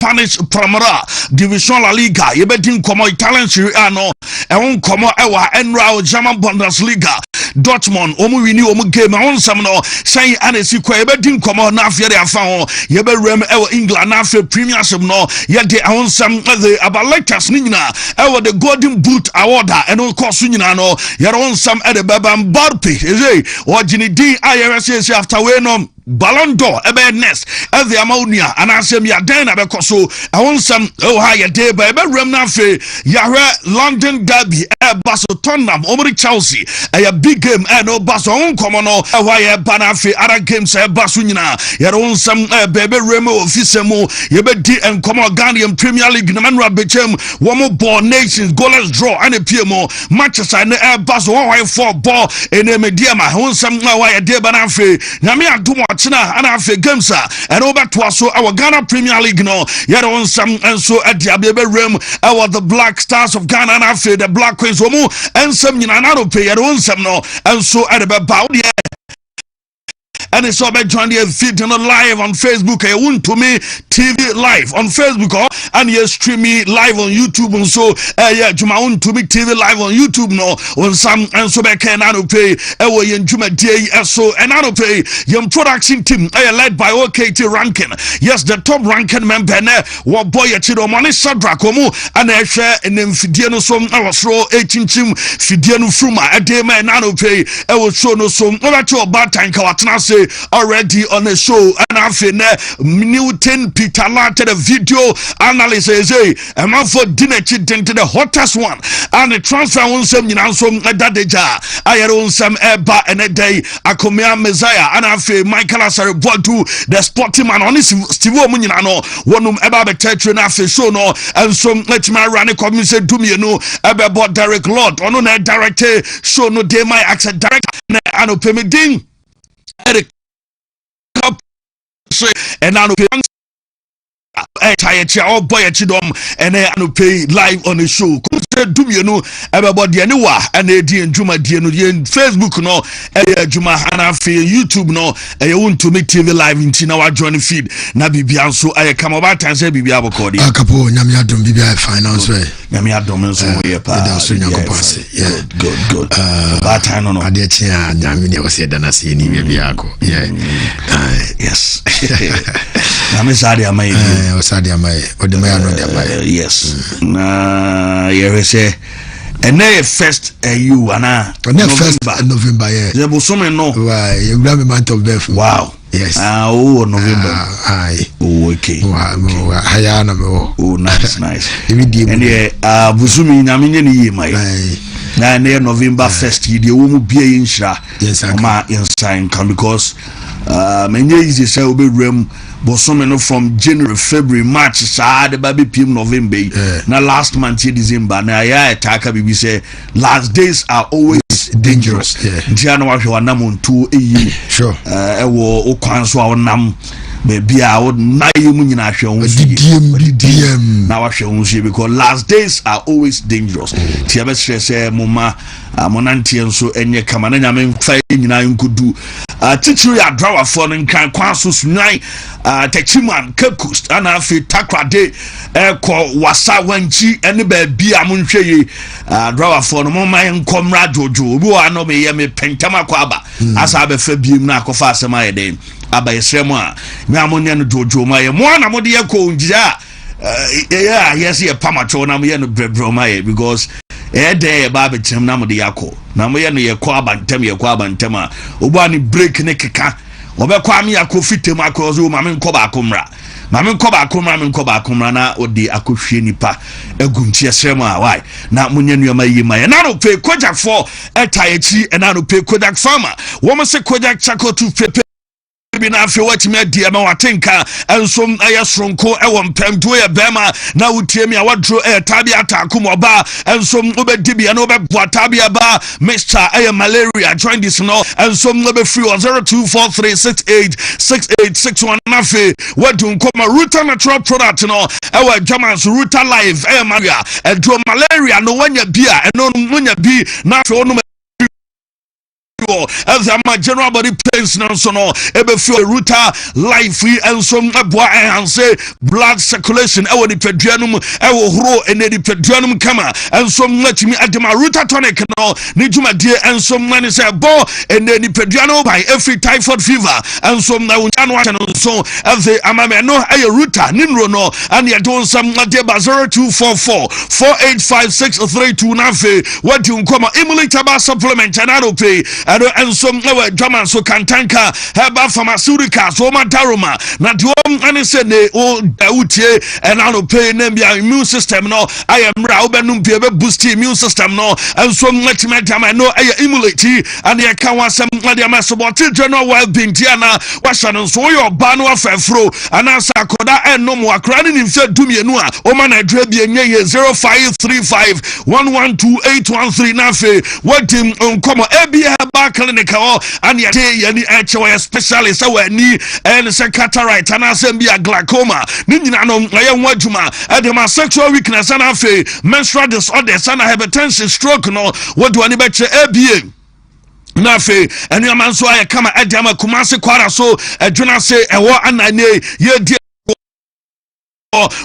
Spanish Primera Division La Liga yebedi nkomo Italian Serie A no nkomo ewa Enra German Bundesliga Dortmund omu wini omu game onsam no say anesi kwa yebedi nkomo na afia de afa ho yebe rem ewa England na afia Premiership no yede onsam the abalectors ni nyina ewa the Golden Boot Award eno course nyina no yere onsam e de baba Mbappe eze ojini din IRS after we no Ballon d'Or ebe next the amounia and asem ya den abekoso ewonsam ha ye dey ba ebe rem na fe yahwe London derby baso Tottenham omri Chelsea a big game no baso onkomo no why ye bana fe other games baso nyina ye wonsam bebe rem office mu ye be di enkomo Ghanaian Premier League na manra bechem wo ball nations goalless draw and a PMO Manchester na baso why 4 ball ene media ma wonsam why ye dey bana fe nyame adom and after games and over to us so our Ghana Premier League no yet on some and so at the Abebe Rim our the Black Stars of Ghana and after the Black Queens and some Yanano pay at on some no and so at the bout and it's all about joining the feed live on Facebook. Wontumi TV live on Facebook, and you stream me live on YouTube. And so, yeah, Juma Wontumi TV live on YouTube. No, on some and so back and I don't pay. Yen Juma Day, so and I don't pay. Young production team, led by OKT Rankin. Yes, the top ranking member. What boy at Chido Money Sadrakomu and I share and then Fidiano some our slow 18 chim Fidiano Fruma a day man. I don't pay. I will show no some over to a bad time. Kawatana already on the show and I've Newton Peter Latte the video analysis a man for dinner chitin to the hottest one and the transfer on some that deja I had on some eba and a day Akomea Messiah and I've Michael Asare Bodu the sporting man on his Steve Munino one eba the church and after show no and some let me run a commission to me about Derek Lord on a director show no day my accent direct and open me ding Eric and I don't oh boy and I don't pay live on the show. Do you know about the anywhere and the Juma Facebook no Juma Hana YouTube no Wontumi TV live in our journey feed na bibia so I come about and say bibia bokodi Capo nyame adom bibia finance way nyame adom so we pa good that time no ade chia nyame ne wo se dana se ni bibia ko yes nyame sade amai osade amai odemaya no de amai yes na say and then first you and first November yeah the bosom no why you grab a month of birth wow yes November okay hayana me nice and yeah busumi nyamenye ni yema na November 1st the wo mu bia yinhira ma insign come because menye easy say obe rem Bosome no from January, February, March, the baby PM November. Now last month December. Now yeah, Taka Bibi say last days are always dangerous. January wa namun 2 sure. Ewo okwanso a nam maybe I would na yemu nyina hwe DM na wa hwe because last days are always dangerous. Ti ebe say mama monantie nso enye kama na nyame mfa nyina nkudu teacher ya drawer for nkan kwaso sunai techiman Capo ana afi takrade ko wasa wanchi ene ba bia monhwe yi drawer for no mama nkomra jojo obi wa no me ye me pentama kwa aba asa be fa biem na akofa asema ye den aba yesremu a me amonya no jojo ma ye mo na mo de ye ko njira yes ye pamacho na mo ye no brebro ma ye because day ba betem na mo de yakọ na mo ye no ye kwa abantem a obo ani break ne keka obekwa me yakọ fitem akọ so ma me nkọ ba akomra na odi akohwe nipa agunti esrem a why na munye nuoma yi ma ye na no pe Kojak 4 etayechi na no pe Kojak farmer wo mo se Kojak chako to pepe na afi watch me dia ma watenka ensom ayesronko ewo mpem to ye bema na wutie me awadro tabi atakum oba ensom obedi bia na obeboa tabi aba Mr. malaria join this no ensom no be free 0243686861 na fi wadun koma Ruta natural product no ewo Germans Ruta live malaria malaria no wanya bia eno no wanya bi na fi ono as a general body pains no so no ebe feel router life and some abo and say blood circulation e woni peduanum e wo horo ene di peduanum kama and some let me adema router tonic no ni juma die and some man say bo ene di peduanum by every typhoid fever and some na unjano wa no so as the amame no e router ninro no and ya don some adeba 0244 485632 na fe what you come emulator ba supplement and I pay and some drama so kantanka heba pharmaceutical so mataroma na the one say ne o dautie and I pay name your immune system no I am ra obenum be boost immune system no and so much matter no I emulate and ya kan wasem na ma support general well-being tiana washan so your ban wa fefro and asa koda ennom wakra ni mfe dumienu a o ma na dra bi enye 0535 112813 na fe wadim onkomo ebia ba clinic o and ya yani eche specialist awani and se cataract and asembia glaucoma ni nyina no aye ho adwuma edema sexual weakness and afe menstrual disorders and hypertension stroke no wodo ani be che ebia nafe enu amanso aye kama edema kumase kwara so adwuna se ewo anane ye di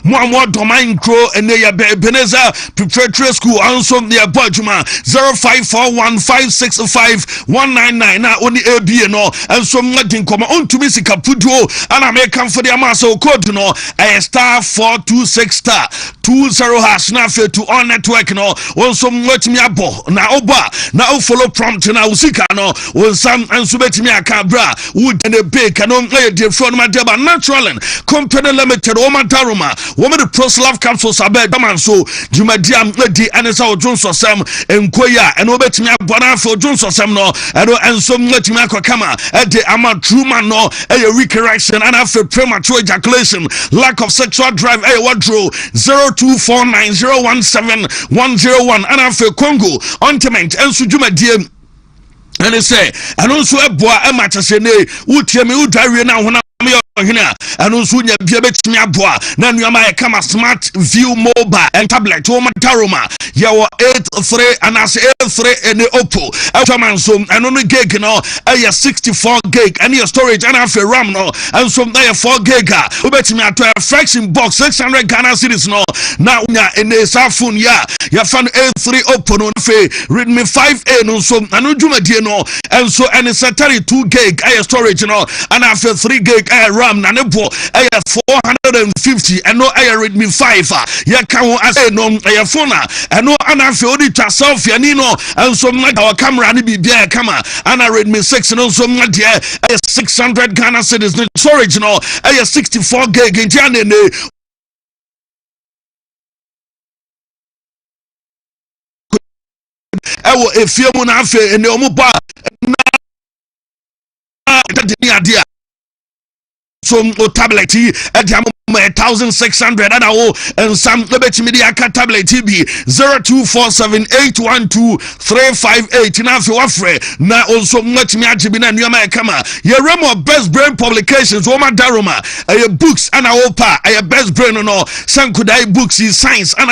More domain crow and they are Beneza preparatory school also near Bajuma 0541565199 now only AB no and some nothing come on to Missy Caputo and I may come for the Amaso code no a star 426 star 20 hash now to on network no also let me abo now oba now follow prompt now usika no on some and subet me a cabra wood and a bake and on the front my deba natural and company limited o woman the Proslav capsules abed man so Jumadiam lady and it's our Jones or Sam and Koya and obet me abona for Jones or Sam no and some let me kama at the ama true man no a recorrection and after premature ejaculation lack of sexual drive a wardrobe 0249017101 and after Congo ontiment and Sujumadiam and they say and also a boy a match utie me udari na hona and also nya bia betimi aboa na nuama e kama smart view mobile and tablet o mataroma ya wo 83 and as 83 and oppo atman so and no gig no 64 gig and your storage and have ram no and so na 4 gig o betimi ato fraction box 600 Ghana cedis no na nya in a phone ya fan A3 oppo no fe Redmi 5A no so anu dwumadie no and so and it's 32 gig storage no and have 3 gig RAM na ne bo 450 and no Redmi 5 ya kan as no phone and no anafe odi twa selfie ni no and so like our camera ni bibia camera and Redmi 6 no so much 600 Ghana cedis no storage no 64 gig in January ewo efiemu na afe ene omo ba na dia so o tablet at 1,600 and some media tablet TB 0247812358 na fi wafre na also much me ajibi na nyama kama ye remo best brain publications wo madaroma books and opa best brain no sankudai books in science and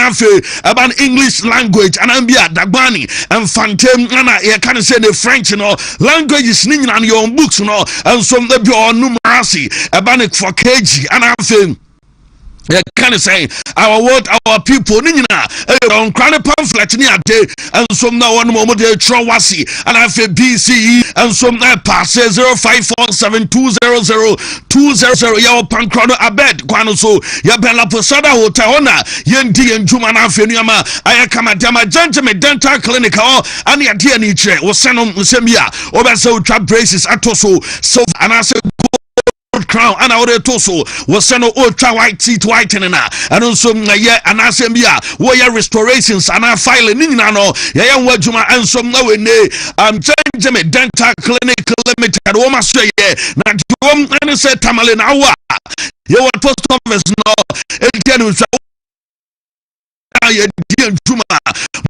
about English language and ambia dagbani and fantem na ye can say the French no languages ni nyina your books no and some the be on numerasi about it for kg and can say our word, our people, Nina, on crown pamphlet near day, and some now one moment they Trawasi, and I feel BCE, and some that passes 0547200200 Yaw Pancrono Abed, Quanoso, Yabella Posada Hotaona, Yendi and Jumana Feniama, I come at Dama Gentleman Dental Clinic, and Yatia Niche, or Senom Semia, or so trap braces at Toso, so and I said, crown and our toso was sent ultra white teeth whitening and also yeah and asembia where restorations and our filing no yeah wajuma and some no Benjamin Dental Clinic Limited woman say yeah na and say tamale na wa you post office no Juma,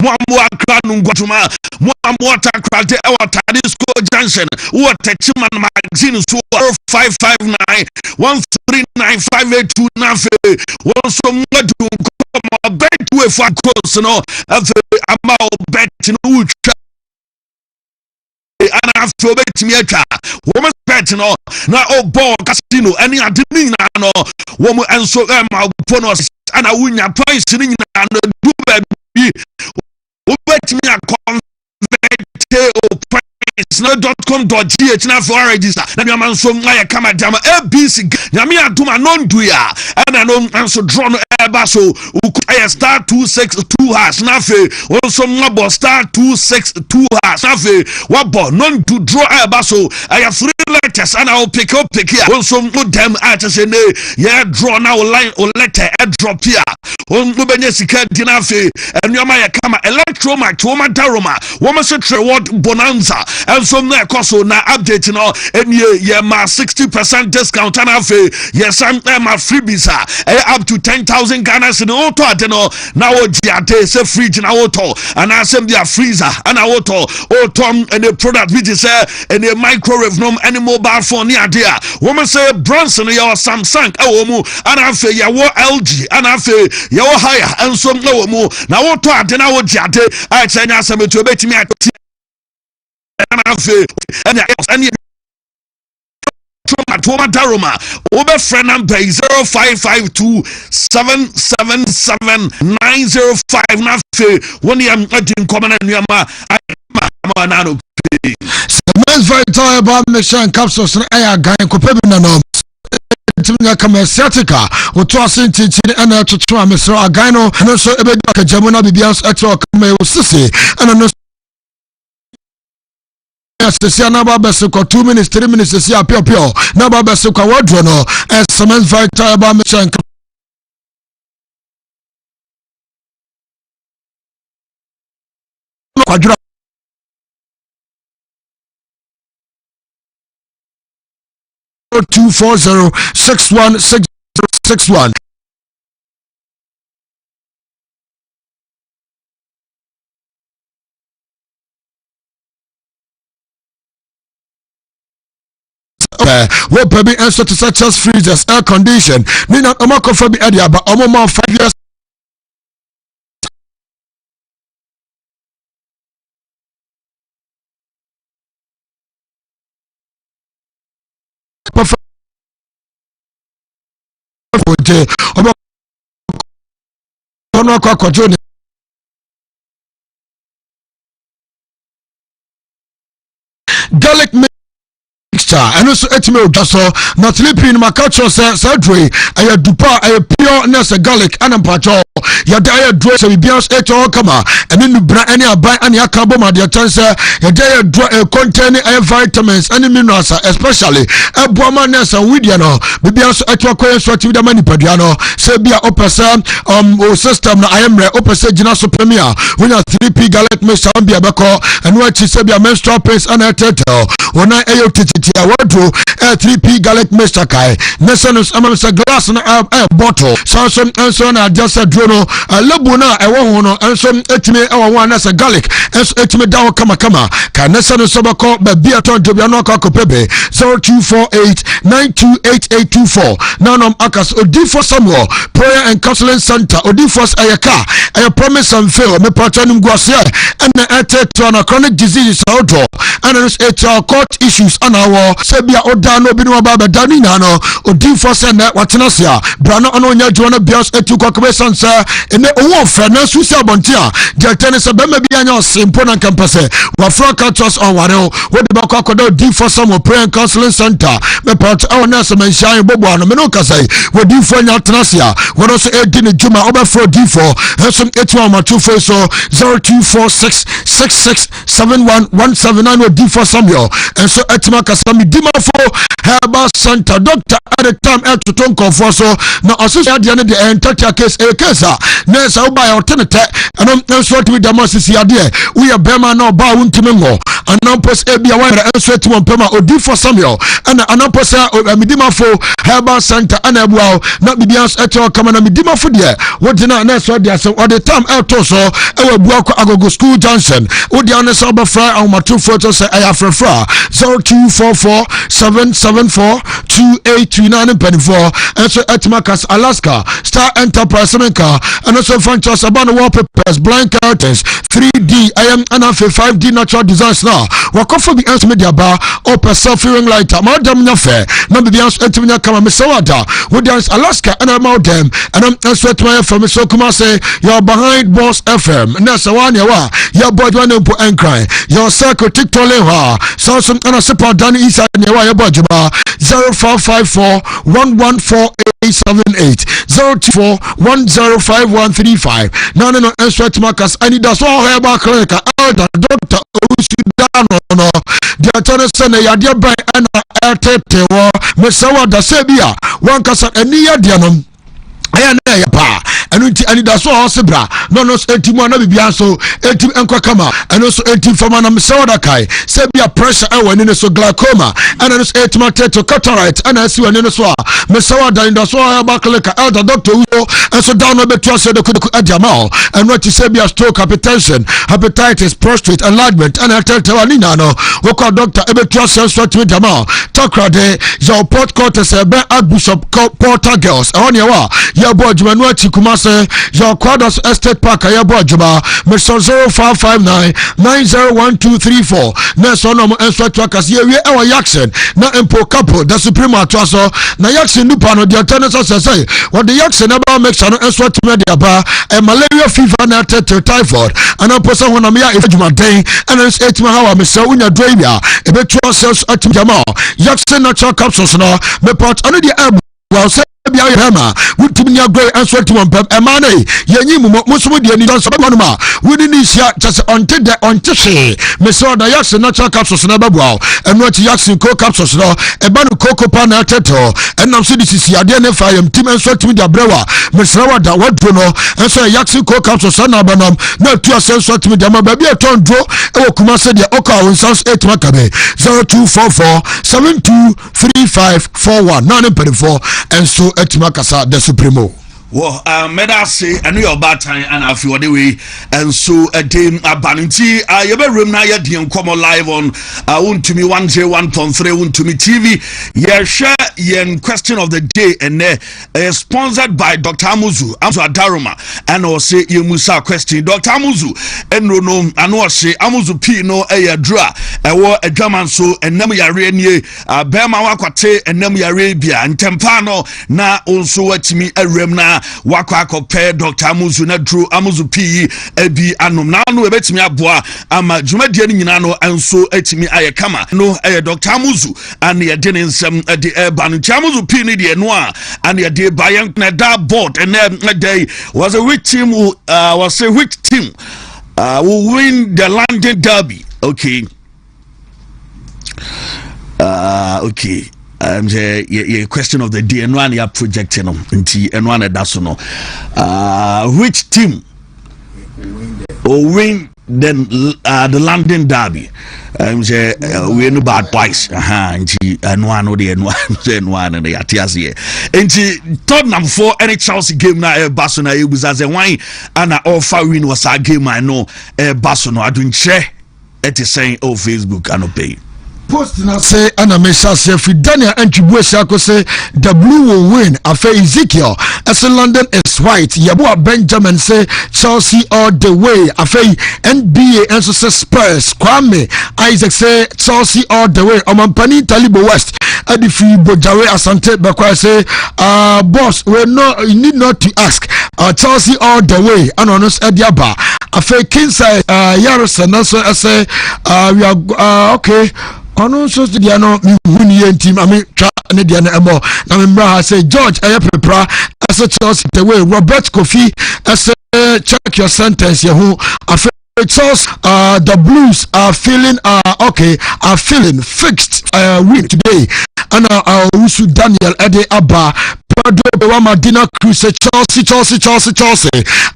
Mwamwa Kran Guatuma, Mwamwata Krate, our Tadisco Junction, what a Chiman magazine, 559 13958 Nafe, was from what to come back to a far course, no, as a amount bet in Ucha. And na afro betimi atwa wo bet no na ball casino any adini na no wo mo enso ma bonus ana wunya points ni nyina no du ba bi wo betimi convert.com.gh na for register na nyama nso ya kama jama abc nyame aduma non do ya ana no nso draw no eba so ukaya star 262 hash na fe also ngabo star 262 hash na fe wabo non to draw eba so aya 3 letters ana o pick here also no dem at say ne ya draw na o line o letter e drop here on no benye sika di na fe nyama ya kama electromat wo madaroma wo ma so reward bonanza and some na koso na update no ye ma 60% discount and afi yes some ma freebies up to 10,000 Ghana in auto adeno na o giate say fridge na auto and asem dia freezer and auto and a product which is and a microwave no any mobile phone ni adea woman say Bronson your Samsung mu and afi ya wo LG and afi ya wo higher and some no mu na auto adena o giate I say nya asem to betimi any Toma Daroma over friend number 0552 777 905 nafe when you am in common and yama nano pay Cement Vital about mission capsules and air guy copebina no Timina Kamersatica, or tossing teaching and a tutua, Mr. Agano, and also a bit like a Jamuna Bibians at your Kameo Sissy, and a Sisi anaba besuko 2 minutes 3 minutes sisi apio naba besuko wadro no Cement Vital ba mission kwadro 2406161 what baby answer to such as freezers, air condition. Nina Omako for the area, but Omoma 5 years. Garlic and also etime odaso not sleeping my culture surgery I dupa I pure nurse garlic and pacho ya dia do so bians eto kama and then bra any aban and ya carbon my dear chance ya dia do contain vitamins and minerals especially ebuama nurse and with no bians eto ko so ti da mani paduano say bia opesa o system na ayemre opesa gina Supremo when 3p garlic me bia beko and what say bia menstrual pains and tetel ona ayo wardrobe 3p garlic mixture kai nationals amamsa glass na bottle so na just a drono lebu na ewo ho no enso etime ewo ho na sa garlic enso etime dawo kama ka nationals sobako ba bia ton jobia no ka kopebe 0248928824 nanom akas odifo Samuel prayer and counseling center odifo ayaka I promise and fail me patron ngwase and to an chronic disease outdoor and it's court issues and our sebia oda no bi no baba dani na no odinfo se na watenasia brano ono nya juana bias etu kokwe sansa ene owo fra na susi abonte a de tenese be ma bi anya osimpo na campus wa fra catchers on ware wo de ba kokodo odinfo Samuel prayer and counseling center me part our na se menshai bobo ano me no kasai odinfo nya tenasia wo so edi ne juma oba fra odinfo esum etu amatu fo so 0246667117 odinfo Samuel and so etima kasami dimafo herbal center doctor at the time to ton confo so na osisi ade ne the entire case a case na sa uba ya otenete and so to the masisi ade we are bema na oba wuntime ngo anampos ebia wa so etima pema odifo Samuel and anampos midimafo herbal center ana ebuao na bibians eto kama na midimafo de wodina na so de so the time to so e wa buako agogo school junction wodi an so ba fra awmatu photo say ayafrafra 0244-774-2829 and so Etmakas Alaska Star Enterprise Menka and also franchise about the wallpapers, blank curtains, 3D, and 5D natural designs now. Walk off for the answer media bar, or per self-hearing lighter, Madam Nafe, number the answer to me, come Missawada, with dance Alaska, and I'm out them, and I'm answering to my from so come say, you're behind Boss FM, and that's a one your boy one and cry, your circle TikTok lewa, so some and a support done inside your budget 0454 114878 024 105135. No, answer to Marcus. I need a small hair back like Dr. Usudano. The attorney said, "I dear by an airtete war, Messawa da Sebia, one casa and near Dianum." I pa and that's all Sebra. No, 81 Bianso, 18 Kama, and also 18 for Manam Sawadakai, Sebia pressure when in so glaucoma, and also 8 Mateto cataract, and I see an Inoswa, Messawada in the Soa Bakaleka, Elder Doctor Uzo, and so down a bit to say the Jamal, and what you Sebia stroke, hypertension, hepatitis, prostate, enlargement, and I tell Tawanino, who call Doctor Ebetua Sensor to Jamal, Tokrade, your port quarters, Bishop Porter Girls, on your your boy Jumanuel Chikumase, your Quados Estate Park, your boy Juma, Mr. 0559 901234. Nelson Answer Trackers, here we are Jackson, not Empo Capo, the Supremo Trasso, na Jackson Lupano, the alternative say, what the Jackson about makes an answer to media bar, and malaria fever, not to typhoid, and I'm person when I'm here if Juma day, and it's 8 Mahawa, Mr. Unya Dravia, a bit to ourselves at Jamal, Jackson natural capsules now, me part under the air, well, say. Biama, would to me a great answer to one money. Yanim, most would you need on some manuma. Wouldn't this yet just until the ontishi? Mr. Dayax and natural capsules never wow, and what Jackson co capsules law, a banu coco pana teto, and now this is identify him, Tim and sweat to the brewer, Mr. Wada, what do know, and so Jackson co capsules and abanum, not to a sense what to me, Dama, baby, a ton draw, or Kumasa de Oka, and sounds 8 Makabe, 0244 723541, 9 and so. Makasa the Supremo. Well, meda say I know your bad time and I feel the way and so a day abaninti you be room na yedi come live on Wontumi 101.3 Wontumi TV. Yeah, share yen question of the day and sponsored by Dr. Amuzu Adaruma and also you musa question Dr. Amuzu enrono ano say Amuzu P no dra ewo adwaman so enam yare nie bema wakwate enam yare bia ntempa no na onso watimi awrem na wakwa akopɛ Dr. Amuzu na dro Amuzu P ebi anom na no ebetimi aboa ama dwumadie ni nyina no enso etimi ayekama no Dr. Amuzu and ye de nsem de eba no Amuzu P ni de no a and ye de bayan na da board and day was a which team will win the London Derby. Okay. Okay. The question of the day and one you projecting them and one that's no which team will win then the London Derby. We no bad boys and one or the and one and the atias and Tottenham for any Chelsea game na Barcelona it was as a wine and offer win was a game I know Barcelona I don't share it is saying Facebook and pay post na say ana mesha say fi Daniel Antibwesa ko say the blue will win afa Ezekiel as London is white yabo Benjamin say Chelsea all the way afa NBA and so say Spurs Kwame Isaac say Chelsea all the way Omampani Talibo West Adifi Bojare Asante Bakwa say boss we no you need not to ask Chelsea all the way anonos Ediaba afa Kinsai Yarison also say we are okay. Ono so dia no huni team ami twa ne dia na emo na membra say George Ayepepra as Chelsea the way Robert Kofi as check your sentence yehu Charles the Blues are feeling fixed win today and Usu Daniel Ede Abba Pedro Madina Cruz Chelsea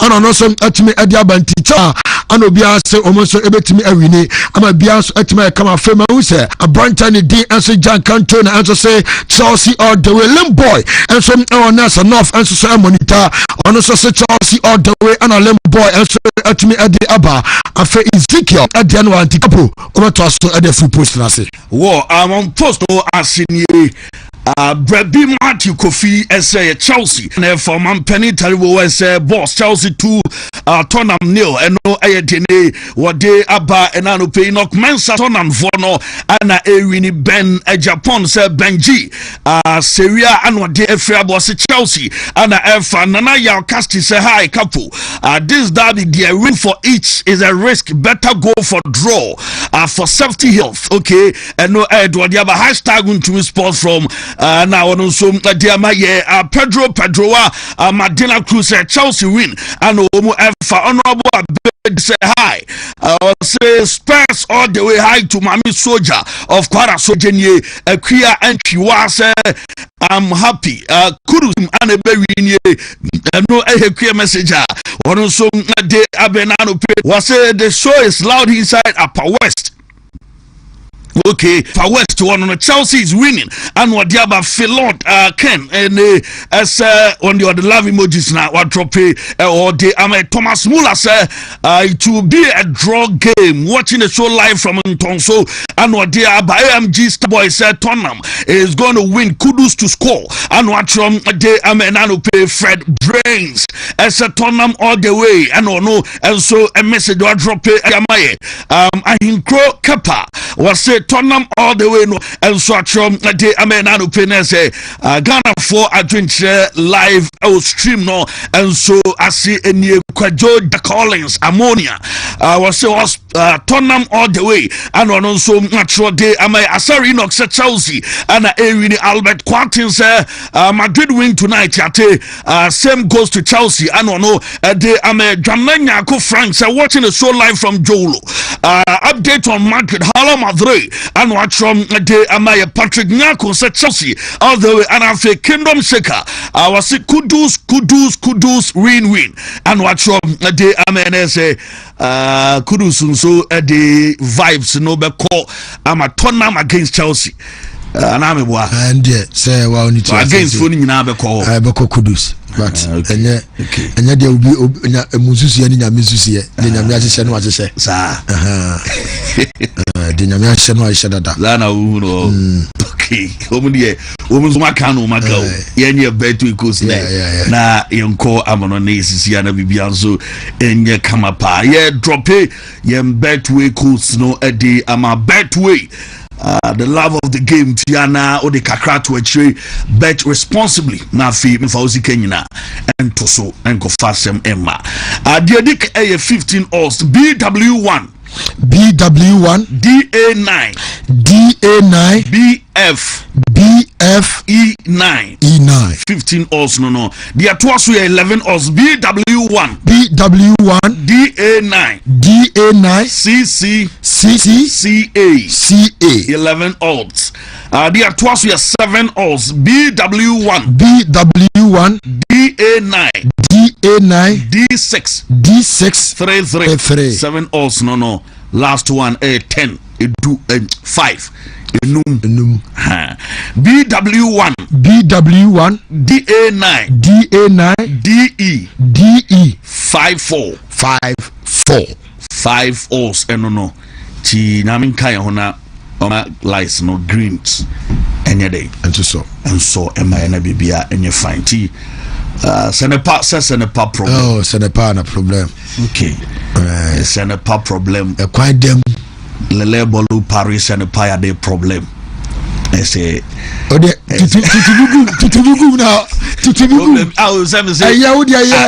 and also etime Ede Abba teacher and obia say almost ebetime awini ama bia so etime kama fema who say a Brantani D and say John Cantona and so say Chelsea all the way Lim boy and so Ness enough and so say monitor and so say Chelsea all the way and a Lim boy and so etime Ede Abba afa Ezekiel Ede no anti Capo over to us to Ede full post na say on post no asini Brebi Matthew Kofi essay Chelsea and for Penny Taribo essay boss Chelsea 2 Tottenham 0 and no ayedene what they aba and anu pay knock Mensa Tottenham Vono and Ewini Ben Japan say Benji Seria and what they Efra boss Chelsea and Efa Nana Yao Casti say hi Capo this derby the win for each is a risk, better go for draw for safety health. Okay, and no Edward you have a hashtag Wontumi Sports from now on so dear my Pedro Madina Cruz Chelsea win and for honorable say hi say Spurs all the way high to Mami Soldier of Kwara Sojenye Kuya and Chiwa say I'm happy Kudus and a very no a messenger one so de abenano was say the show is loud inside Upper West. Okay, for West one on Chelsea is winning, and what the other Philot Ken and as on the other love emojis now what drop or the Thomas Muller say it will be a draw game. Watching the show live from Ntonso and what the AMG Starboy said Tottenham is going to win. Kudus to score and watch from the Amenano pay Fred Brains as a Tottenham all the way and no and so a message what drop Yamaye I Capo Kappa was said Tottenham all the way no and so from the Amenano Penese Ghana for adventure live stream no and so I see any Kwajo the Collins Ammonia was Tottenham all the way and on so natural day Asari Inox Chelsea and Ewini Albert Quantins Madrid win tonight yate same goes to Chelsea and on the Jamnanya Franks watching the show live from Jolo update on Madrid Hala Madrid and watch from the Patrick Nyako said Chelsea all the way and I say Kingdom Shaker I was Kudus win and watch from the MNS Kudus so the vibes no be call I'm a Tottenham against Chelsea and I'm a and say well against phone in call Kudus but and there will be a mususi and Yamisusi then Yamia what to say the Yamia no I said that Lana okay woman's makano mako yenye betu equals na yonko amononesi yana bibianzo enye kamapa ye drop yem betway equals no edi ama betway the love of the game Tiana or the kakra to a bet responsibly na fi mfauzi kenyina and to so and go fasem emma diadik a 15 oz BW1 DA9 BF E9 15 oz no the atwasu 11 oz BW1 DA9 CA 11 odds the atwasu 7 odds BW1 DA9 D6 3 7 odds no last one 10 do 5 enum BW1 DA9 DE 54 5 odds no ti na min kai hona lights no greens enye day and so am I na bibia enye fine ti Senepa problem. Oh, Senepa na problem. Okay. Senepa problem. Quite them. Lele bolu Paris Senepa ya de problem. I say. Oh, tutubugu now. Tutubugu. I was saying. Yeah.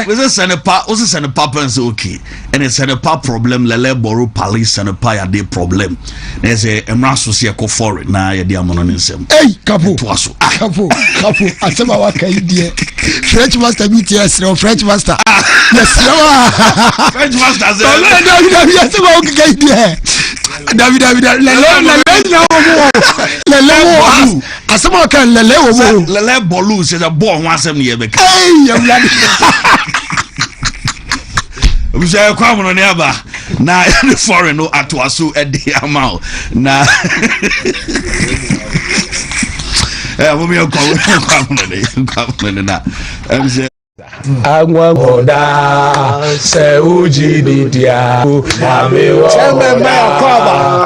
Was a Senepa person okay? And a Senepa problem. Lele bolu Paris Senepa ya de problem. I say. Emraso si ako for it na ya di amononisem. Hey, Capo. Capo. Asema waka idea. French master BTS no French master. Yes, French master. Yes, okay idea. David lele asema kan lele bolu se the ball one sem ye be we say kwa mo ne aba na the foreign no atwaso e de amount na mo mi kwa mo ne na say Agwagoda se uji dudia Namiwa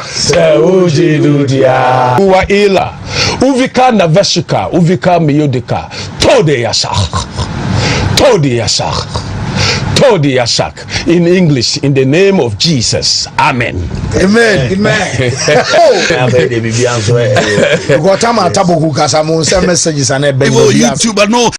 se uji dudia Uwa ila Uvika Naveshika, Uvika Miyodika, Tode Yasak. Todi Yasak. In English, in the name of Jesus. Amen. Amen. Amen. YouTube no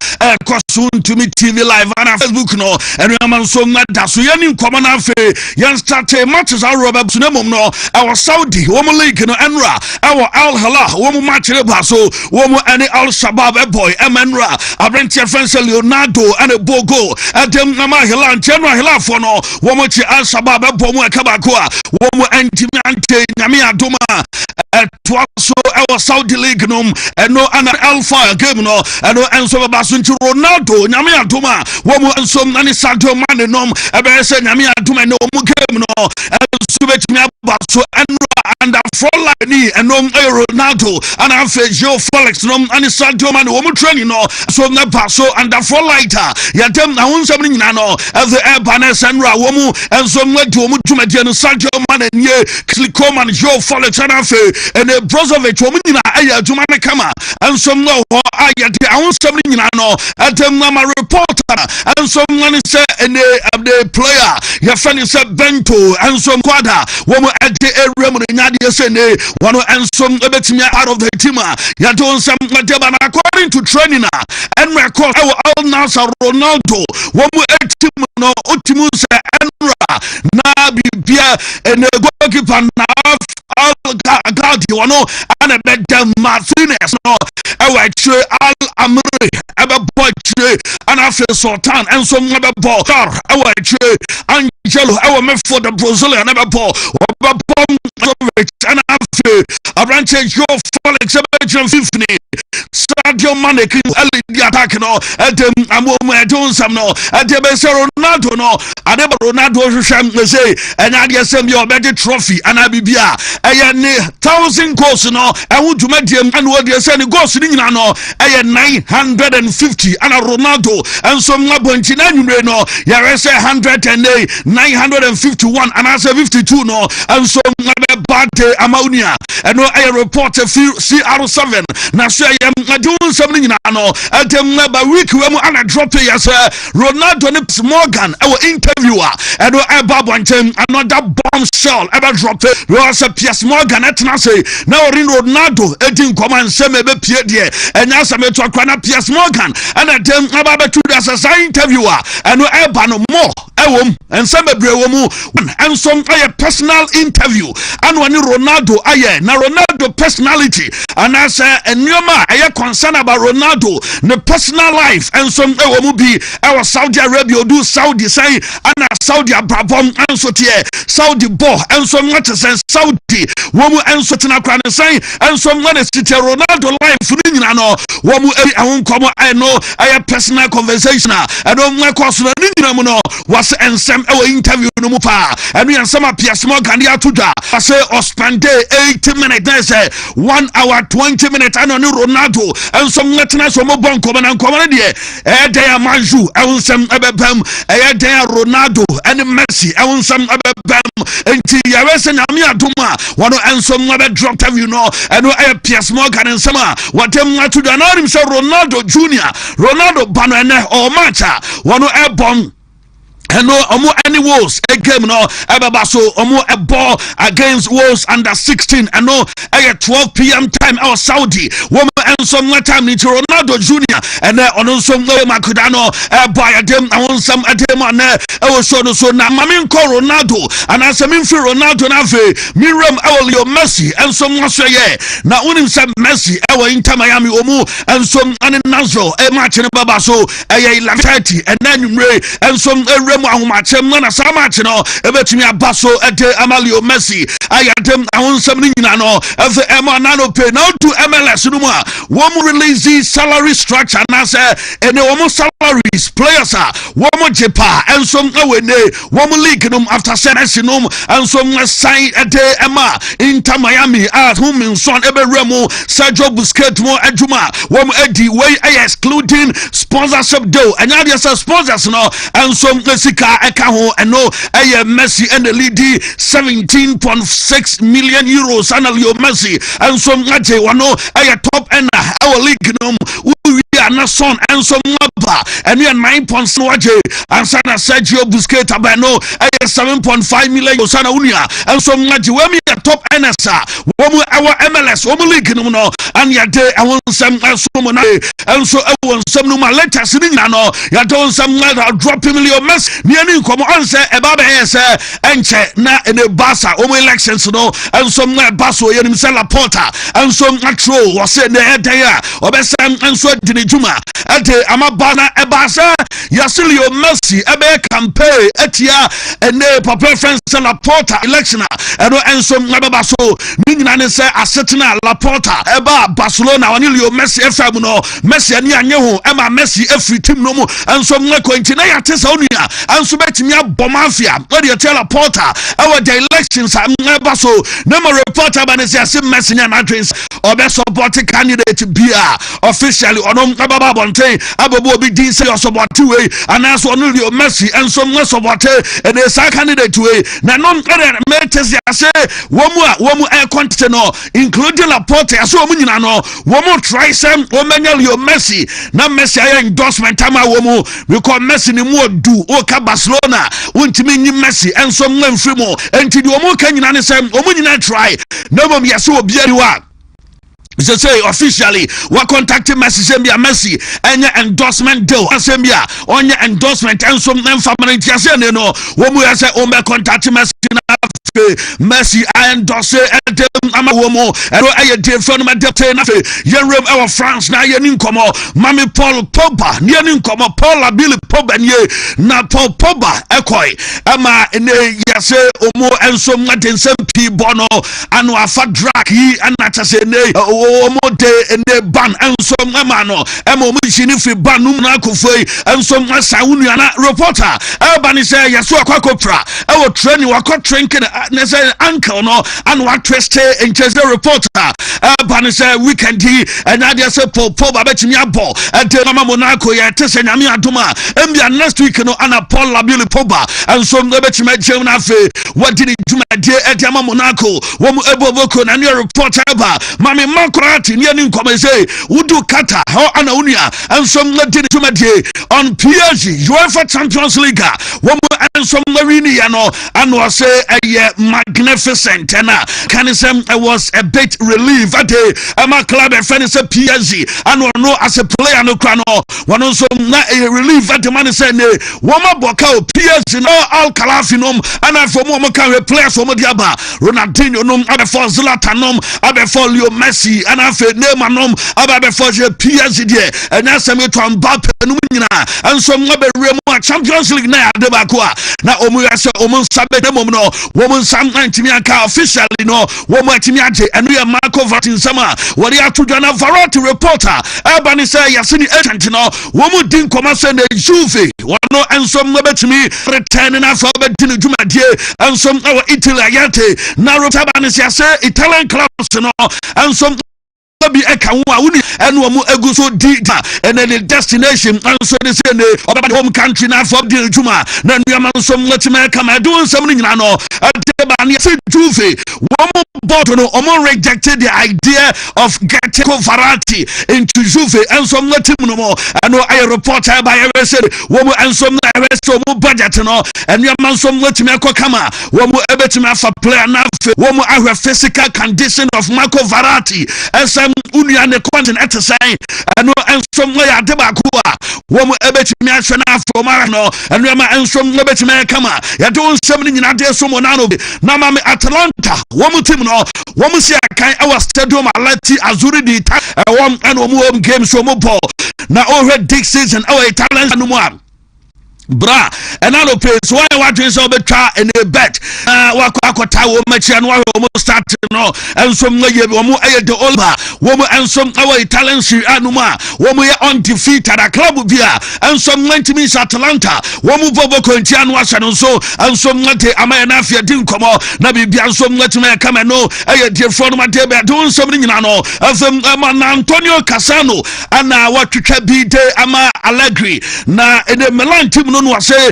Wontumi TV live and Facebook no and man so that so yani nkoma na fe yan start matches are Robert Supremo no our Saudi wo league no enra our Al Hilal wo match re ba so wo any Al Shabab boy Emra Abrenti French Leonardo and a Bogo Adam Nama Hilal General Hilal for no wo chi Al Shabab boy mu kabako a wo entimi ante nyame adoma so our Saudi league no and no an Alpha game no and no enso ba so nti Ronaldo nyame adoma wo mu enso na ni Sadio Mane no ebe se nyame adoma no mu game no enso betimi aba so and for like ni and no Ronaldo and afa Joe Felix no and Sadio Mane wo mu training no so na ba so and for lighter ya dem na wonsam ni nyina no the Urbaners and wo mu enso mwedi wo mu dwumade no Sadio Mane nie Klikoman Joe Felix and afa and the Brozovic wo mu nyina aya adwuma ne kama enso no ho aya de wonsam ni nyina no atem na ma reporter enso mwani se the player ya fani se Bento enso kwada wo mu ade ewrem no nyade se ne wono enso ebetimi out of the team ya don some but according to training and record Al Nassr Ronaldo wo mu team no otimu se enra na bibia and goalkeeper na Al-Gadi wano ana bedam Martinez no ewa chwe Al-Amri ebe boy chwe ana fe Sultan enso ebe bo ewa chwe Angelo ewa mefo the Brazilian ebe bo ana fe Abrante Joe Felix ebe jen 50 Sadio Mane ki the attack no edem amomo edon sam no edebe se Ronaldo no adeba Ronaldo hwehwem say enya de sem ye obedi trophy ana bibia eye ne 1000 goals no ewu dwumadiem ana wodi se ne goals ni nyina no eye 950 ana Ronaldo enso mabonchi na nwure no yare se 108 951 ana se 52 no enso mabe bate amaunia eno eye report CR7 na so eye adun sam ni nyina no atem na ba week we mu ana drop yes Ronaldo ne Morgan our interviewer eno eba bonchem another bombshell eba drop was Piers Morgan etna say na ori Ronaldo edin command sem ebe pie de enya sam eto akwa na Piers Morgan ana dem aba betu as a interviewer eno eba no more ewom ensem ebre womu ensom aye personal interview and when Ronaldo aye na Ronaldo personality and as enyoma aye concern about Ronaldo the personal life ensom ewomu bi our Saudi Arabia do Saudi say ana Saudi ababom enso tie Saudi bo ensom what say Saudi womu enso tena kwa ne say ensom when tie Ronaldo life ni nyina no womu ehun komo I know aye personal conversation and on my course na ni nyina mu no was ensem ewo interview no mu pa enu ensem Piers Morgan dia toda say spend 80 minutes na say 1 hour 20 minutes and on Ronaldo ensom netena so mo bon komo na komo de dey manju ensem ebebam dey Ronaldo and Messi ensem ebebam enti yawe se nyame adoma wono ensom ebe drop interview no enu Piers Morgan ensem watem na toda na rim say Ronaldo Junior Ronaldo bano ene o matcha wono ebom no omo any Wolves a game no ebaba so omo a ball against Wolves under 16 and no 12 p.m. time our Saudi woman and some time ni Ronaldo Junior and on some makudano buy a dem I want some a dem on so na mamin call Ronaldo and as a min for Ronaldo na fe miram Leo Messi and some was ye na unim some Messi our Inter Miami omo and some an Nazro a match in baba so 11:30 and then and some ahumachem na samach no ebetumi abaso ede Amalio Messi ayadem ahonsam ni nyina no efe ema na no pay now to MLS no mu a wom release salary structure na say ene wom salaries players a wom jepa ensom awene wom league no after senesi no ensom sign ede ema Inter Miami as whom son eberemu Sergio Busquets mo adwuma wom edi way excluding sponsorship deal and ya sponsors no ensom sika eka ho eno eye Messi and the lady 17.6 million euros and Leo Messi and some ngaje wano eye top end our league no na son and some maba and we are 9 points waje and sana Sergio Busquets abano 7.5 million sana unia and some ngaje we me top NSA womu our MLS womu league no and ya de awon some na and so awon some no letters ni na no ya don some drop million mess ni ani komo on say e ba be say enche na ene Barca womu elections no and some Barca ye nim say Laporta and some atro was say na hedan obesam and so dini juma ate amabana ebasa Yasilio Messi ebe campaign etia ene papa friends Laporta election eno enso ngababa so nyina ne say asetena Laporta eba Barcelona wani Leo Messi efam no Messi ani anye ho ema Messi efri team no mu enso ngako ntina ya tesa onua enso betimi abomafia wodi etia Laporta ewa the elections ngaba so na mo reporter ba ne say Messi nya na twins obe support candidate bia officially onom ngababa bonten abobo obi din say support we anaso onu Leo Messi enso ngwa support and the candidate we na non metesi ase womu e content no including Laporte aso omu nyina no womu try sem omenya Leo Messi na Messi aye endorsement ama womu because Messi ni mu odu o ka Barcelona wontimi nyi Messi enso ngwa mfrimo enti di womu ka nyina ne sem omu nyina try na bom yase obi ariwa. So say officially we contacting Messi and endorsement deal Sembia on your endorsement and some family no when we say on contact Messi I endorse amawomo ero aye de friend ma de na fe yenrem our France na ye ninkomo mami Paul Pogba ne ninkomo Paul Abili Pogba nie na Paul Pogba ekoi ama ene yase omo enso madense pi bono anu afa drag yi anatase ne omo de ene ban enso mama no ema omo shini fi ban num na akofoi enso masa wunu na reporter eba ni say yaso akokopra ewo training wakọ training na say uncle no anu atweste enchese reporter eba ni say weekend hi and they say Paul Pogba betimi abo ade mama Monaco ya tese nyame adoma embia next week no ana Paul Abili Pogba enso betimi agem na fe wadi ni juma de ade mama Monaco wo mu eboboko na ne reporter eba mami makrati ne ni nkomese wudu kata ho ana unia enso wadi ni juma de on PSG UEFA Champions League wo mu enso wini ya no anu say magnificent and it was a bit relief at the club and friends say PSG and no as a player no crano one also not a relief at the man said woman boka PSG no all Calafinum and I for more can play for Modiaba Ronaldinho num abe for Zlatan num abe for Leo Messi and I for Neymar num abe for PSG there and that's me to Mbappe num and some abe remo Champions League na de bakwa na omu yase omu sabe de mom no woman sam antimi aka officially no woman antimi age enu ye Marco Verratti sama wori atudwa na Verratti reporter ebani say yasini agent no woman din koma say na Juve wono ensom betimi return na fa bedini dwumadie ensom Italy ayate na rotabani say Italian clubs no ensom be eka wa wuni enu omu eguso di and then the destination and so they say ne oba home country na for the juma na nnuama nso mwetima kama do nsam ni nyina no adeba ne se Juve woman board no omo rejected the idea of getting Verratti into Juve and so mwetim no mo eno I reporter by every said woman and so mo budget no nnuama nso mwetima kama woman ebetima for player na woman ahwe physical condition of Marco Verratti and unia ne content at say and from where adeba ko a wo mo ebetimi ahwe na afro mara no and ma ensom ebetimi kama ya don nsem ni nyina de so mo na no na ma Atlanta wo mo team no wo mo si akan our stadium Alati Azuri di wo and wo mo home game so mo ball na already this season our talent no more bra and all pay so why what is over try and a bet wakota wo machi and wo start no and some ye wo mo e de olba wo mo and some our Italian Serie A numa wo mo ye undefeated a club bia and some 90 minutes Atlanta wo mo bobo konti anu asa no so and some ngate amaya na afia din komo na bibia some ngate me kama no e de front ma de be don some nyina no afem Antonio Cassano ana watwetwa bi de ama Allegri na in the Milan team no no say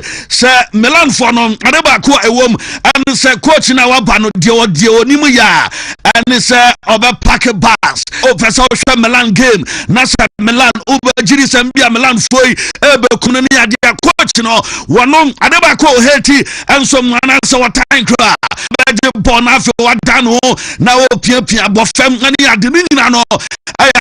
Milan for no adeba ko ewom and say coach na waba no de onimu ya and say oba pack bus o pesa o Milan game na say Milan uba jiri sambia Milan foi ebe kuno ni ade coach no wono adeba ko heti and so mana say watan kra beje bon afi wadano na o pia bofem ani ade ni nyina no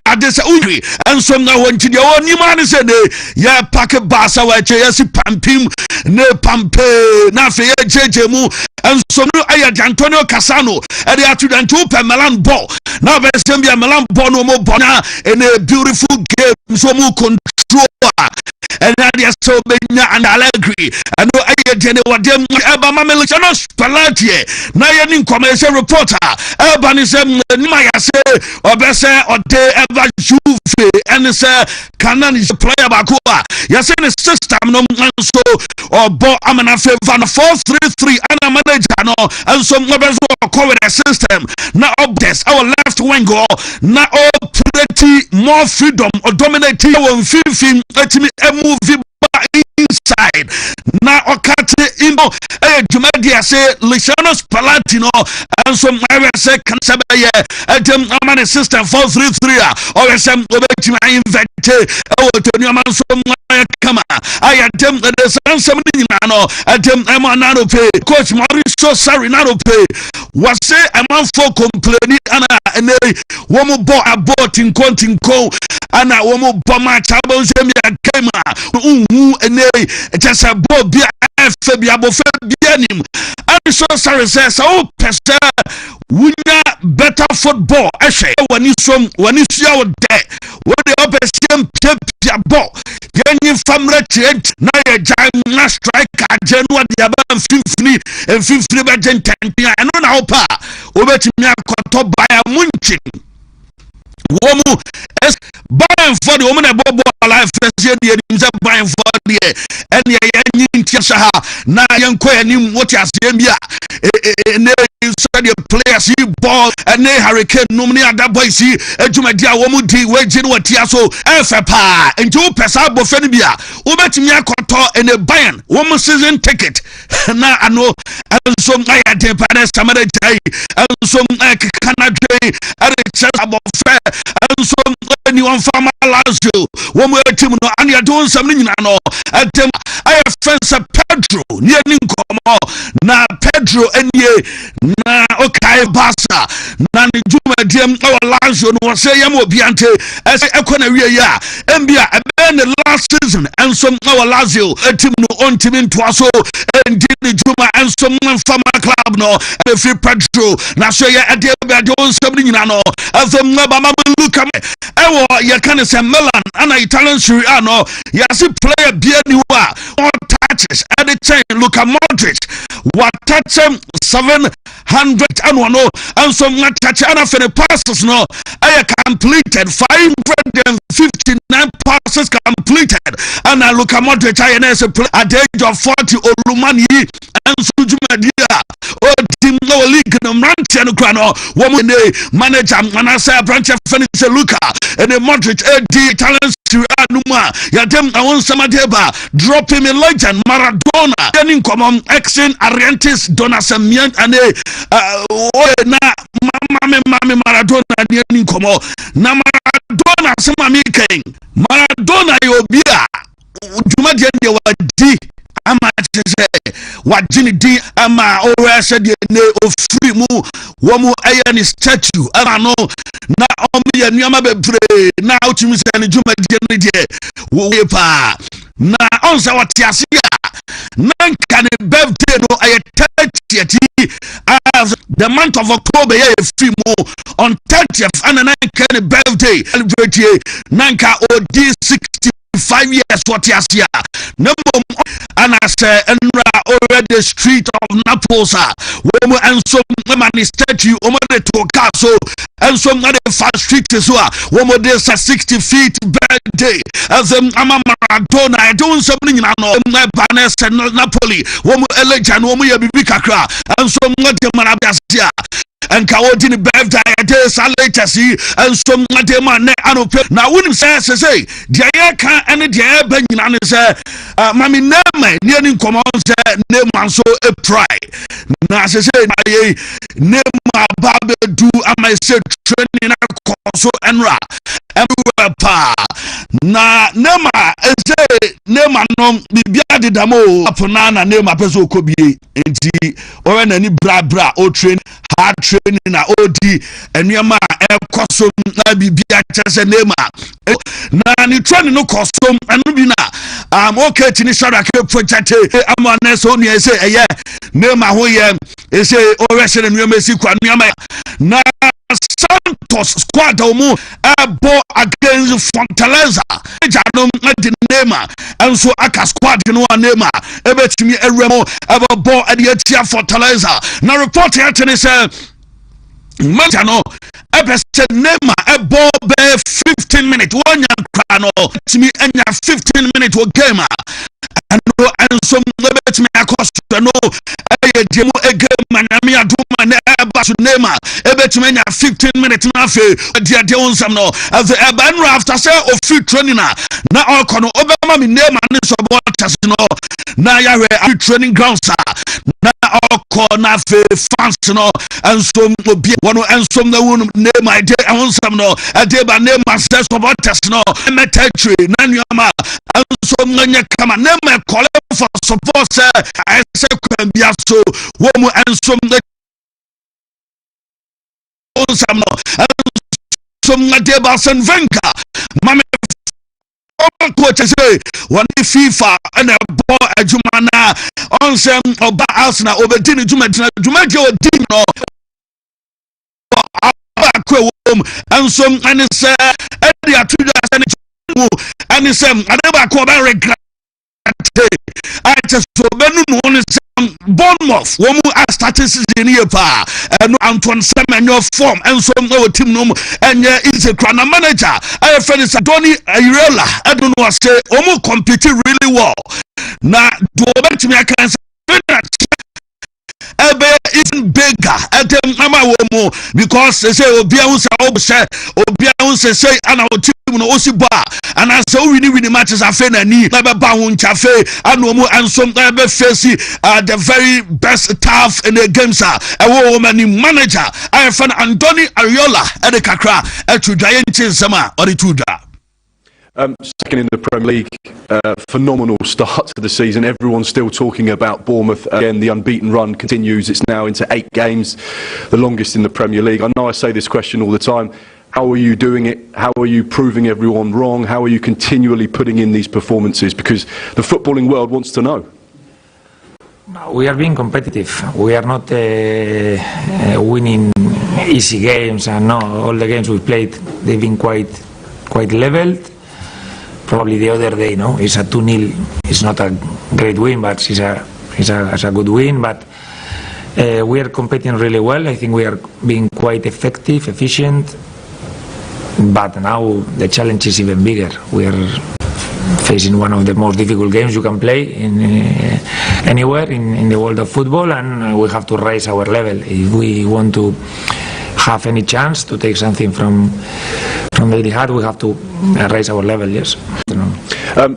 ade say uwi and so na wonti de onima ni say de ya pack bus wa che yesi pampim ne pampe na fe ye jejemu and so no Antonio Cassano e dey atudantu per Milan ball na be sembia Milan ball no mo bona in a beautiful game so mo control and that so benya and Allegri and no ayedene wadem eba mamelechano Spalletti na ye ni commercial reporter eba ni se nima ya se obese ode eba Juve and say Canan is a player bakoa ya say the system no so obo amana favor 4-3-3 and manager no and so obeso cover the system na obdes our left wing go na pretty more freedom or dominating on 15 move inside na okate imbo Jumadia say Luciano Spalletti no and so I say can say atem amana system 4-3-3 or some obetima invente to new man so kama I atem the some no atem amanano pay coach Mauricio Sarri nano pay was say a man for complaining and woman bought a boat in Continco and a woman bomber chabon semia kema and just a boat be Fabia Bofabianim and so Sarri says oh pester we better football actually when you see there when the upper same ball getting from red now a giant striker January 50 budget 10 and on our pa over to me top by a munching woman as buying for the woman about life buying for the and yeah na yanko anim what as Zambia the players he ball and hurricane nomini other boys see ejumadia womu di wagin what so FPA and two pesa bofenibia ubetimi akoto and a Bayern woman season ticket na ano and so I had samade jai and so Canada and about fair and so anyone from Lazio womu team no and you doing something no and I have friends Pedro near Ninkomo na Pedro and na okay basa na ni juma dem our Lazio no say yam obiante as ekona wie ya mbia ebe the last season and some our Lazio team no on team into so and the juma and some former club no free Pedro na so ya ade be don something no as them mama look am ewo ya can say Milan and Italian Serie A no ya see player bia ni wa touches at the time look at Modric what touch 700 and one and some touch and for the passes no I completed 559 passes completed and I look at Modric at the age of 40 Olumani and Sujumadia or team no league no Manchester Grano woman manager and I say branch of Fenice Luca and the Modric the talents to Anuma Yadem I want some adeba drop him in legend Maradona getting common exen Ariantes Donasamian and na mama Maradona getting common na Maradona sama making Maradona yobia juma de wadi ama tse wajini di ama ora said ne ofri mu wo mu ayani statue ama no na omu ya nuama bebre na otimi se ne juma de wo pa na onsa watiase ya nan kan birthday no ay 30th as the month of October ya free mu on 30th and nan kan birthday celebrate nanka odi 65 years what you see number and I say over the street of Naples when and so many statue over the castle and so many fast street as well when there's a 60 feet birthday as Maradona I doing something in Banes and Napoli when election when we be kakra and so much Marabasia and Kaodini birthday latest and some man now wouldn't say Diaka and the Benyan say Mammy Nama near common name and so a pride. Now I say name my Baba do I may say training so and ra everywhere pa na nema say nema no bibia de damo aponana nema peso kobie enti ore na ni bra o train hard training na odi enuama ekoso na bibia chese nema na ni training no kosom enu bi na okay tini shara ke project amane so ni say eye nema ho ye say ore se enuama si kwa enuama na Santos squad omu ebo against Fortaleza ejano the name and so aka squad no name ebetimi eremo ebo adia Fortaleza na report here tell say Matano ebese name ebo be 15 minutes one yan no timi enya 15 minutes wo game and so ebetimi akost no demo game manami aduma na eba to name ebetimi enya 15 minutes na fe dia de onsam no after say of free training na okono obema mi name and so botas no na ya training grounds na okona fe fans no and so obi wono and so na wonu name ide onsam no ade ba name access botas no metry na nyoma and so nganya kama name call for support say I say kwambia so womu and so onsam no some deba sen venka mame coach say one FIFA and a ball ajumana on sem oba Arsenal obedini juma ke odi no and some and say e dia tuja and some adeba ko ba regret I just so benu no Bournemouth womu a statistics in here pa no Antoine Semenyo form and so no team no and is a crana manager I friend is Adoni Irela I don't know say omu compete really well na do bet me I can say ebe isn't bigger them mama womu because they say obia say ana team no osiba and as so we win matches afa na ni na be ba ho nchafe anomu ansom na be face the very best staff in the games e wo mani manager I fan Andoni Ariola e de kakra e tudwaye nchinsema o de tudwa. Second in the Premier League, phenomenal start to the season. Everyone's still talking about Bournemouth. Again, the unbeaten run continues. It's now into 8 games, the longest in the Premier League. I know I say this question all the time. How are you doing it? How are you proving everyone wrong? How are you continually putting in these performances? Because the footballing world wants to know. We are being competitive. We are not winning easy games. And no, all the games we played, they've been quite leveled. Probably the other day, no, it's a 2-0. It's not a great win, but it's a good win. But we are competing really well. I think we are being quite effective, efficient. But now the challenge is even bigger. We are facing one of the most difficult games you can play in anywhere in the world of football, and we have to raise our level if we want to have any chance to take something from the Etihad. We have to raise our level. Yes.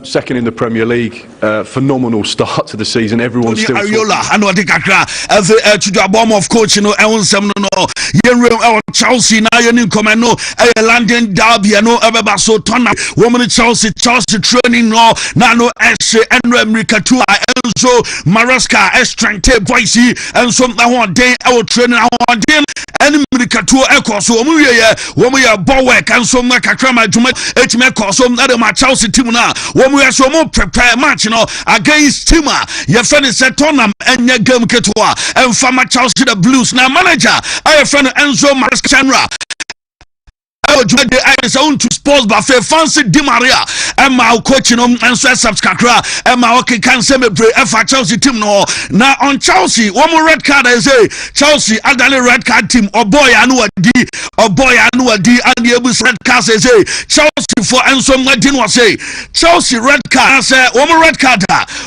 Second in the Premier League, phenomenal start to the season. Everyone's still Ariola and what the kakra to the bomb of coach no Chelsea na yen come no London derby no ebeba so turn woman Chelsea training no na no America to Enzo Maresca strength voice and some day our training our day America to echo so we are ball work and some kakra ma juma etime so na Chelsea team na we are so more prepare match no against team your friend is Tottenham and game ketwa and former Chelsea the Blues now manager our friend Enzo Maresca I own to sports buffet fancy Di Maria and my coaching and so subscribe and my okay can say me pray for Chelsea team no now on Chelsea one more red card I say Chelsea adale red card team or boy anu adi and the able red card say Chelsea for ensom adin was say Chelsea red card say woman red card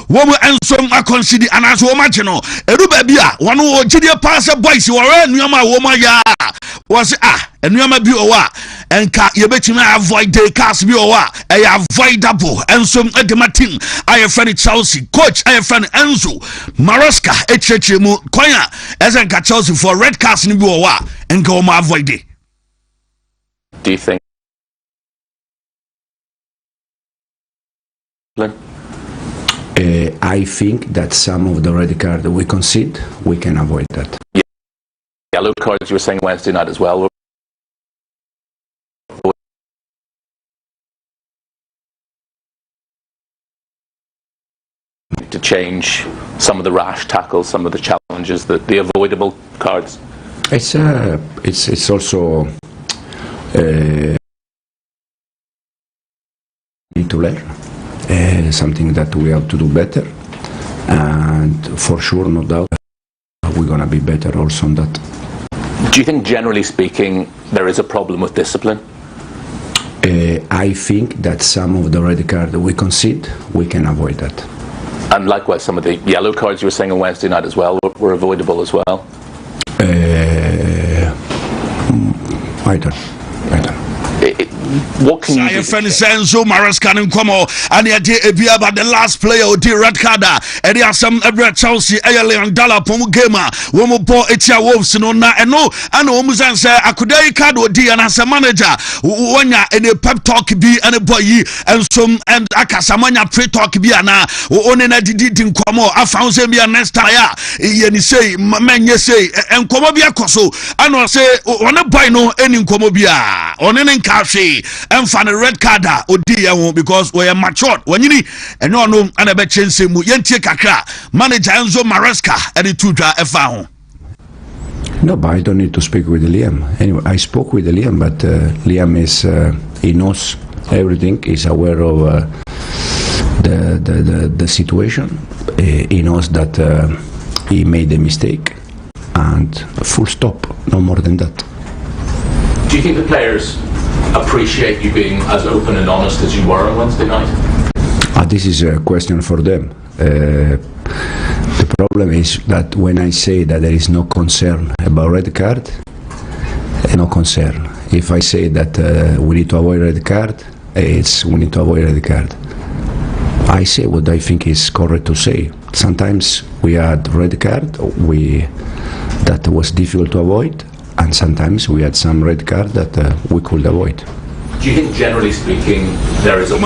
woman ensom consider anaso womageno edu ba bia wono wo gide pass boys wore anuama woman ya was anuama bi owa enka yebetimi avoid the cast bi owa e avoidable ensom edematin aye friend Chelsea coach aye friend Enzo Maresca echechemu kwanya ezenka Chelsea for red card ni bi owa enka wo ma avoid it. Do you think I think that some of the red card we concede, we can avoid that. Yellow cards you were saying Wednesday night as well? To change some of the rash tackles, some of the challenges, the avoidable cards? It's also need to learn. Something that we have to do better, and for sure, no doubt, we're gonna be better also on that. Do you think, generally speaking, there is a problem with discipline? I think that some of the red card we concede, we can avoid that. And likewise, some of the yellow cards you were saying on Wednesday night as well were avoidable as well? I don't. What can you do? Enzo Maresca and Como and Ebia but the last player who did red card and there are some every Chelsea Leon Dollar Pomu Gamer Womo Bo Etia Wolves no na and no and Omuzan say I could card or D and as a manager when ya any pep talk be and a boy and some and Akasamania pre talk be ana only didn't come I found him be a next time ye say man ye say and Como be a coso and I say on a boy no any Como be on any cafe and fan a red card because we are matured when you need and no and a bet chance mu yenti kakra manager Enzo Maresca and the two found. No, but I don't need to speak with Liam. Anyway, I spoke with Liam, but Liam is he knows everything. He's aware of the situation. He knows that he made a mistake, and full stop. No more than that. Do you think the players appreciate you being as open and honest as you were on Wednesday night? This is a question for them. The problem is that when I say that there is no concern about red card, no concern. If I say that we need to avoid red card, it's we need to avoid red card. I say what I think is correct to say. Sometimes we had red card, that was difficult to avoid, and sometimes we had some red card that we could avoid. Do you think, generally speaking, there is a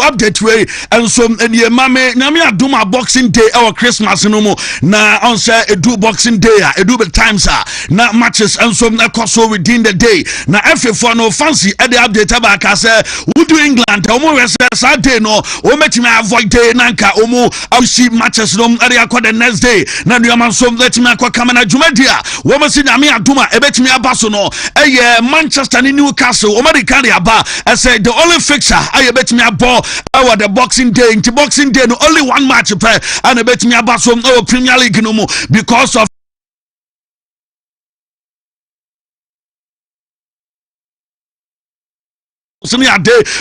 update way and some and ye mame namia do my boxing day or Christmas no more na on say do boxing day do the times na matches and some so within the day na for no fancy at the update about say we do England omo say day no o met me avoid day nanka omo see matches no area the next day na you man some let me akwa kamera jumadia wo ma see namia duma e bet me abaso no Manchester and Newcastle American aba I said the only fixture I bet me a ball over the boxing day into boxing day no only one match and I bet me about some Premier League no more because of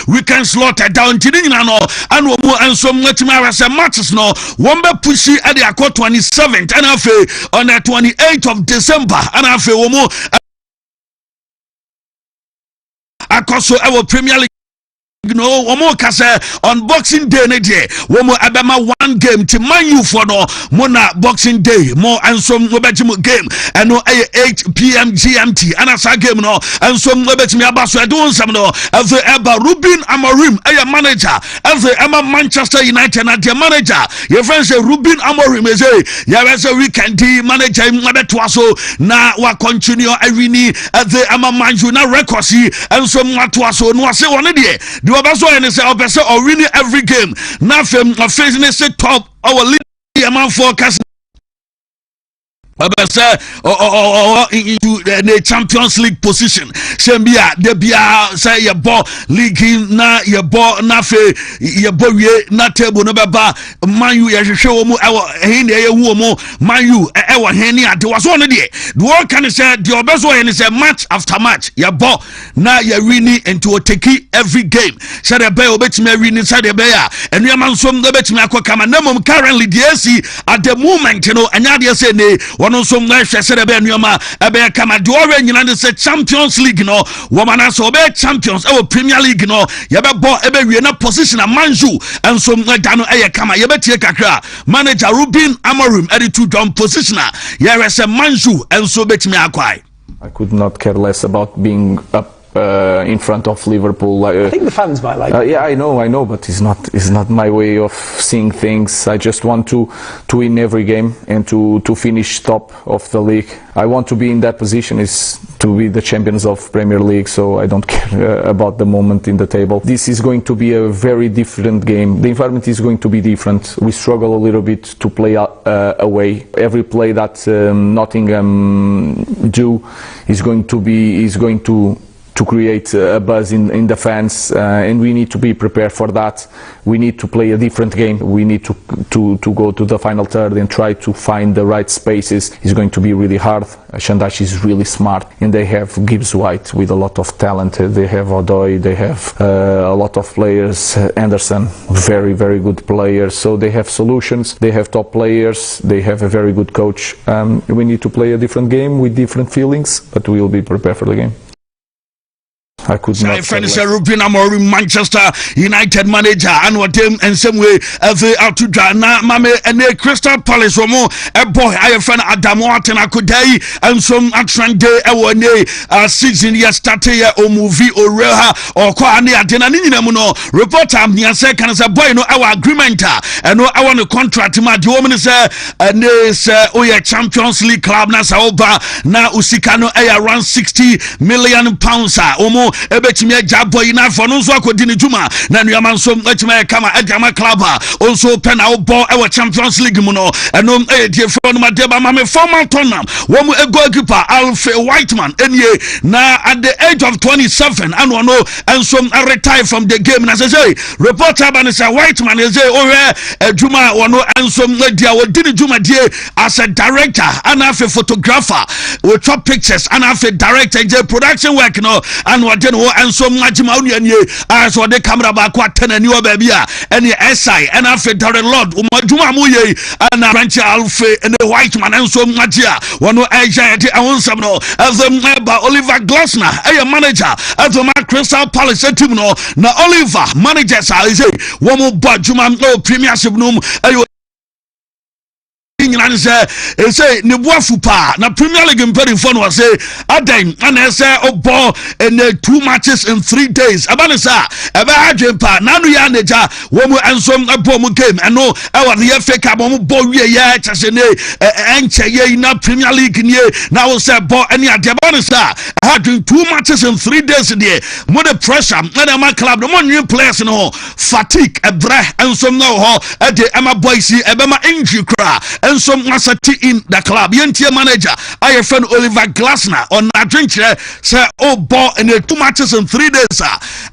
weekend slaughter down to and some matches no one be pushy at the 27th and on the 28th of December and Akoso our Premier League no womo kase on Boxing Day ne de womo abema one game to Man U for no mona Boxing Day more and some wobetimu game and no 8 p.m. GMT and as a game no and some wobetimu abaso do some no ever Ruben Amorim manager ever Emma Manchester United and the manager your friend say Ruben Amorim say ya weekend manager mabetwaso na wa continue awini ever Emma Man U na records and some watwaso no say one dey Obaso and say Obaso or winning every game. Now facing say top our league amount forecast into the Champions League position. Sembia de bia say your ball league na your ball na fe your ball na table no baba Man U ya hwehwe mu he ne ye hu mu Man U he ni ade was one de the one can say the obeso he say match after match your ball na ya winning into take every game. Say the bay obetime winning say the bay a enu amansom do betime akokama na mom currently the AC at the moment anya de say ne wono som na hwe say the bay nuama ebe kama the ore nyina de say Champions League no woman so be champions Premier League no ye be bo ebe wie na position a manju enso da no eye kama ye betie kakra manager Ruben Amorim to down positioner ye say manju enso betime akwai. I could not care less about being up in front of Liverpool. I think the fans might like it. Yeah, I know, but it's not my way of seeing things. I just want to win every game and to finish top of the league. I want to be in that position, is to be the champions of Premier League, so I don't care about the moment in the table. This is going to be a very different game. The environment is going to be different. We struggle a little bit to play away. Every play that Nottingham do is going to create a buzz in the fans, and we need to be prepared for that. We need to play a different game. We need to go to the final third and try to find the right spaces. It's going to be really hard. Shandash is really smart, and they have Gibbs White with a lot of talent. They have Odoi, they have a lot of players. Anderson, very, very good players. So they have solutions, they have top players, they have a very good coach. We need to play a different game with different feelings, but we will be prepared for the game. I could not. Friend is Ruben Amorim, Manchester United manager, and what them and some way every out to na mame and the Crystal Palace omo a boy I friend Adamo Atena Kodai and some atran day a season year started o movie or reha or kwa ani atena ni nyina mu no reporter am nia say kan say boy no our agreement and no our no contract ma the woman say and say oh yeah Champions League club na sa oba na usika no around 60 million pounds omo ebetimi agya boy na for no so akodi ne djuma na nuama nso etimi kama agama club also pen out ball our Champions League mu no eno die for no madeba ma me former Tottenham wo mu goalkeeper Alfred Whiteman enye na at the age of 27 and no enso retire from the game na say reporter ban say Whiteman say oh djuma wono enso dia wo di ne djuma die as a director and as a photographer we top pictures and as a director production work no and no and so much money as what the camera back what ten and you baby and the SI and after the Lord Umajuma Muye and Ranch Alfe and the Whiteman and so much one anxiety I want some no as a member Oliver Glasner a manager as a Crystal Palace team no na Oliver managers I say one more Bajuma no premiership no say ne boafu pa na Premier League imperi phone was say adan and say obo in 2 matches in 3 days abane sa ebe adwen pa na no ya neja wo mu ensom abo mu game and no e wa the FA Cup mo bo wie ya chase ne enche ye na Premier League nie na wo say bo any adebane sa adwen 2 matches in 3 days there mo the pressure na my club no new players no fatigue ebra ensom no ho e de ema boys ebe ma injury cra and some asati in the club yentie manager I friend Oliver Glasner on a drink say oh ball in 2 matches in 3 days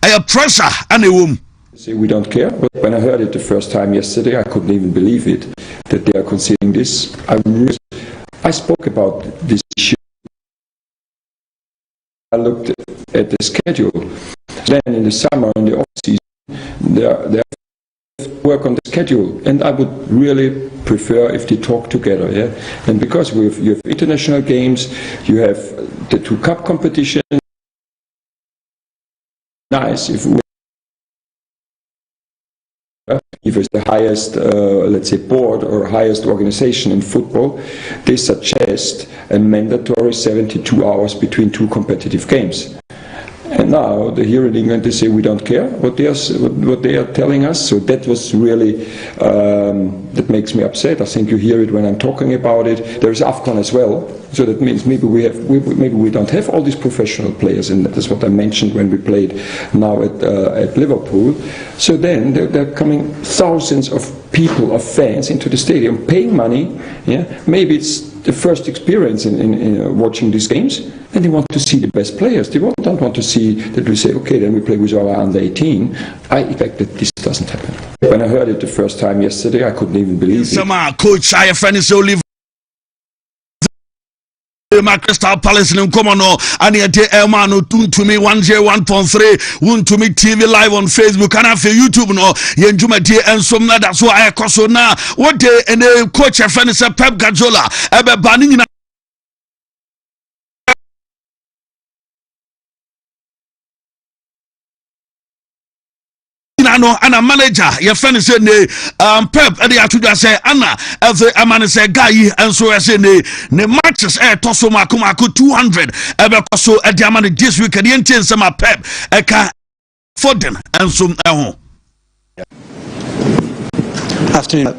I pressure and a womb. Say we don't care, but when I heard it the first time yesterday I couldn't even believe it that they are considering this. I spoke about this issue. I looked at the schedule. Then in the summer, in the off season, they work on the schedule, and I would really prefer if they talk together, yeah. And because you have international games, you have the 2 cup competitions. Nice if it's the highest, let's say, board or highest organization in football, they suggest a mandatory 72 hours between 2 competitive games. And now here in England they say we don't care what they are telling us. So that was really that makes me upset. I think you hear it when I'm talking about it. There is AFCON as well, so that means maybe we don't have all these professional players, and that is what I mentioned when we played now at Liverpool. So then there are coming thousands of people, of fans, into the stadium, paying money. Yeah, maybe it's the first experience in watching these games, and they want to see the best players. They don't want to see that we say, okay, then we play with our under 18. I expect that this doesn't happen. When I heard it the first time yesterday, I couldn't even believe it. Some coach, I friend is Oliver. My Crystal Palace in Comono, and yet Elmano Wontumi 101.3, Wontumi TV live on Facebook and for YouTube. No, Yenjuma T and some that's why I cause now. What day and the coach, a friend is Pep Guardiola, Ebe banning. No, and a manager, your friend is saying, Pep, and the Atuda say, Anna, as a man say, guy, and so I say, the matches, Tosso Makumaku 200, ever so at the Amani this week, and the intense summer Pep, Eka Foden, and some. Afternoon.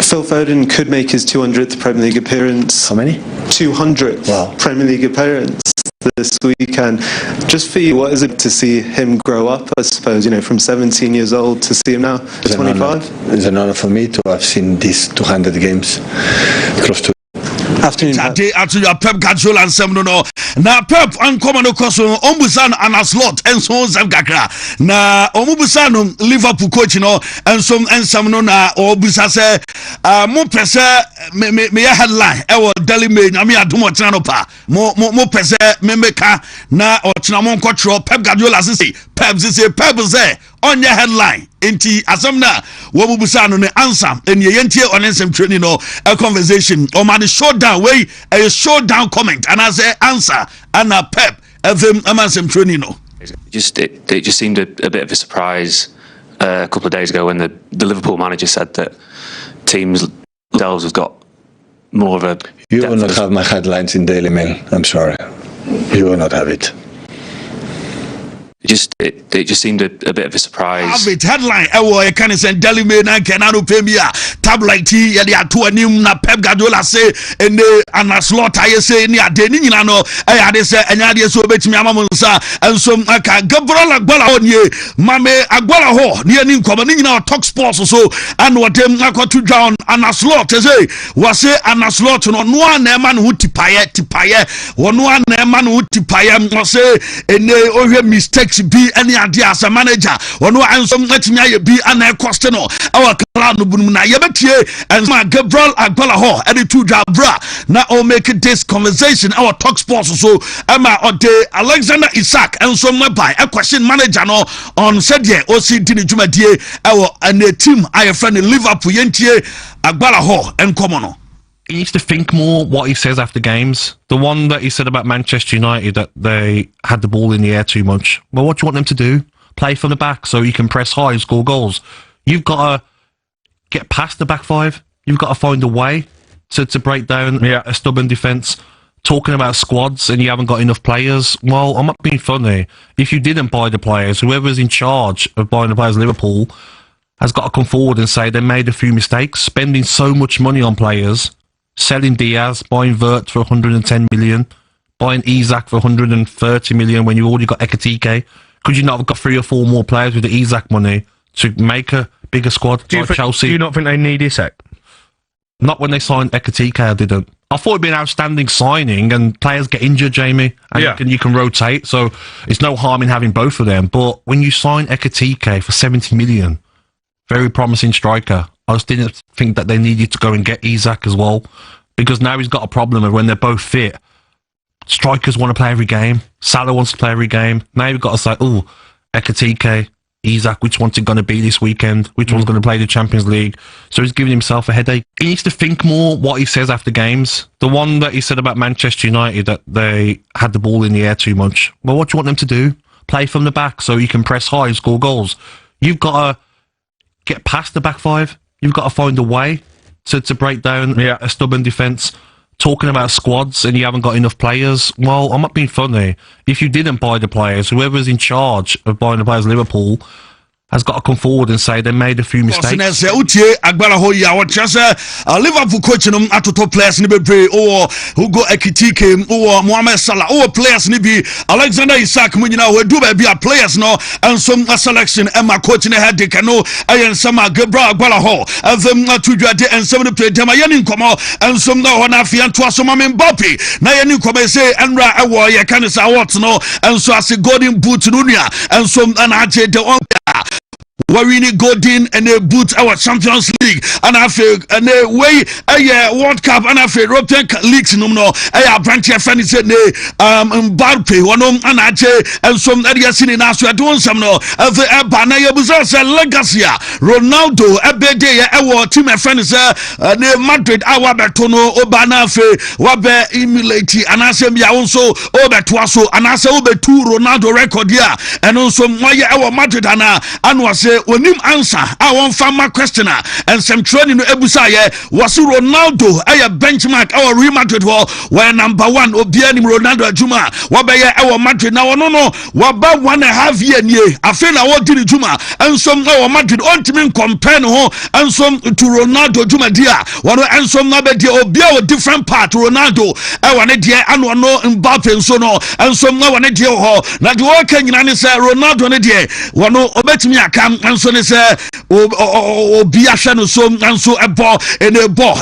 Phil Foden could make his 200th Premier League appearance. How many? 200th Wow. Premier League appearance this weekend. Just for you, what is it to see him grow up, I suppose, from 17 years old to see him now, 25? It's an honor for me to have seen these 200 games close to. Afternoon. After your Pep Guardiola and some no. Now Pep uncommon koso ombusan and a slot and so on kakra. Na ombusan Liverpool coach and some no na obusa say mo pese me headline e wo Daily Mail na me adomo tena no pa. Mo pese me meka na o tena mo nkotro Pep Guardiola say Pep say on your headline enti asamna wo bubusa no ne answer eni yentie on nsem training no a conversation o man showdown way a showdown comment and as a answer and a Pep fm amansem training no it just seemed a bit of a surprise a couple of days ago when the Liverpool manager said that teams themselves have got more of a. You will not have my headlines in Daily Mail. I'm sorry, you will not have it. It just seemed a bit of a surprise. Have it headline. I can send Daily Mail and Canado Premier tabloid tea. Yeah, they are two new na Pep Guardiola say and the slot. I say near Denis. No, I had say and I so bet me amamunsa and some Gabriel Agbola on ye Mame Agbola ho near Nim coming now talk sports so and what them I got to drown and a slot. Say was say and a slot no one man who tipaye one man who tipaye was say and they mistakes be any idea as a manager one and some let me be an question our cloud na yebetie and my Gabriel Agbola ho any two bra now I'll make this conversation our talk sports so Emma or the Alexander Isak and some by a question manager no on said yeah OCD Jumadie our and the team I friend Liverpool yentie Agbola ho and common. He needs to think more what he says after games. The one that he said about Manchester United, that they had the ball in the air too much. Well, what do you want them to do? Play from the back so you can press high and score goals. You've got to get past the back five. You've got to find a way to break down a stubborn defence. Talking about squads and you haven't got enough players. Well, I'm not being funny. If you didn't buy the players, whoever's in charge of buying the players, Liverpool, has got to come forward and say they made a few mistakes, spending so much money on players. Selling Diaz, buying Vert for 110 million, buying Isak for 130 million when you already got Ekatike. Could you not have got 3 or 4 more players with the Isak money to make a bigger squad like Chelsea? Do you not think they need Isak? Not when they signed Ekatike, I didn't. I thought it'd be an outstanding signing and players get injured, Jamie, and you can rotate, so it's no harm in having both of them. But when you sign Ekatike for 70 million, very promising striker, I just didn't think that they needed to go and get Isak as well, because now he's got a problem of when they're both fit. Strikers want to play every game. Salah wants to play every game. Now you've got to say, oh, Ekatike, Isak, which one's it going to be this weekend? Which one's going to play the Champions League? So he's giving himself a headache. He needs to think more what he says after games. The one that he said about Manchester United, that they had the ball in the air too much. Well, what do you want them to do? Play from the back so you can press high and score goals. You've got to get past the back five. You've got to find a way to break down a stubborn defence. Talking about squads and you haven't got enough players. Well, I'm not being funny. If you didn't buy the players, whoever's in charge of buying the players, Liverpool, has got to come forward and say they made a few mistakes. Liverpool coach atoto players ni bebre Hugo Ekitike Mohamed Salah players ni bi Alexander Isak munyina we do be players no and some selection Emma coach ne head kano ayen sama Gabriel Agbalaho them tudwade and some play dem ayen nkomo and some na hona afia to asoma Mbappe na yen nkomo say enra ewo ye kan say what no and so as golden boot nunia and some anaje de on Warini Golden and a boot our Champions League and I feel and a way a World Cup and I feel European leagues no a branch of friends said Mbappe one and some areas in us we are doing some no of the Banaya Buzas legacy Ronaldo a bede a team of friends near Madrid our Bertono Obana fe wabe emulate and I say me also over twaso and I say over 2 Ronaldo record here and also why our Madrid and was onim answer our farmer questioner and some training no ebusa ye was Ronaldo a benchmark our Real Madrid were number 1 obiani Ronaldo Juma wabeye our Madrid now no waba 1.5 year nie afena what did Juma and some our Madrid ultimate compare no and some to Ronaldo Juma dia one and some na be dia obia different part Ronaldo e wane dia anu no Mbappe so no and some na wane dia ho na de wo kan nyina ne say Ronaldo ne dia one obetimi aka and so ne say obi ahwe no so and so ebo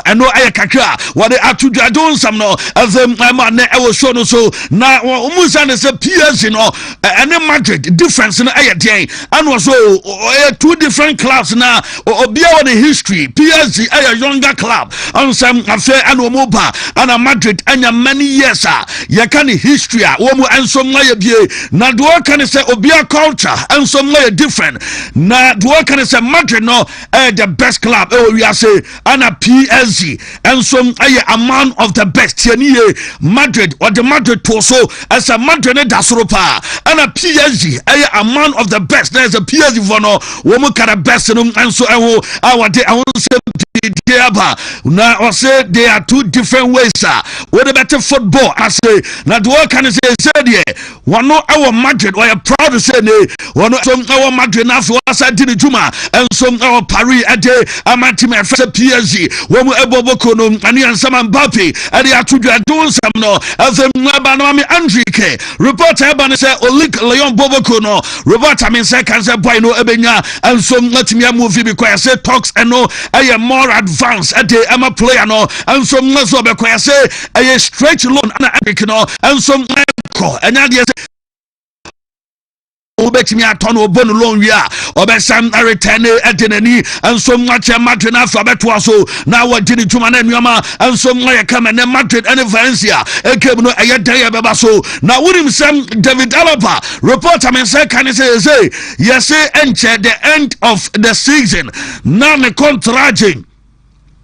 and no aye kakra what atudu adon sam no them man e wo show no so na umusa ne say PSG no and Madrid difference no aye den and was so 2 different clubs na obi on the history PSG aye younger club and some affair and omoba and Madrid anya many years ya kan history wo mu and some na ye bie na do kan say obi culture and some na different na do can say Madrid no the best club we are say and a PSG and some a man of the best tieniye Madrid or the Madrid to so as a Madrid dasoropa and a PSG a man of the best there's a PSG for no woman kind of best and so our day I want to say now I say there are 2 different ways what about football I say now do can say one no our Madrid we are proud to say one some our Madrid now for us I did Juma and some our Paris a day amatim PSG when we eboboko no and some Mbappe and they are to do some no as them Banami Andrike report Eban say Olik Leon Boboko no report I mean say can say boy no ebenya and some let me movie because I say talks and no I am more advanced at the Emma player no and some so because I say a straight loan and no and some and obetimi aton obon loan wi a obesam return edenani and so much Madrid na fa beto so na wadi juma na nuama and so much kama na Madrid and Valencia ekem no eyedan beba so na wurim sam David Alaba report am say can say yes enche the end of the season na me contracting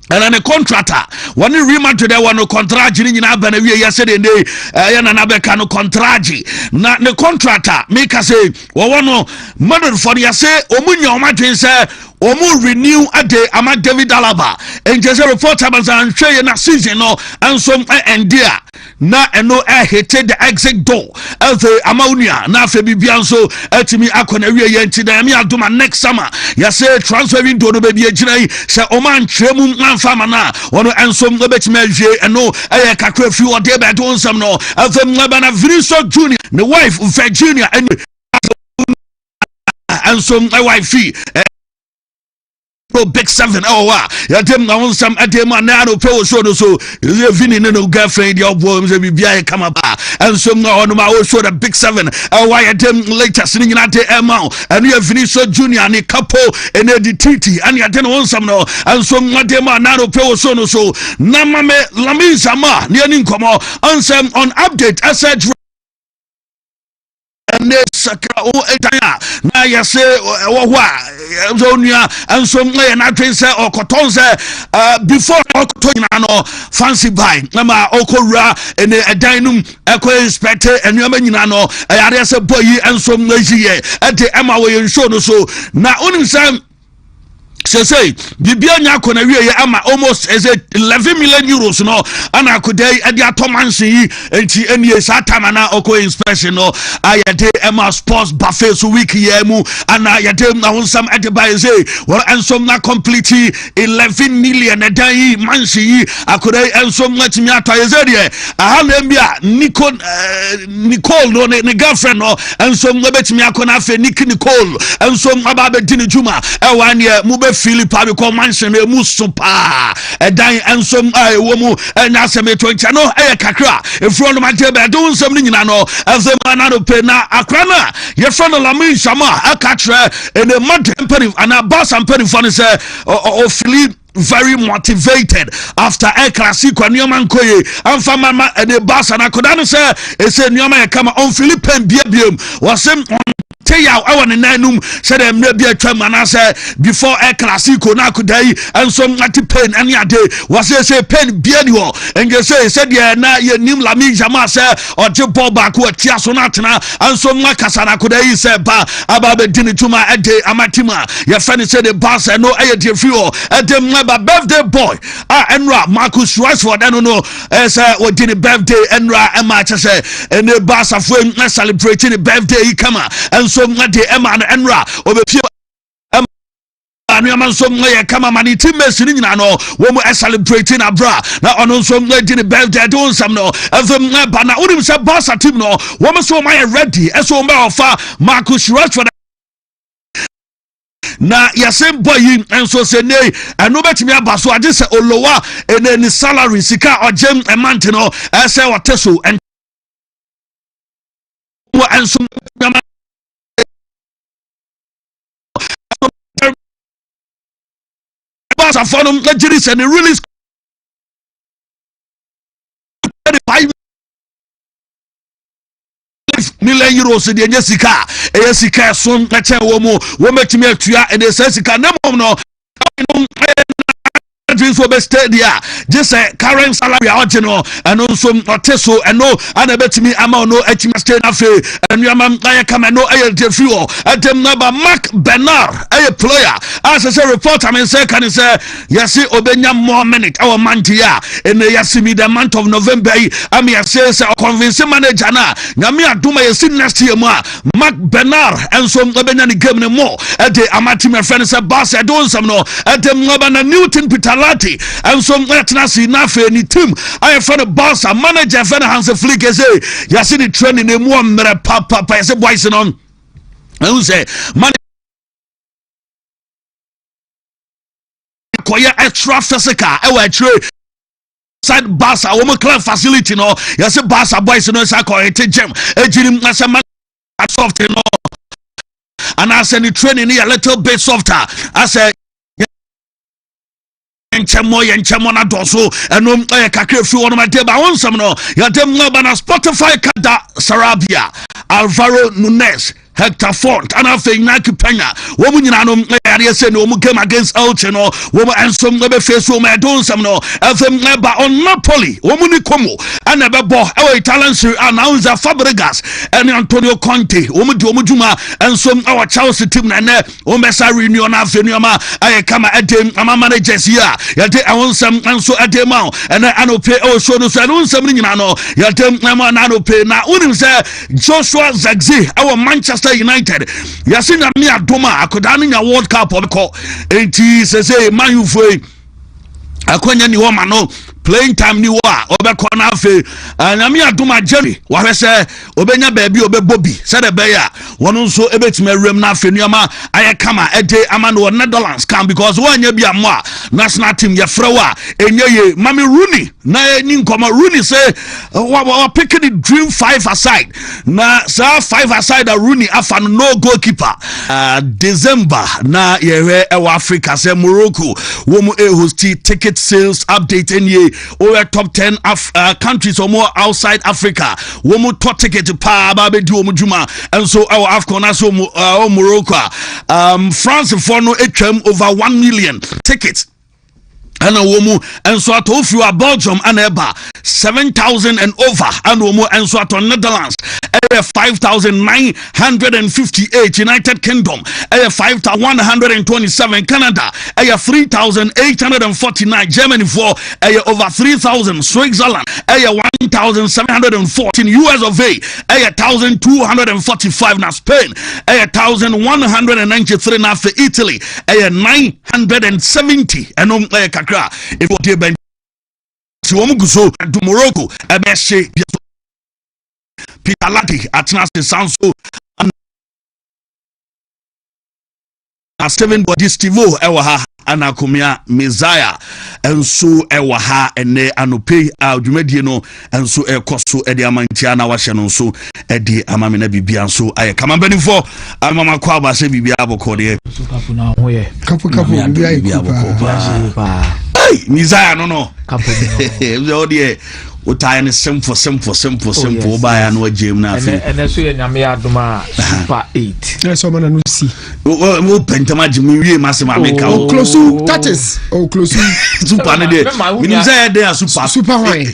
and an a contractor one Real Madrid one contract in Abana yesterday na beka no contract na the contractor make us say one Madrid for you say omunya omadwen say omu renew ade ama David Alaba and just a report about and share na season no and some and there na eno hated the exit door as the ammonia na fe bibia so atimi akona wie ye nti na me adoma next summer ya say transfer window no be agina say o man tremu amfama na ono ensom no betime ahwe eno aye kakra fi o de be don sam no afem na Vinicius Junior the wife Virginia and some wife big 7 ya dem na won sam adem na no pe wo show no so you vini no girlfriend your boy me be bia come ba and some na on ma wo show the big 7 why ya dem latest ni nyina te emma and you finish so junior ni Capo and the titi and ya dem won sam no and some na dem na no pe wo show no so na ma me lami sama ni ani nkomo ansem on update asset and sakra o etanya na ya say zonia and some na train say or cotton say before cotton no fancy buy na ma okowura and edanum ekọ inspect and you nyina no yare say boy and some na yiye e de ema we show no so na onim say say bibia nya akona wie ama almost is it 11 million euros no ana akodai ade atomanse yi enti enie satama na oko inspection no ayade ema sports buffet so week ye mu ana yade na wonsam ade by say well ensom na complete 11 million edan yi manse yi akodai ensom na timi atoyeze de aha na mbia Nicole no ne girlfriend no ensom na betimi akona afa Nicole ensom aba be dini juma e wan ye mu be Philippa because mansion e mu super edan ensom ai wo mu enya semeto ncha no e kakra e fro no mate be do nsem ni nyina no ezema na no pe na akra na ye fro no lamin shama akatra ene mad imperative ana boss imperative for say o Philip very motivated after El Clasico and Newman Koye and for mama and the boss and I could answer e say Newman come on Philippe Biabium was him tell you I want to know said them maybe a term and I said before El Clasico na kudai and some at pen any day was say pen bienio and you say said yeah na ye nim la mi jama say or je ball back what tia so na and some kasana kudai say ba ababe dini tuma ade amatima your friend said the boss no aye de free at them birthday boy enra Marcus Rashford I don't know say what dini birthday enra emma say and the boss of when celebrating the birthday he come and so ngade ema na enra obepie anu so ngye kama mani teammates ni nyina no wo mu celebrating abra na ono so ngye ni birthday don sam no efem ba na unim se boss team no wo mu so my ready eso mba ofa Marcus Rashford na yasem boy enso se nei eno betimi abaso age se olowa ene salary sika ogem a month no ese woteso en wo enso Basa for them Nigeria and release 5 million euros in Jessica Jessica son na che wo metimi atua and Jessica na mom no for best dia just a current salary original and also oteso and no and betimi ama no etima stay na fe and you am come no aye de fuel at them number Mark Bernard a player as a reporter I say can say yes obenya more minute our month here in yasimi the month of November am say convince manager na nyame adoma yesi next year mu Mark Bernard and so obenya ni game no more at the amati my friend say boss I don't some no at them number na Newton Peter and some letnasi na fe ni team I for the boss and manager for the Hans Flick say you see the training in one mere papa say boys on and say man koya extra physical e wa trade side Barca wo club facility no you see Barca boys no say ko ete gym ejirim na say man soft no and I say the training a little bit softer I say enchemo na doso eno kakre fi wonu ma deba wonsam no ya dem ngaba na Spotify kada Sarabia Alvaro Nunes Hector Font and after Nike Pena woman nyina no area say no mu game against Elche no woman ensom no be face wo ma don sam no afem ba on Napoli woman ni komo and be bo e Italian Serie A now is Fabregas and Antonio Conte woman di woman juma ensom our Chelsea team na ne wo be sa reunion afenu ma ay kama edem ama managers here ya de awonsam enso edema and anope o so no so awonsam ni nyina no ya dem ama na anope na unim say Joshua Zagzi our Manchester United yasina mi adoma akoda nya World Cup obeko enti say man you foi akonya ni wo ma no playing time ni wa obeko na afi anyame adoma Jerry wa hwese obenya baabi obebobi se de be ya wono nso ebetime awrem na afi nuama aye kama ede ama no Netherlands can because wanya bia mo national team ye frewa enye mami Rooney na ni nkoma Rooney say wa pick the dream 5 aside na sa 5 aside Rooney afa no goalkeeper December na ye Africa say Morocco wo mu host ticket sales update enye over top 10 countries or more outside Africa. Womu top ticket pa babe di womu juma and so our Afcon so Morocco France for no HM over 1 million tickets. ana womu enso ato fiwa Belgium ana eba 7,000 and over ana womu enso ato Netherlands 5,958 United Kingdom 5,127 Canada 3,849 Germany for over 3,000 Switzerland 1,714 US of A 1,245 na Spain 1,193 na for Italy 970 and kakra if you ben si wo muguso do Morocco ebeshe Peter Lati atnas sanso a 7 body Stivo ewa ha anakomia Messiah enso ewa ha ene anope adwumadie no enso ekoso ede amantia na wahye no nso ede amame na bibia nso aye kama benifo amama kwa ba se bibia abokode Capo na ho ye Capo bibia pa hey Messiah no Capo no ode utaya ne simple baya no agem na afi ene so ye nyame adoma super 8 so mana no si wo pentama gemi wie masema meka o close that is o close super ne de minim say dey super wine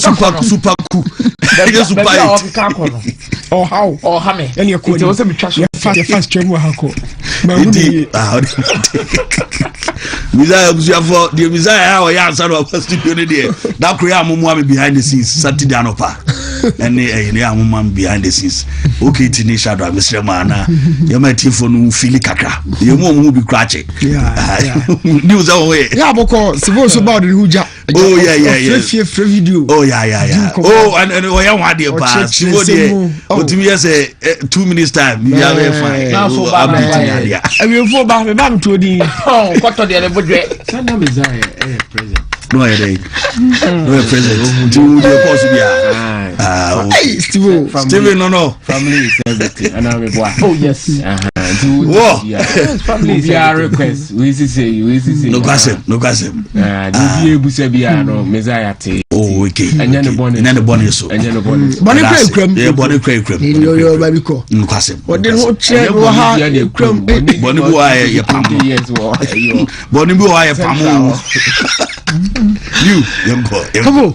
super cool super 8 oh how oh hame ene ko it was a bitwa so fast tremu hako ma Messiah for the Messiah how ya answer of studio ne de that create amumwa behind the scenes Saturday anopa ene amumwa behind the scenes okay tini shadow Mr. Mana you might for no feel kakra you mu bi krache news away yeah boko sibo so about the huja oh yeah free video oh yeah oh and we yan wa dey pass sibo dey otimi yes 2 minutes time you are very fine now so bad we for ba me bam to di oh kwato dey le bodwe sanda Messiah present no president you dey cause bia hey Steven no family is everything and I'm boy oh yes family is your request we say no gossip the ebusa bia no Messiah te oh okay anya ne bone so bone kram yo baby ko no gossip what dey no che wo ha kram bone bu aye ye pam bone bu aye pam you Capo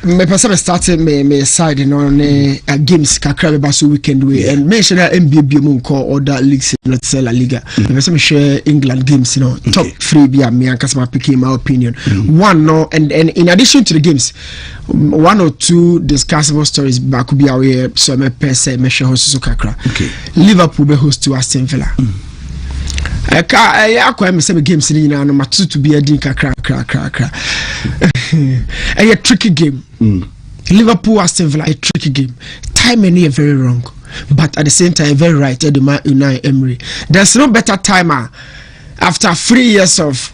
me person started me side no ne games kakra be baso weekend way and mention NBA mu nko other leagues not say La Liga me person share England games top 3 be me and customer picking my opinion one no and in addition to the games 1 or 2 discussable stories back be away so me person me share so kakra Liverpool be host to Aston Villa akwa me say games ni na no matutu be adin kakra a tricky game Liverpool Aston Villa a tricky game timing is very wrong but at the same time very right at the Unai Emery there's no better timer after 3 years of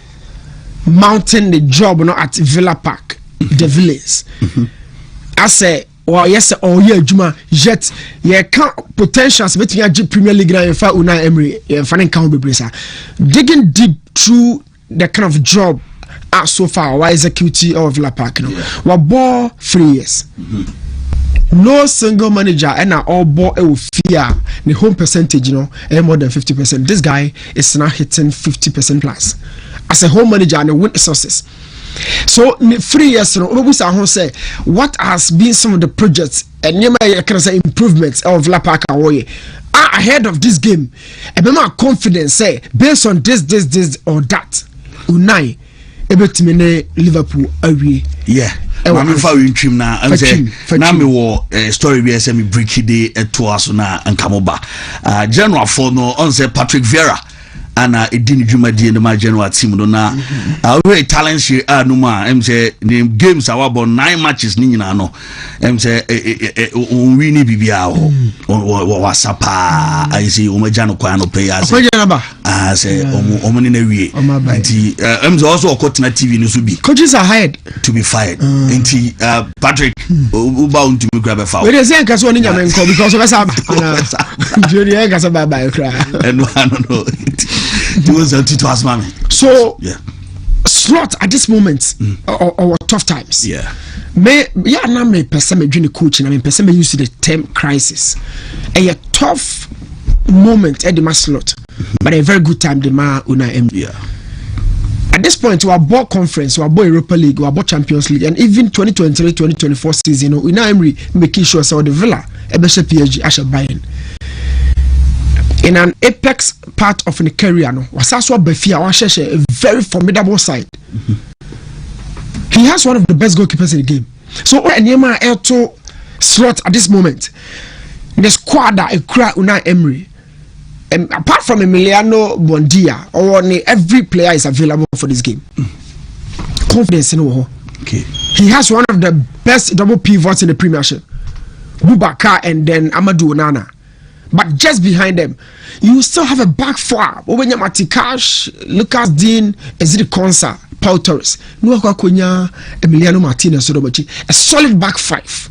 mounting the job at Villa Park the Villas I say or yes or yeah juma yet ye can potentials between a Premier League and Unai Emery fan can be digging deep through the kind of job so far why executive of Villa Park we ball 3 years no single manager and all ball fear the home percentage more than 50%. This guy is now hitting 50% plus as a home manager and a win sources. So 3 years say what has been some of the projects and improvements of Villa Park ahead of this game and my confidence say based on this or that Unai ebetimene Liverpool away mami fa we ntwim na am say na me wo story we say me break day to aso na ankamoba January 4 no on say Patrick Vieira ana edini dwumadi no ma January team no na we talent share no ma am say the games our about 9 matches ni nyina no am say on win bibia o wasapa I say o maja no kwa no pay as say o money na wie anti am say also okotena TV no so bi coaches are hired to be fired anti Patrick o bound to me grab a foul we dey say nkaso oni nyame nko because of saba junior nkaso bye bye cry and no so slot at this moment or tough times me person me join the coach and I mean person me use the term crisis a tough moment at the slot but a very good time the man Unai Emery At this point, we are board conference, we are board Europa League, we are board Champions League, and even 2023-2024 season, we now Emery making sure so the Villa, Ebeshe PSG, Asha Bayern. In an apex part of the career, no, was also Befia, a very formidable side. He has one of the best goalkeepers in the game. So, Enyema Elto slot at this moment. The squad that Unai Emery. Apart from Emiliano Buendia, every player is available for this game. Confidence in Oho. Okay. He has one of the best double pivots in the Premiership. Boubacar and then Amadou Onana. But just behind them, you still have a back four. Obenya Matikash, Lucas Dean, Ezri Konsa, Paul Torres. Nuakwa Konya, Emiliano Martinez, a solid back five.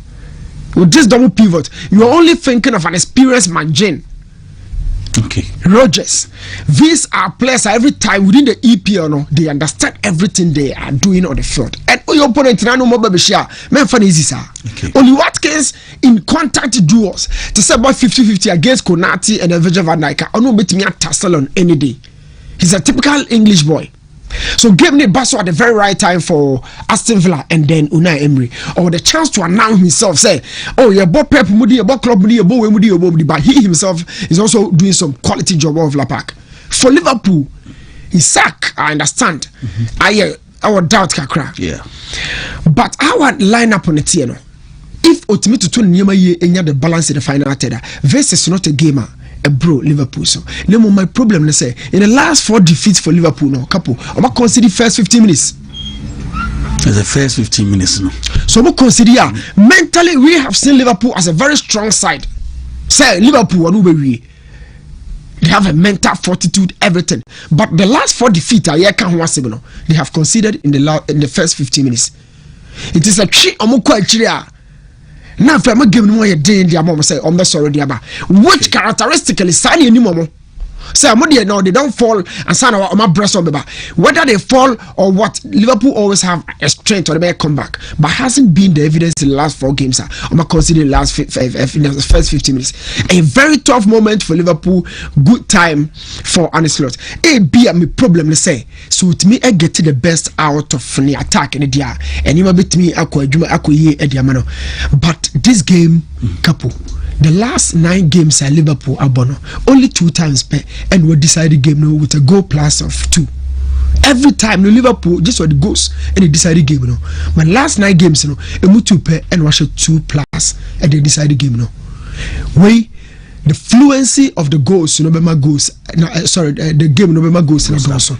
With this double pivot, you are only thinking of an experienced Magin. Okay. Rogers. These are players every time within the EPL, no, they understand everything they are doing on the field. And your opponent no more baby share. Men fan easy sir. Only Watkins in contact duels to say about 50-50 against Konati and Virgil van Dijk. I know bet me a tussle on any day. He's a typical English boy. So give me Basso at the very right time for Aston Villa and then Unai Emery, or the chance to announce himself, say, oh, you're about Pep Moody, about Club Moody, about Moody, but he himself is also doing some quality job of Lapak. For Liverpool, he's sack, I understand. I would doubt Kakra. Yeah. But our lineup on the Tiano, if ultimately to Nima ye the balance in the final tether, this is not a gamer. A bro Liverpool so no more my problem let's say in the last 4 defeats for Liverpool no Capo I'm not consider first 15 minutes as the first 15 minutes no so we consider mentally we have seen Liverpool as a very strong side say Liverpool they have a mental fortitude everything but the last 4 defeats they have considered in the first 15 minutes it is a tree now if I'm giving you a day in the mom say I'm not sorry which characteristically sign any mom say I'm no they don't fall and sign our my breast on whether they fall or what Liverpool always have a strength or they come back but hasn't been the evidence in the last 4 games I'm not considering the last in the first 15 minutes a very tough moment for Liverpool good time for Arne Slot be a problem to say so to me I get the best out of the attack in the dia and you might me but this game Capo the last 9 games at Liverpool abono only 2 times per and we decided game no with a goal plus of 2 every time no Liverpool just what the goals and they decided game no but last 9 games no emu 2 per and was 2 plus and they decided game no way the fluency of the goals no bema goals the game no bema goals no also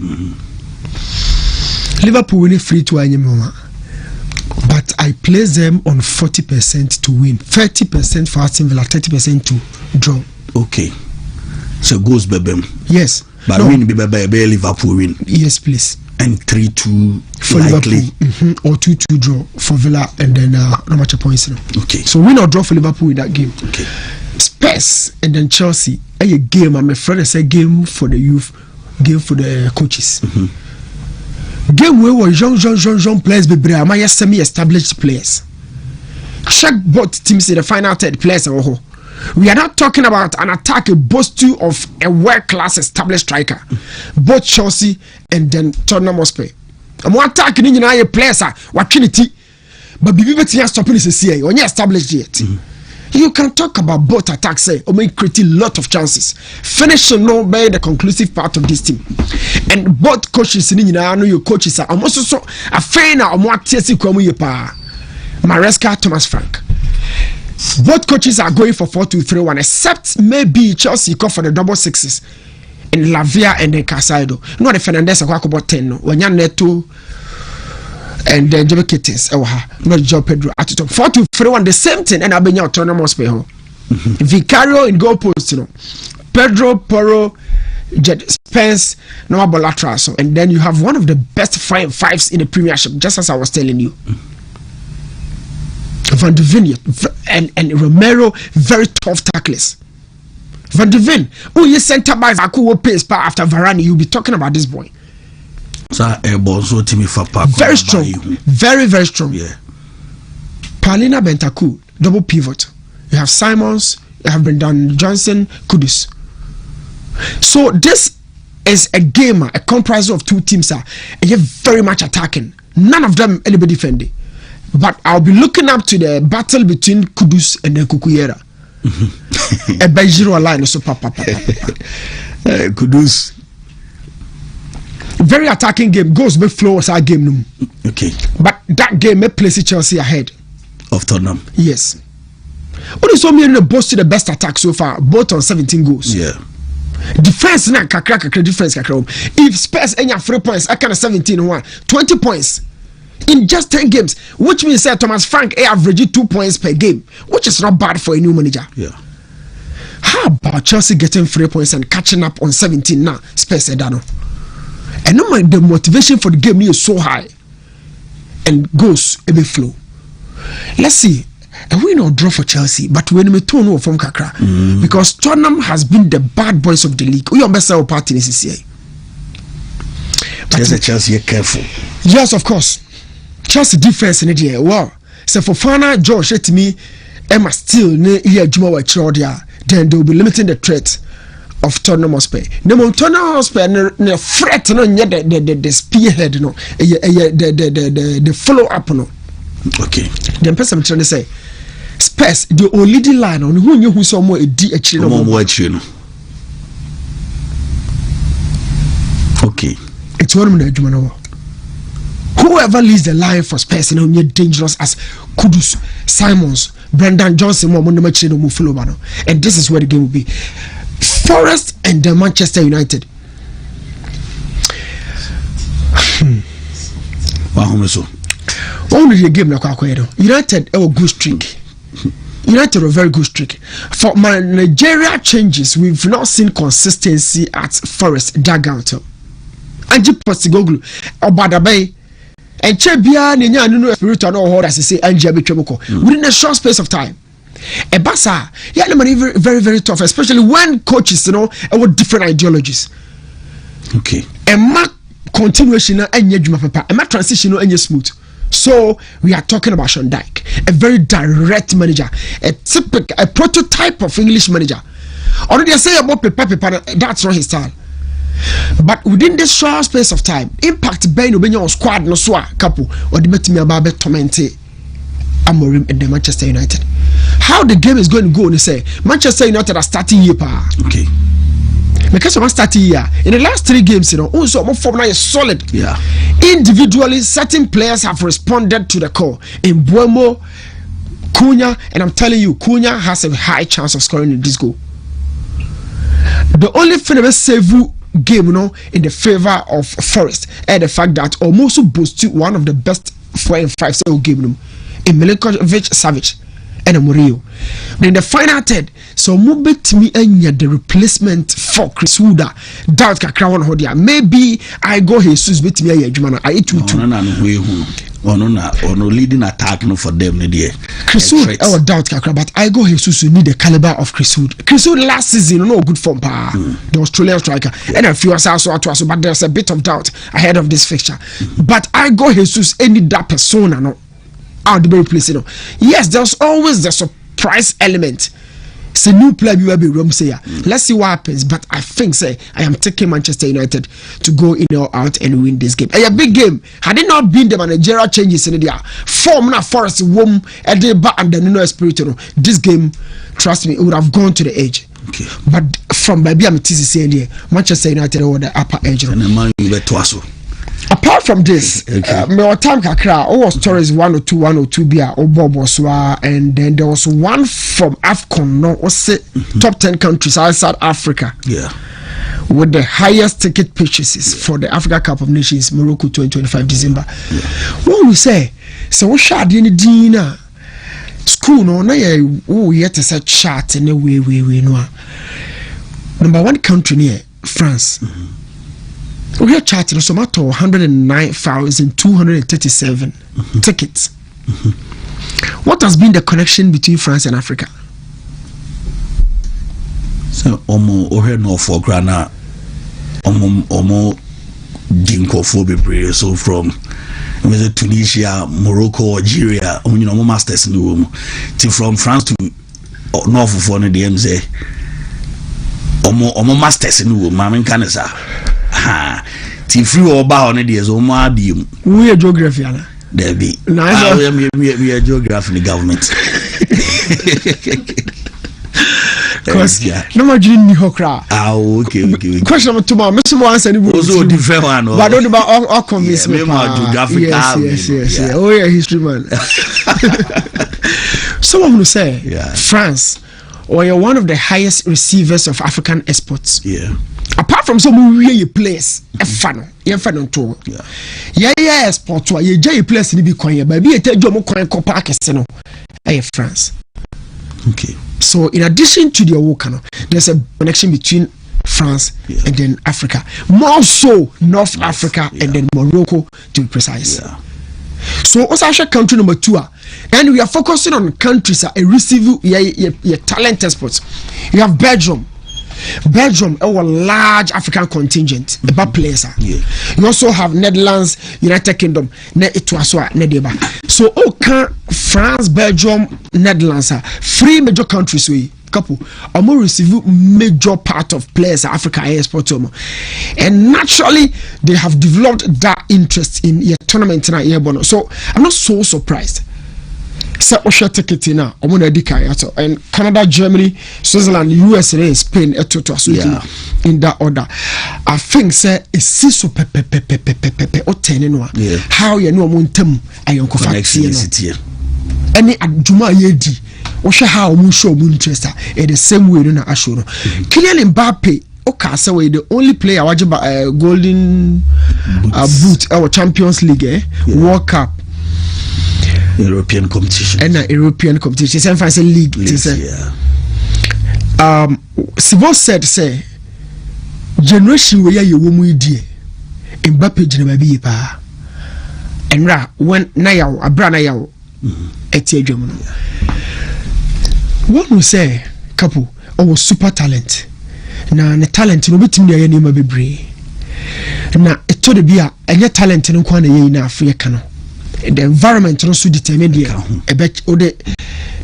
Liverpool winning 3-2 anyama. But I place them on 40% to win, 30% for Aston Villa, 30% to draw. Okay. So goes Bebem. Yes. But no. Win be Liverpool win. Yes, please. And 3-2 for likely. Liverpool. Or 2-2 draw for Villa and then no much points. Okay. So win or draw for Liverpool in that game. Okay. Spurs and then Chelsea. A game, I'm afraid I say game for the youth, game for the coaches. Game where were young players be brave, semi-established players. Check both teams in the final 3rd players. We are not talking about an attack a boast of a world-class established striker. Both Chelsea and then Tottenham Hotspur. I'm attacking in your players what Trinity, but be stopping this year. When you established yet. You can talk about both attacks, say, or make create a lot of chances. Finishing no by the conclusive part of this team. And both coaches in your coaches are almost so a fan or more TSC Maresca, Thomas Frank. Both coaches are going for 4-2-3-1, except maybe Chelsea go for the double sixes in Lavia and then Casado. No, the Fernandez are about 10. When you're Neto and then Jimmy Kittens, not Joe Pedro at the top. 4-2-3-1, the same thing, and I've been autonomous. Vicario in goal post, Pedro, Porro, Jed Spence, Noah Bolatraso, and then you have one of the best 5-5s in the Premiership, just as I was telling you. Van de Ven and Romero, very tough tacklers. Van de Ven, who is centre back, who pace after Varane, you'll be talking about this boy. Very strong, very strong. Yeah. Paulina Bentancur, double pivot. You have Simons, you have Brendan Johnson, Kudus. So this is a game, a comprised of two teams and you're very much attacking. None of them anybody defending. But I'll be looking up to the battle between Kudus and then Kukuyera. A Bajiro line so papa. Kudus. Very attacking game, goes with flow as our game. Okay. But that game may place Chelsea ahead of Tottenham. Yes. Only so many boast to the best attack so far, both on 17 goals. Yeah. Defense na kakra defense kakra. If Spurs any 3 points, I can 17-1, 20 points in just 10 games, which means that Thomas Frank averaged 2 points per game, which is not bad for a new manager. Yeah. How about Chelsea getting 3 points and catching up on 17 now? Spurs said no. And no the motivation for the game is so high and goes a bit flow. Let's see. A win or draw for Chelsea, but when we turn over from Kakra, because Tottenham has been the bad boys of the league. We are best our party this year. But Chelsea, careful. Yes, of course. Chelsea defense in the year. Wow. So for Fana, Josh, to me, Emma still near Juma Wachodia, then they will be limiting the threat of Tottenham Hotspur. No more Tottenham Hotspur no threat no the spearhead no the follow up no. Okay. The person I'm trying to say Spurs the leading line on who so more di actually no. Okay. It's one minute Juma. Whoever leads the line for Spurs you know dangerous as Kudus, Simons, Brendan Johnson more no follow no. And this is where the game will be. Forest and the Manchester United. Only the game United a good streak. United a very good streak. For my Nigeria changes, we've not seen consistency at Forest Dagout. Anji Postigoglu, Obadabe, and Chebia Ninya no spirit no hold as say Anji Abitwemoko within a short space of time. Ebasa, yeah, very, very, very tough, especially when coaches, you know, with different ideologies. Okay. And my continuation and Yajuma Papa, and my transition and smooth. So we are talking about Sean Dyke, a very direct manager, a prototype of English manager. Already I say about Papa, that's not his style. But within this short space of time, impact Ben Obenya squad no swa Capo or the Metimi Ababe Tormente Amorim and the Manchester United. How the game is going to go, they say Manchester United are starting year. Okay. Because of starting year in the last 3 games, you know, also more form now is solid. Yeah. Individually, certain players have responded to the call. In Buemo, Cunha, and I'm telling you, Cunha has a high chance of scoring in this goal. The only thing that save game, you know, in the favor of Forest, and the fact that almost boosted one of the best 4 and 5 game in Milinkovic Savic and Murillo. Then the final third, so move to me and the replacement for Chris Wooder. Doubt Kakrawan Hodia. Maybe I go Jesus bit me a Jumana. I eat you no leading attack no for them. Chris Wood, I would doubt Kakra, but I go Jesus need the caliber of Chris Wood. Chris Wood last season, no good form, the Australian striker. And a few years also, but there's a bit of doubt ahead of this fixture. But I go Jesus any that persona no. Out the very place, you know. Yes, there's always the surprise element. It's a new player you will be room say. Let's see what happens. But I think say I am taking Manchester United to go in or out and win this game. A big game. Had it not been the managerial changes in there, form na Forest womb and the back and the new spirit, you know, this game, trust me, it would have gone to the edge. Okay. But from maybe I'm TCC and Manchester United over the upper edge. And the man you bet twice. Apart from this, me time kakra, was stories 102 bia Oboboswa, and then there was one from AFCON, no, was top 10 countries outside Africa. Yeah. With the highest ticket purchases for the Africa Cup of Nations, Morocco 2025 December. Yeah. What we say, so what shot in the Dina school no na yet a set chart in a way no. Number 1 country near France. We are charting so much 109,237 tickets. What has been the connection between France and Africa? So ohe no for grana omo dinko for bebre so from Tunisia, Morocco, Algeria, you know, masters in the room. From France to north of one of the MZ. Omo masters in the room, Mamin Canessa. Ti free or bow on it is Omar Bium. We are geography, There be. We are geography in the government. Because no more dream me hokra. Okay. Question number 2, Mr. Moans and also different one. But don't about all convince me. Yes. Oh yeah, history man. Someone will say France or you're one of the highest receivers of African exports. Yeah. Apart from some really place, a funnel, too. Yeah, export to a J place in the Bitcoin, but be a tell you coin copac, France. Okay. So, in addition to the Awokano, there's a connection between France and then Africa. More so, North Africa and then Morocco, to be precise. Yeah. So, also country number 2, and we are focusing on countries that receive your talent exports. You have Belgium, our large African contingent, about players. You also have Netherlands, United Kingdom, so France, Belgium, Netherlands, 3 major countries couple more receive major part of players Africa export and naturally they have developed that interest in your tournament in so I'm not so surprised. So Osha ticket now and Canada, Germany, Switzerland, US and Spain in that order. I think say it's so how you know montem ayon kofa any adjuma yedi Osha how mu show mu interest in the same way na asho no Kylian Mbappe say we the only player wajiba golden boot our Champions League World Cup European competition and European competition same fancy league Sivo said say generation where you womu die Mbappe jina baby pa enra when na yawo abra na yawo eti adwam no one will say couple was super talent na ne talent no betim na ye ma bebre na eto de bia enye talent no kwa na ye na Africa no the environment also determine the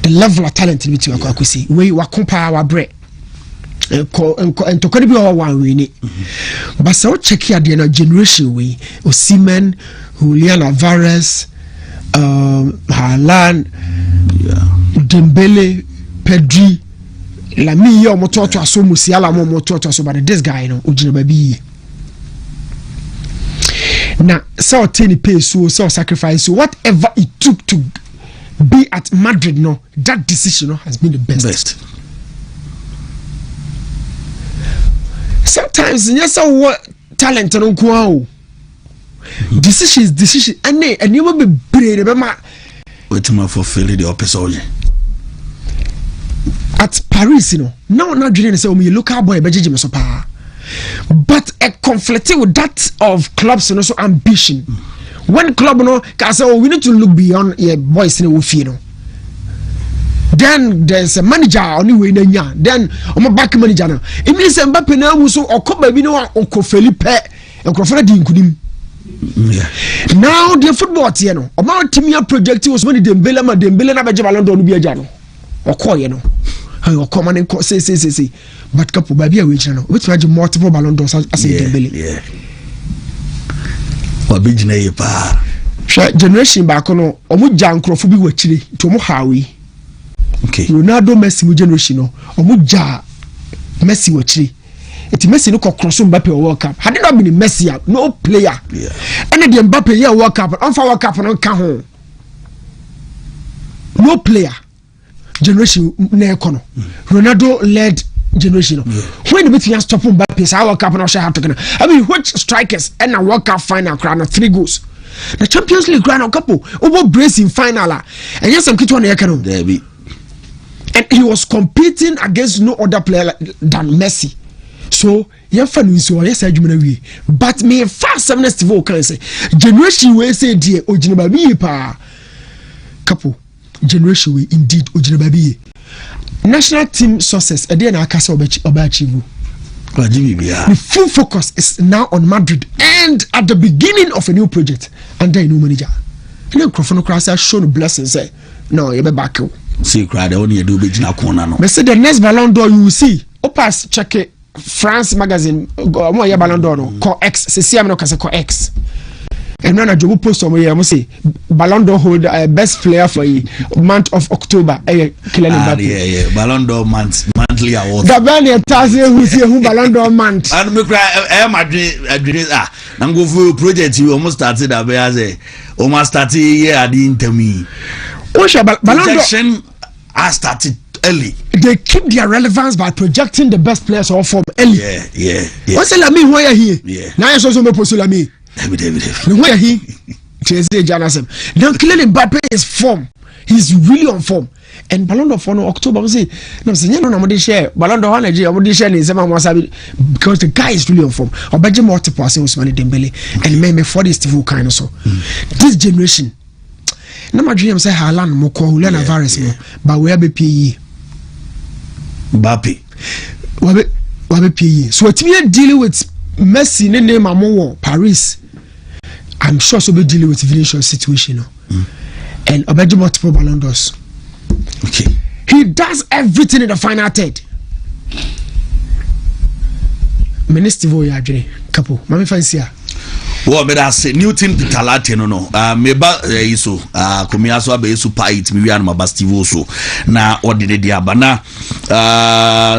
level of talent in which you are see we wa compare our bread and to be our one we need but so check here the generation we Osimhen, Julian Alvarez, Haaland, Dembele, Pedri, Lami yo mototo aso Musiala mo mototo aso but this guy no ojina baby now, so tiny pay so sacrifice so whatever it took to be at Madrid, no, that decision has been the best. Sometimes yes, what talent no go decision and you will be brave wait ma fulfill the opposite at Paris, now not dreaming say me local boy beji me so pa. But a conflicting with that of clubs and also ambition. When club no can say, we need to look beyond your boys in the field. Then there's a manager only way then I'm a back manager now. It means Mbappe now so or come baby no or Felipe and Crawford inkudim. Now the football team about team project was when Dembele na beje ballon d'or no bi agya or call or come and say but couple baby we channel which was multiple ballon d'ors as Dembele what big na pa generation back no omu jankrofo bi wachire to omu hawi okay Ronaldo Messi mu generation no omu ja Messi wachire eti Messi no cross Mbappe World Cup had not been Messi no player and the Mbappe here World Cup on for World Cup no ka ho no player generation na ekono Ronaldo led generation when the meeting stop Mbappe say World Cup no share have to I mean which strikers and a World Cup final crown 3 goals the Champions League crown couple over brace in final and yes some kit one ekano there be and he was competing against no other player than Messi so you fan so yes adwuma we but me fast semester vo can say generation we say die ojina ba bi pa couple generation we indeed ojina ba bi national team success again na akasa oba achieve the full focus is now on Madrid and at the beginning of a new project under a new manager and then Crawford has shown blessings say no you be back see crowd only do be na corner no but say the next Ballon d'Or you will see pass check it France magazine mo ya Ballon d'Or no call X se see am no kase call X and na jobu post o mo ya mo say Ballon d'Or hold best player for the month of October Kylian Mbappe. Yeah Ballon d'Or monthly award da ban e tase who Ballon d'Or month and me cry madrid na go for project you almost started that be as almost started here at the intermi Ballon d'Or has started early. They keep their relevance by projecting the best players all from early. Yeah. What's Lami who are here? Yeah. Now you're so post Lami. David. Where he? Chelsea Janasem. Now clearly Mbappe is form. He's really on form. And Ballon d'Or for October we say no say no na share Ballon d'Or Nigeria we share in Zema Wasabi because the guy is really on form. Obaje multiple say Ousmane Dembele and me for this Steve kind so. This generation na my dream say Haaland mo ko Julian Alvarez mo but we be PE Mbappe wabe PE so what we dealing with Messi ne name among Paris I'm sure so be dealing with Vinicius situation and Obaje multiple Ballon d'Ors. Okay, he does everything in the final third. Minister Voya Capo mami fancy well me da say Newton Talate no me ba iso komia so abe super 8 me wi an ma Steve so na odede dia bana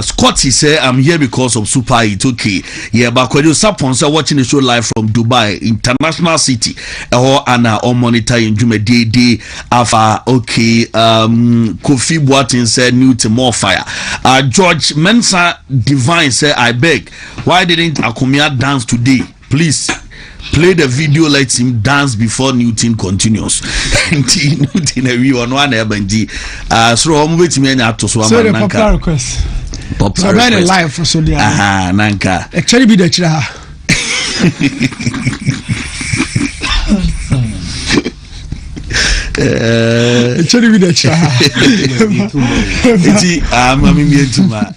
Scotty say I'm here because of super 8 okay yeah but when you sponsor watching the show live from Dubai International City ana on monitor in Jumedi afa okay Kofi Boateng said Newton more fire George Mensah Divine say I beg why didn't Akomia dance today please play the video, let him dance before Newton continues. Newton everyone one ebenji. So I'm waiting me to so the popular request. Popular request. Live for so there. Nanka. Actually be the chira. Actually be the chira. I'm me too much.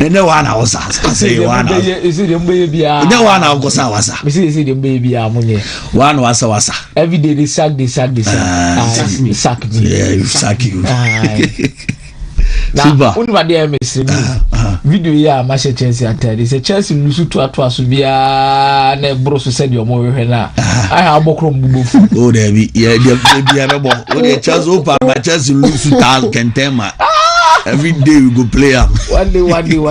No one else. I say one else. Is it the baby? No one else goes wasa. Is it the baby? One wasa. Every day they sack. Sack me. Yeah, you sack you. Now, only what they are missing. Video ya match Chelsea at they say Chelsea lose to so be ne bros said your more na. I have bokrom bubu. Oh there be yeah there be abo. Oh the Chelsea open but Chelsea lose to Kentema. Every day we go play am. One day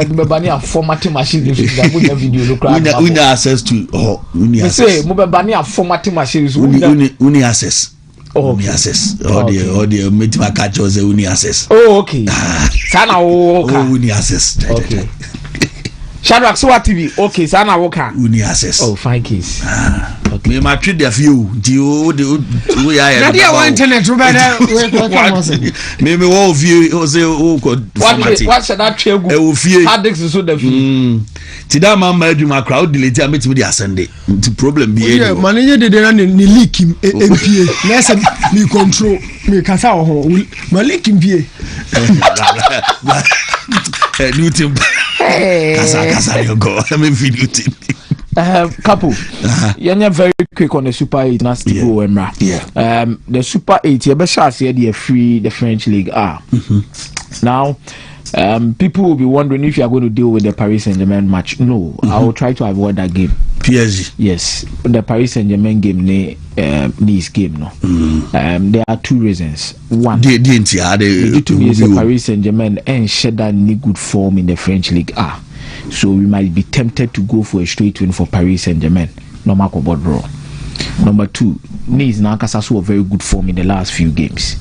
me bani a formatting machine you should put video look right. We need access to we say mo be bani a formatting machine we need access. Oh, okay. Access. All the meeting catch us uni access. Oh, okay. Sana woka. Oh, uni access. Okay. Shadrack so TV. Okay, sana woka. Uni access. Oh, fine case. Okay. Me ma treat the few. We are. Nadia on internet we me wo view say o ko format. What should that trade go? E wo fie. Hard disk so the few. Tida mama adwuma crowd delete ameti me dey asende. The problem be here. Yeah, manager dey na ni leak him MPA. Na say me control me kasa ho. Ma leak him PA. Newton. Kasa you go. I mean video team. Capo, you're very quick on the Super 8 nasty Emra. Yeah. The Super 8, you better say they free the French League are. Now, people will be wondering if you are going to deal with the Paris Saint-Germain match. No, I will try to avoid that game. PSG. Yes, the Paris Saint-Germain game, this game, no. There are two reasons. One, the Paris Saint-Germain and shed any good form in the French League are. So we might be tempted to go for a straight win for Paris Saint-Germain. No matter what draw. Number two, Nice now has a very good form in the last few games.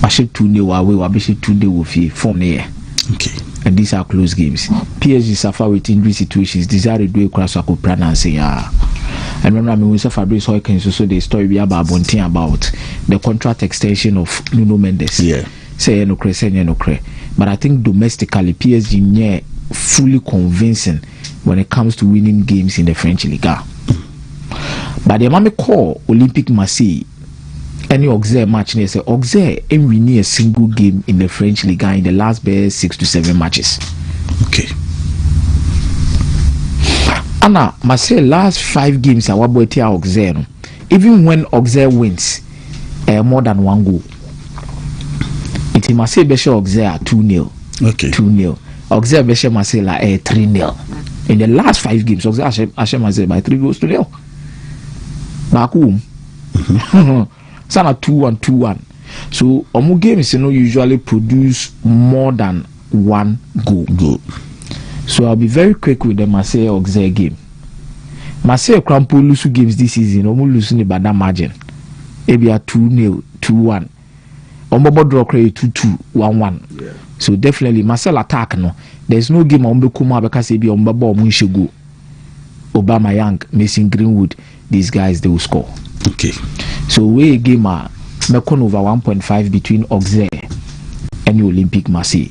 I should 2-0 away, I should 2-0 with form there. Okay. And these are close games. PSG suffer with injury situations. These are the way Krasako pronounce And when I mean we say Fabrice Hoykins, so the story we about Bontin about the contract extension of Nuno Mendes. Yeah. Say no cre. But I think domestically PSG nye fully convincing when it comes to winning games in the French Liga. But the mommy call Olympique Marseille any Auxerre match they say Auxerre ain't winning a single game in the French Liga in the last 6 to 7 matches. Okay. Anna Marseille last 5 games our boy tia Auxerre no. Even when Auxerre wins more than 1 goal. It Marseille beshe Auxerre 2-0. Okay. 2-0. Auxerre beshe Marseille 3-0. In the last 5 games Auxerre ashe Marseille by 3 goals to 0. Bakum. Sana 2-1. So omu games usually produce more than 1 goal. So I'll be very quick with the Marseille Auxerre game. Marseille Crampo lose games this season. Omu lose ni by that margin. Maybe a 2-0, 2-1. Omu draw 2-2, 1-1. So definitely Marseille attack no. There's no game on Bekuma because maybe on Baba Munshego, Obama Young, Mason Greenwood. These guys they will score. Okay. So we game mekon over 1.5 between Auxerre and Olympique Marseille.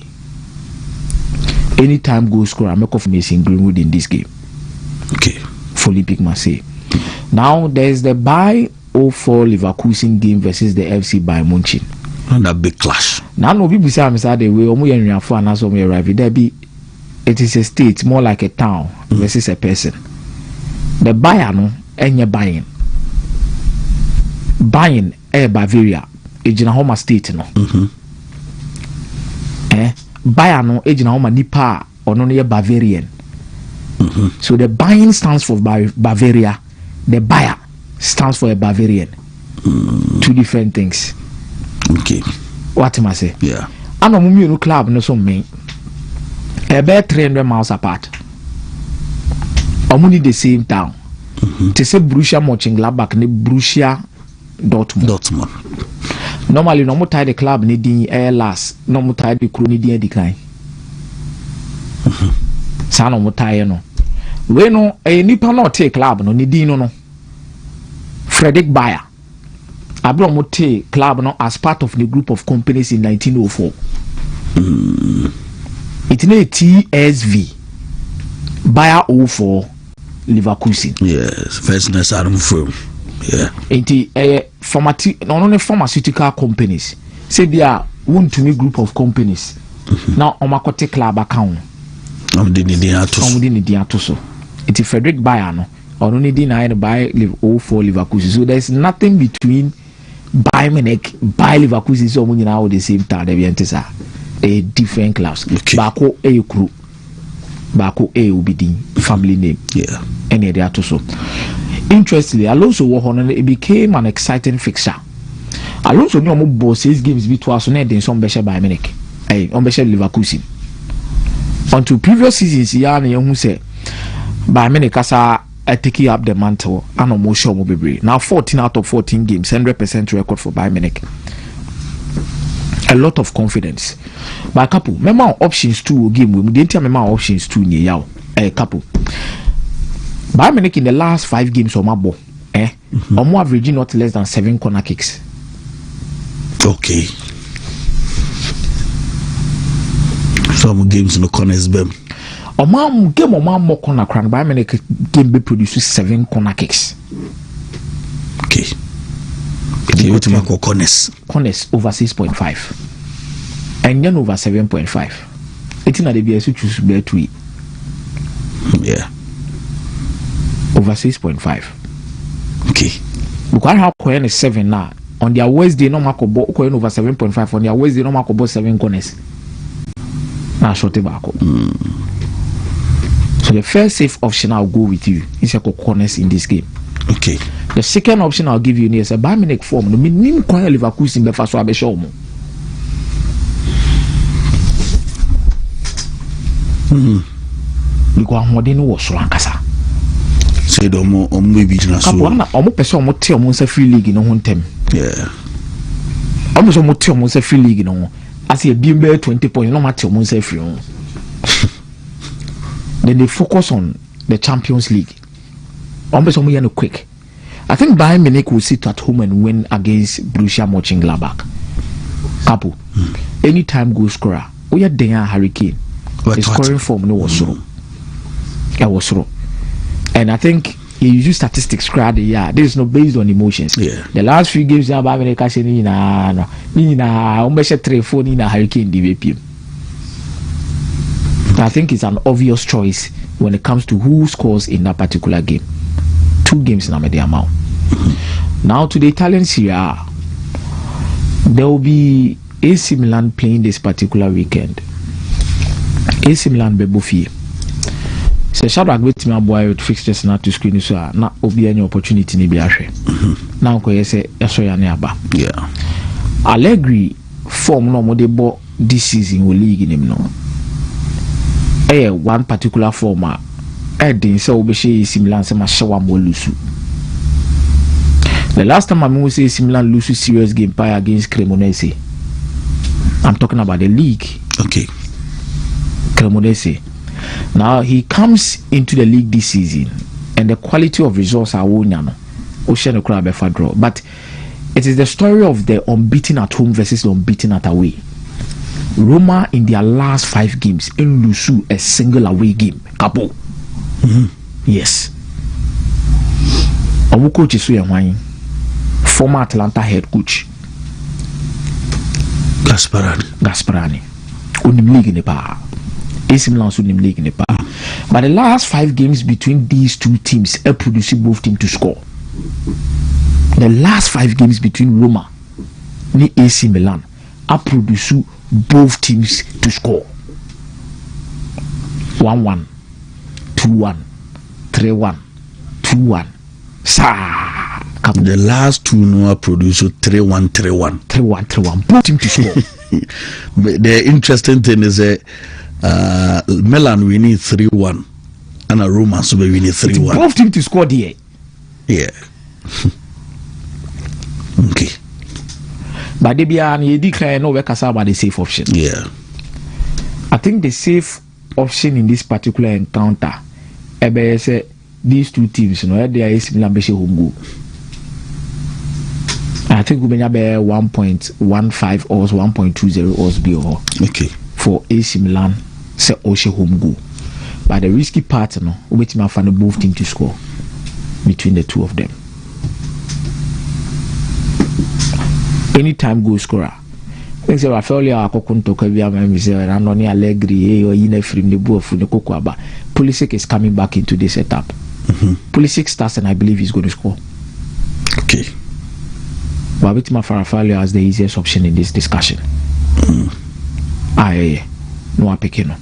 Anytime goal scorer make off Mason Greenwood in this game. Okay. For Olympique Marseille. Now there's the Bayer 04 Leverkusen game versus the FC Bayern Munich. And a big clash. Now no people say I'm sad the way omo yen for and so me arrive there be it is a state more like a town versus a person. The Bayer no enye Bayern Bavaria ejina homa state no. Bayer no ejina homa nipa ono no Bavarian. So the Bayern stands for Bavaria, the Bayer stands for a Bavarian. 2 different things. Okay. What am I say? Yeah. Ano mu club no so me. About 300 miles apart. Omuni the same town. To say Borussia Mönchengladbach ne Borussia Dortmund. Normally no mo tie the club ni din last, no mo tie the crew ni din decline. Sa no mo tie no. We no nipa no take club no ni din no. Frederick Bayer. Abro mo take club no as part of the group of companies in 1904. It ne TSV Bayer 04 Leverkusen. Yes, first ness Adam from. Yeah. Inti pharmaceutical companies. Say they are Wontumi group of companies. Now omakote club account. Omdini diatoso. Iti Frederick Bayer no. Only deny Bayer 04 Leverkusen. So there's nothing between Bayern Munich, Bayer Leverkusen so many now the same time. They be a different class. Okay. Bako a crew. Bako a ubidi family name. Yeah. Any other so. Interestingly, Alonso it became an exciting fixture. Alonso knew about 6 games between us and some Bayern Munich. On Leverkusen. Until previous seasons, who say Bayern Munich taking up the mantle and almost show mobile. Now 14 out of 14 games, 100% record for Bayern Munich. A lot of confidence. But Capo, remember options 2 game we didn't tell me options 2 near yaw. Capo. Bayern Munich in the last 5 games on my ball, more averaging not less than 7 corner kicks. Okay. Some games no corners bem. Game more corner crown. Bayern Munich game be produces 7 corner kicks. Okay. What you call corners? Corners over 6.5, and then over 7.5. It's not the BS which choose better to. Yeah. Over 6.5. Okay. Because how coin is 7 now. On their worst day, no marco coin over 7.5. On their worst day, no marco 7 corners. Now short back. So the first safe option I'll go with you is a corners in this game. Okay. The second option I'll give you is a Bayern Munich form. No mean quite Leverkusen be faso abe show mo. Because modern was so ankasa. Say the omo be jina so. Capo na omo pese omo te omo nsa free league no ho ntem. Yeah. Omo so omo te omo nsa free league no ho. As a be 20 points no matter omo nsa free no. Then they focus on the Champions League. Almost no quick. I think Bayern Munich will sit at home and win against Borussia Mönchengladbach. Capo. Anytime goal scorer. We are there Hurricane. The scoring form no was so. It was so. And I think you use statistics crowd this is not based on emotions. Yeah. The last few games now Bayern Munich say ni almost 3-4 ni na Hurricane DVP. I think it's an obvious choice when it comes to who scores in that particular game. 2 games in the amount. Now to the Italian Serie A, there will be AC Milan playing this particular weekend. AC Milan Bebofie. So Shadrach with me boy with fixtures not to screen so na obi any opportunity ni bi ahwe. Now ko yese eso ya ne aba. Yeah. Allegri form no mo dey bo this season we league nim no. One particular former Edding so be similar to my shower more lusu. The last time I say similar lusu serious game pie against Cremonese. I'm talking about the league. Okay. Cremonese. Now he comes into the league this season and the quality of results are wonyano. Ocean crab draw. But it is the story of the unbeaten at home versus the unbeaten at away. Roma in their last 5 games in Lusu a single away game. Capo. Yes. Our coach is former Atalanta head coach Gasparani. Unim league in the power. AC Milan unim league in the power. But the last 5 games between these two teams have produced both teams to score. The last 5 games between Roma and AC Milan have produced both teams to score. 1-1, 2-1, 3-1, 2-1. The last 2 no produce 3-1, 3-1. 3-1. Both teams to score. But the interesting thing is Milan we need 3-1 and a Roma so we need 3-1. Both teams to score there. Yeah. Okay. But they be an declare no work about the safe option. Yeah. I think the safe option in this particular encounter, these two teams, they are similar home goal. I think we may have 1.15 or 1.20 odds be or okay for AC Milan say Oshe home goal. But the risky part, we may find both teams to score between the two of them. Anytime goal scorer. I say Rafael Akokunto Kavia Mamizel and Noni Allegri or Ine Frim the Bo for the Kokwaba. Pulisic is coming back into the setup. Pulisic starts and I believe he's going to score. Okay. But Bitima Farafalio as the easiest option in this discussion. No Pekino.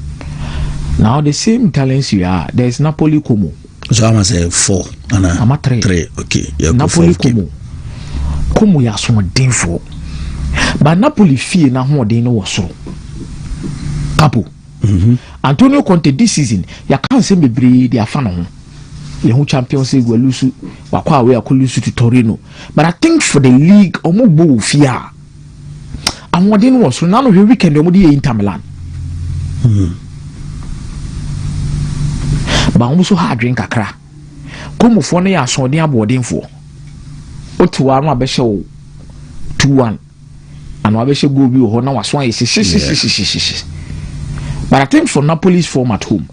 Now the same talents you are, there's Napoli Como. So I'm say 4 and I'm 3. Okay. Yeah, Napoli Como. Como ya so denfo. But Napoli fee na ho den no so. Capo. Antonio Conte this season ya kan se bebre dia fa no ho. Ye hu Champions League we lose wakwa we akolusu to Torino. But I think for the league omo bo fia. Amodin was so now no weekend omo dey Inter Milan. But omo so hard drink kakra. Como fo na ya so den abodenfo. Otu anu abehye 2-1 and abehye go bi ho na waso ayesi. But I think for Napoli's form at home,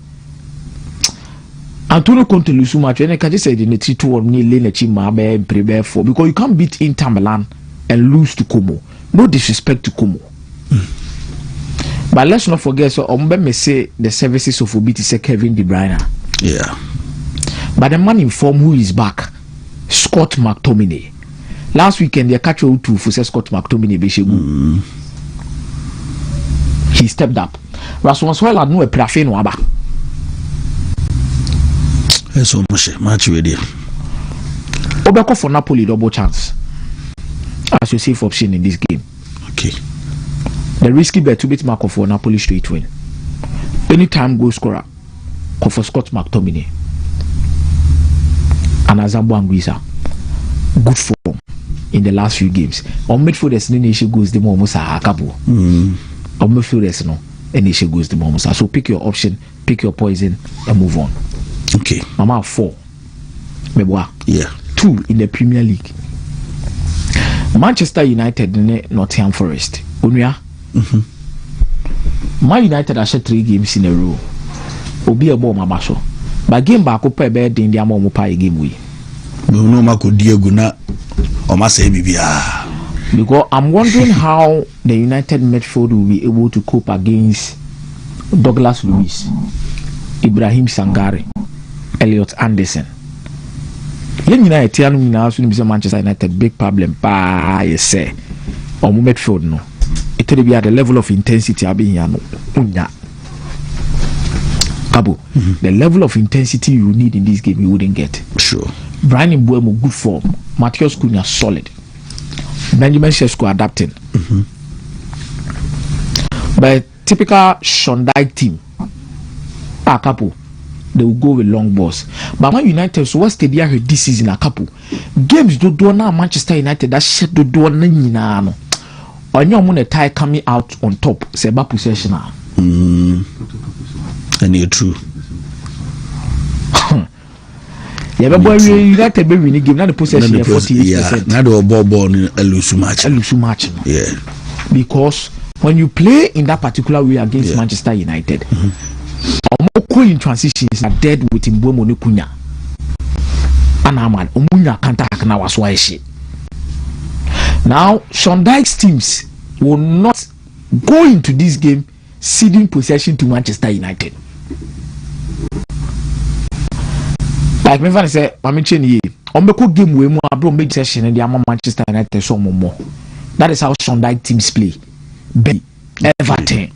Antonio Conte lose much. And I can just say the 3-2 ni lane chima be prepare for because you can't beat Inter Milan and lose to Como. No disrespect to Como. But let's not forget so me say the services of Obiti say Kevin De Bruyne. Yeah. But the man in form who is back, Scott McTominay. Last weekend they catch you to for Scott McTominay Beshegu. He stepped up. Rasmuswell had no a prafe no aba. So much with you. Obeko for Napoli double chance as your safe option in this game. Okay. The risky bet to beat Marco for Napoli straight win. Anytime goal scorer, call for Scott McTominay and Azambo Anguissa. Good form in the last few games. On midfielders, the nation goes the almost a couple. On midfielders, no, and nation goes the almost. So pick your option, pick your poison, and move on. Okay. Mama 4. Yeah. 2 in the Premier League. Manchester United and Nottingham Forest. Unya. Man United has 3 games in a row. Obi a ball mabaso. But game back up a bed in the amount of game we. No mako Diego na o ma say bibia. Because I'm wondering how the United midfield will be able to cope against Douglas Luiz, Ibrahim Sangare, Elliot Anderson. Yen United Manchester United big problem say or midfield no. It will be at the level of intensity Capo, the level of intensity you need in this game you wouldn't get. Sure. Brian Mbuemo good form, Matheus Cunha solid, Benjamin Sesko adapting. But typical Shondai team, Capo, they will go with long balls. But Man United, so what's the idea this season? Capo games do now Manchester United that shit do no. On your money tie coming out on top, Seba possession. And you're true. Yeah, but boy, United be winning game. Now the possession 48%. Yeah, now the ball lose match. Yeah, because when you play in that particular way against Manchester United, in transitions are dead with Mbuemo no Cunha. And Ahmad, Umunya can't attack now as why she. Now, Sean Dyche's teams will not go into this game ceding possession to Manchester United. Like me say, I'm saying Ombeko game we more bro make session and the Manchester United so more. That is how Sean Dyche teams play. Be Everton.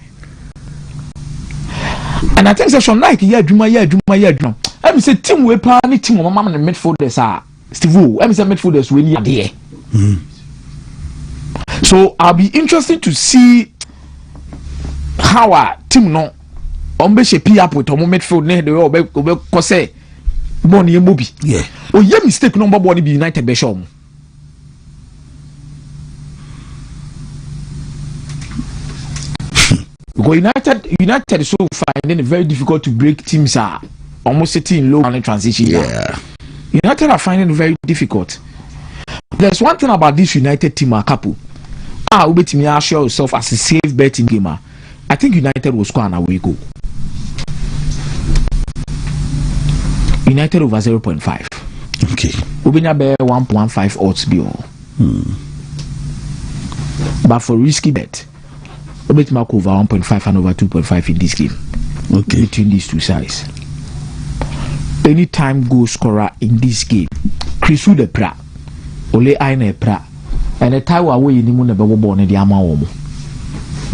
And I think Sean Dyche I say team we plan any team mama the midfielders are Steve I say midfielders we need there. So I'll be interested to see how our team no ombe shape up with omo midfield ne the obe kose Bonnie Mobi. Yeah. Oh, yeah, mistake number one be United Besham. Because United is so finding it very difficult to break teams are almost sitting low on the transition. Yeah. United are finding it very difficult. There's one thing about this United team, Capo. Ubet me assure yourself as a safe betting gamer. I think United will score an away goal. United over 0.5. Okay. Ubenya be 1.15 odds be all. But for risky bet, Ubet mark over 1.5 and over 2.5 in this game. Okay. Between these two sides. Anytime goal scorer in this game, Chrisu de Pra, Ole Aine Pra, and the time away in the moon never born in the Amaomo.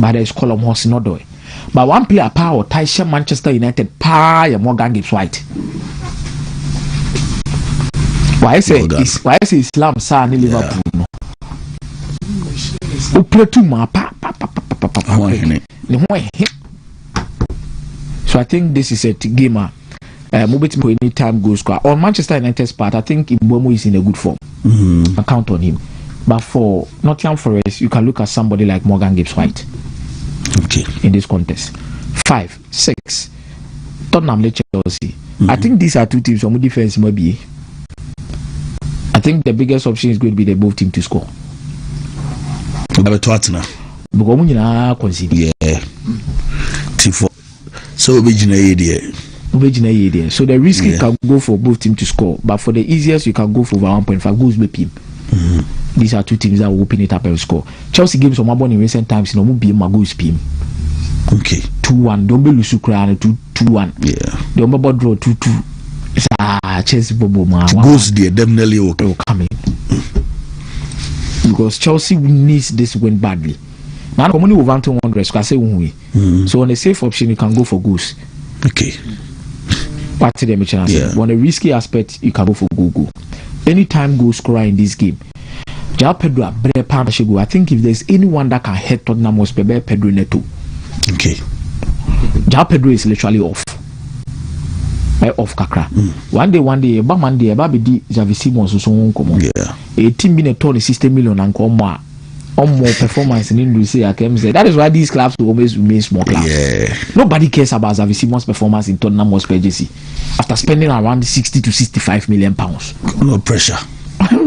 But there's column horse not doing. But one player power, Taisha Manchester United, Pie and Morgan Gibbs White. Why say Islam sa ni Liverpool no? O play too ma pa. So I think this is a gamer. Mobile for any time goal score on Manchester United's part. I think Mbuemo is in a good form. I count on him. But for Nottingham Forest, you can look at somebody like Morgan Gibbs White. Okay. In this contest, 5, 6. Tottenham, Chelsea. I think these are two teams. Some defense maybe. I think the biggest option is going to be the both team to score. Because yeah. So so the risk you can go for both teams to score, but for the easiest you can go for over 1.5 goals with him. These are two teams that will open it up and score. Chelsea games on my in recent times, no be my goals PM. Okay. 2-1. Don't be lose 2-1. Yeah. Don't be draw 2-2. Chelsea bobo ma goals there definitely will come in. Because Chelsea needs this win badly. Now I'm only over 100 so on a safe option you can go for goals. Okay. What's the chance? Yeah. On a risky aspect you can go for goal. Anytime goal scorer in this game. João Pedro I think if there's anyone that can head Tottenham was Pedro Neto. Okay. João Pedro is literally off. Off kakra. One day, Monday, Baby Javi Simons so on come. Yeah. A team been a 60 million and come more performance in Indonesia. I can say that is why these clubs will always remain small clubs. Yeah. Nobody cares about Xavi Simon's performance in Tottenham Hotspur JC after spending around 60 to 65 million pounds. No pressure.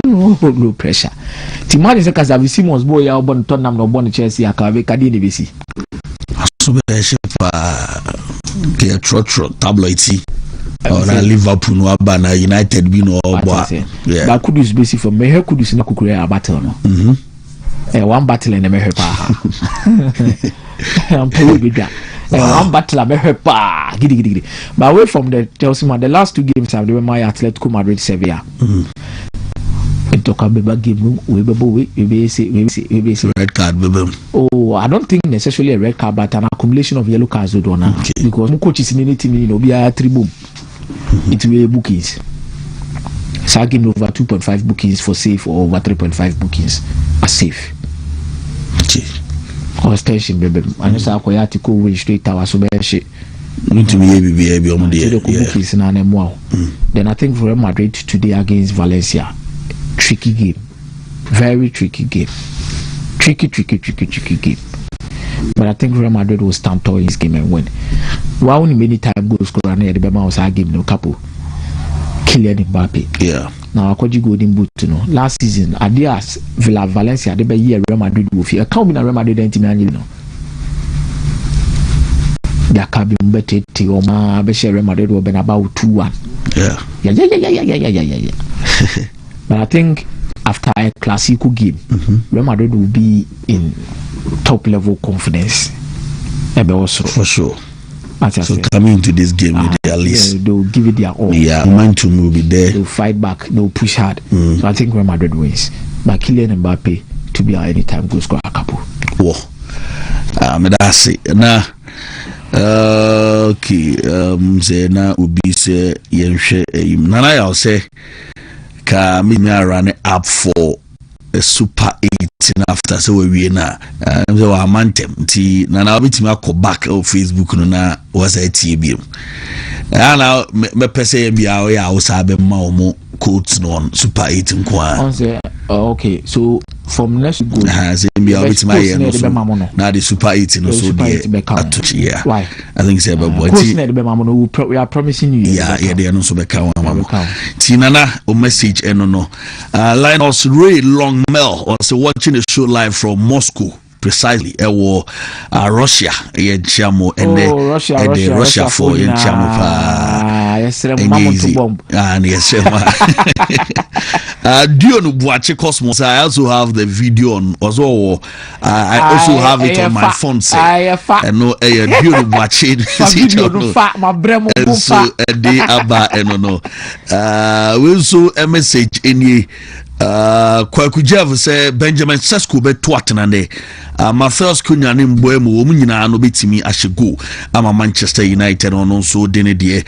No pressure. Timani is a Xavi Simon's boy. I born Tottenham, no born Chelsea. I can't be NBC. So be a trot tabloid. Or Liverpool no abana United be no boy. Yeah. But could use basic for me. Here could use na kukure a battle no. One battle in the mehepa. I'm probably with that. One battle a mehepa. Giddy. But away from the Chelsea man, the last 2 games have been my Atletico Madrid Sevilla. It took a big game. We say red card. Oh, I don't think necessarily a red card, but an accumulation of yellow cards would do because no coaches in any team, be a 3 boom. It will be bookings. So I give over 2.5 bookings for safe or over 3.5 bookings are safe. Okay. Or station, baby. And it's a quiet go way straight tower so bad shit. Then I think for Real Madrid today against Valencia, tricky game, very tricky game, tricky game. But I think Real Madrid will stand tall in this game and win. Why only many time goal scorer near the Bema was our game no Capo. Kylian Mbappe. Yeah. Now I could you golden boot to know. Last season, Adias Villa Valencia, they be year Real Madrid will feel. I can't be a Real Madrid and team you know. There can be better to my Real Madrid will be about 2-1. Yeah. But I think after a Clasico game, Real Madrid will be in top level confidence. For sure. So coming into this game with their list, they'll give it their all. Yeah, momentum will be there. They'll fight back. They'll push hard. So I think Real Madrid wins. But Kylian Mbappe to be our anytime goal scorer couple. Whoa. That's it. Now, okay. Say na ubi say yenhwe eyim. Nana I'll say ka me run up for a Super 18 after so we na so wa mantem ti na obitimi akọ back on Facebook no na was a TBM na me pese bia o ya o sabe ma o mo quotes no on Super 18 kwa okay, so from next go say bia obitimi aye no so na the Super 18 no so the yeah. Why I think say boy we are promising you yeah they no so be ka mama ti nana o message eno no Linus Ray Long Mel was watching the show live from Moscow precisely Russia chamo and Russia for chamo pa Dion Buache Cosmos. I also have the video on also I also have it on my phone and no Dion Buache so day aba no we also a message in Kwakujev say Benjamin Sesko be twatnane my first kunya ne mboemu wo nyina no betimi ahyego ama Manchester United on so dene de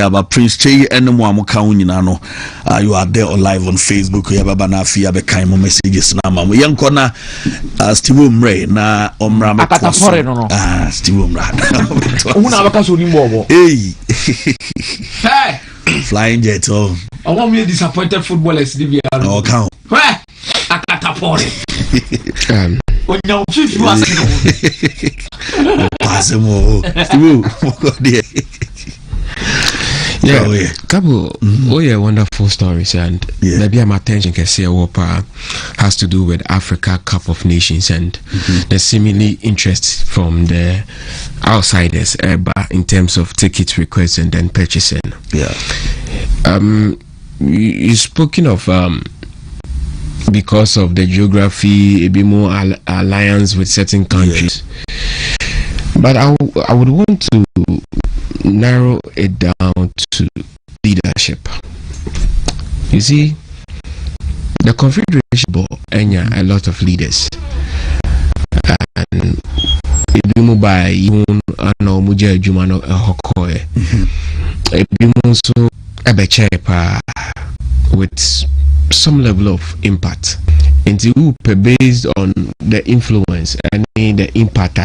aba Prince Chey enemo amoka nyina no you are there live on Facebook ya baba na afia be kan mo messages na mamo yenko na Steve Umre na omra me akatafore no Steve Umra una abaka so ni mbobo hey flying jet oh I want me disappointed footballers Libya no count akatafore yeah, Capo, wonderful stories, and maybe my attention can say has to do with Africa Cup of Nations and the seemingly interest from the outsiders in terms of ticket requests and then purchasing. Yeah. You spoken of because of the geography, a bit more alliance with certain countries. But I would want to narrow it down to leadership. You see, the Confederation Board a lot of leaders, and a bit more by even no muja jumano hokoe, a bit more so a with some level of impact into based on the influence and the impact